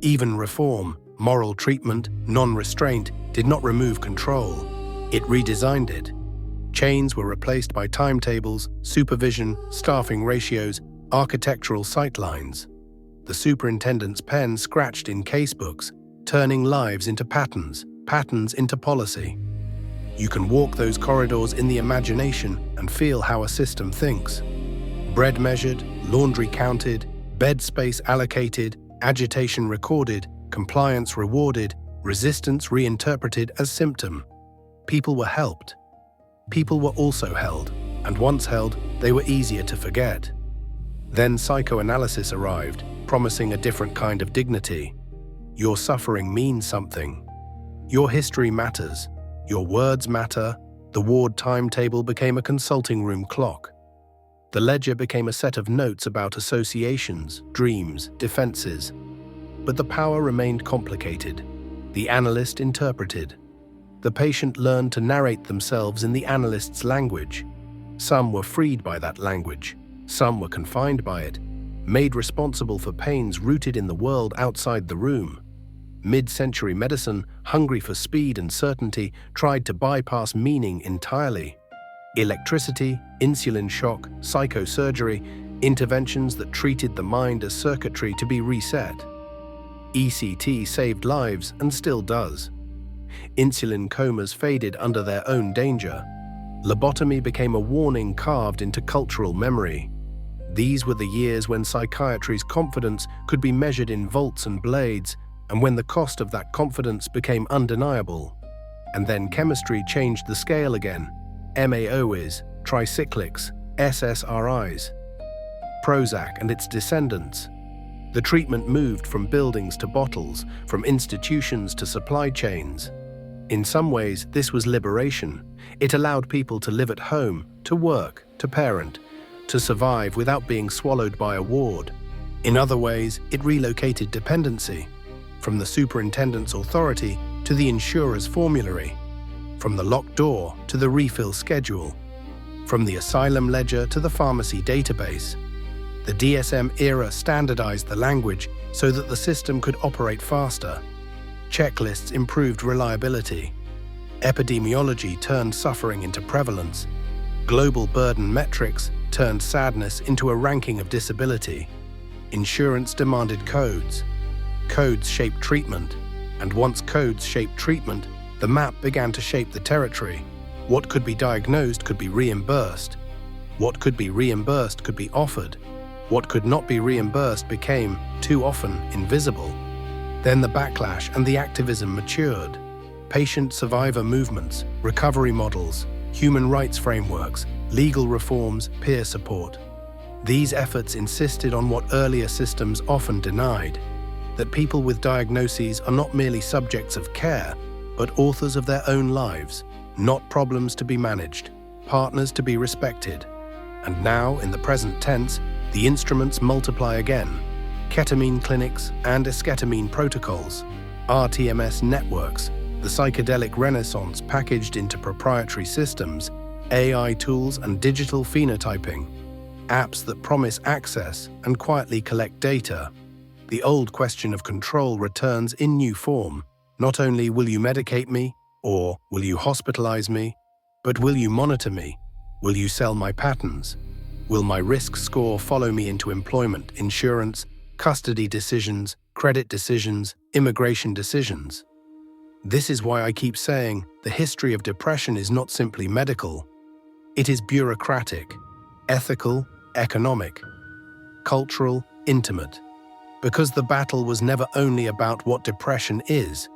Even reform, moral treatment, non-restraint, did not remove control. It redesigned it. Chains were replaced by timetables, supervision, staffing ratios, architectural sightlines. The superintendent's pen scratched in casebooks, turning lives into patterns, patterns into policy. You can walk those corridors in the imagination and feel how a system thinks. Bread measured, laundry counted, bed space allocated, agitation recorded, compliance rewarded, resistance reinterpreted as symptom. People were helped. People were also held, and once held, they were easier to forget. Then psychoanalysis arrived, promising a different kind of dignity. Your suffering means something. Your history matters. Your words matter. The ward timetable became a consulting room clock. The ledger became a set of notes about associations, dreams, defenses. But the power remained complicated. The analyst interpreted. The patient learned to narrate themselves in the analyst's language. Some were freed by that language. Some were confined by it, made responsible for pains rooted in the world outside the room. Mid-century medicine, hungry for speed and certainty, tried to bypass meaning entirely. Electricity, insulin shock, psychosurgery, interventions that treated the mind as circuitry to be reset. ECT saved lives and still does. Insulin comas faded under their own danger. Lobotomy became a warning carved into cultural memory. These were the years when psychiatry's confidence could be measured in volts and blades, and when the cost of that confidence became undeniable. And then chemistry changed the scale again. MAOIs, tricyclics, SSRIs, Prozac and its descendants. The treatment moved from buildings to bottles, from institutions to supply chains. In some ways, this was liberation. It allowed people to live at home, to work, to parent, to survive without being swallowed by a ward. In other ways, it relocated dependency, from the superintendent's authority to the insurer's formulary, from the locked door to the refill schedule, from the asylum ledger to the pharmacy database. The DSM era standardized the language so that the system could operate faster. Checklists improved reliability. Epidemiology turned suffering into prevalence. Global burden metrics turned sadness into a ranking of disability. Insurance demanded codes. Codes shaped treatment. And once codes shaped treatment, the map began to shape the territory. What could be diagnosed could be reimbursed. What could be reimbursed could be offered. What could not be reimbursed became, too often, invisible. Then the backlash and the activism matured. Patient-survivor movements, recovery models, human rights frameworks, legal reforms, peer support. These efforts insisted on what earlier systems often denied, that people with diagnoses are not merely subjects of care, but authors of their own lives, not problems to be managed, partners to be respected. And now, in the present tense, the instruments multiply again. Ketamine clinics and esketamine protocols, RTMS networks, the psychedelic renaissance packaged into proprietary systems, AI tools and digital phenotyping, apps that promise access and quietly collect data. The old question of control returns in new form. Not only will you medicate me, or will you hospitalize me, but will you monitor me? Will you sell my patterns? Will my risk score follow me into employment, insurance, custody decisions, credit decisions, immigration decisions? This is why I keep saying the history of depression is not simply medical. It is bureaucratic, ethical, economic, cultural, intimate. Because the battle was never only about what depression is,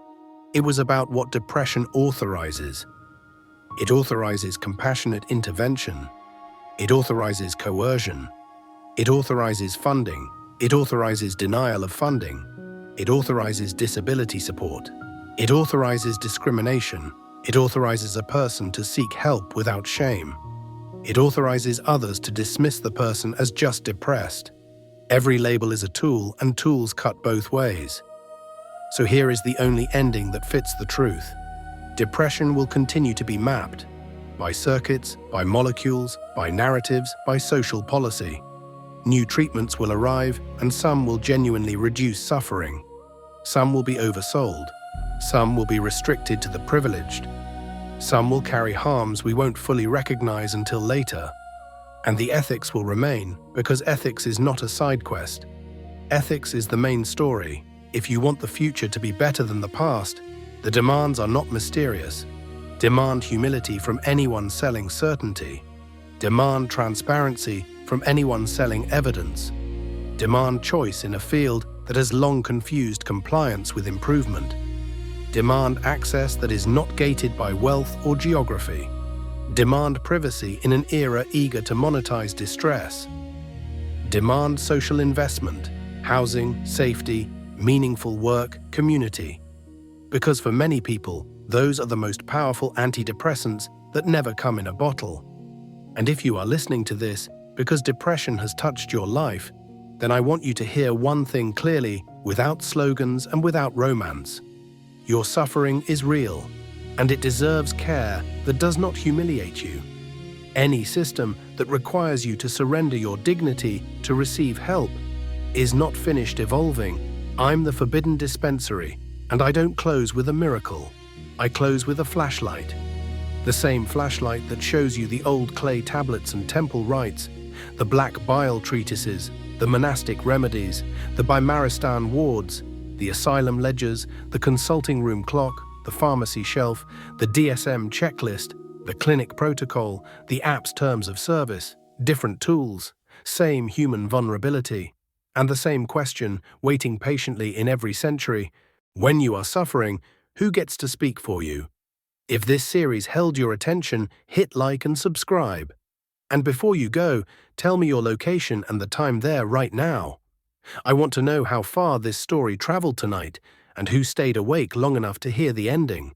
it was about what depression authorizes. It authorizes compassionate intervention. It authorizes coercion. It authorizes funding. It authorizes denial of funding. It authorizes disability support. It authorizes discrimination. It authorizes a person to seek help without shame. It authorizes others to dismiss the person as just depressed. Every label is a tool, and tools cut both ways. So here is the only ending that fits the truth. Depression will continue to be mapped by circuits, by molecules, by narratives, by social policy. New treatments will arrive, and some will genuinely reduce suffering. Some will be oversold. Some will be restricted to the privileged. Some will carry harms we won't fully recognize until later. And the ethics will remain, because ethics is not a side quest. Ethics is the main story. If you want the future to be better than the past, the demands are not mysterious. Demand humility from anyone selling certainty. Demand transparency from anyone selling evidence. Demand choice in a field that has long confused compliance with improvement. Demand access that is not gated by wealth or geography. Demand privacy in an era eager to monetize distress. Demand social investment, housing, safety, meaningful work, community. Because for many people, those are the most powerful antidepressants that never come in a bottle. And if you are listening to this because depression has touched your life, then I want you to hear one thing clearly, without slogans and without romance. Your suffering is real, and it deserves care that does not humiliate you. Any system that requires you to surrender your dignity to receive help is not finished evolving. I'm the Forbidden Dispensary, and I don't close with a miracle. I close with a flashlight. The same flashlight that shows you the old clay tablets and temple rites, the black bile treatises, the monastic remedies, the Bimaristan wards, the asylum ledgers, the consulting room clock, the pharmacy shelf, the DSM checklist, the clinic protocol, the app's terms of service, different tools, same human vulnerability, and the same question waiting patiently in every century. When you are suffering, who gets to speak for you? If this series held your attention, hit like and subscribe. And before you go, tell me your location and the time there right now. I want to know how far this story traveled tonight and who stayed awake long enough to hear the ending.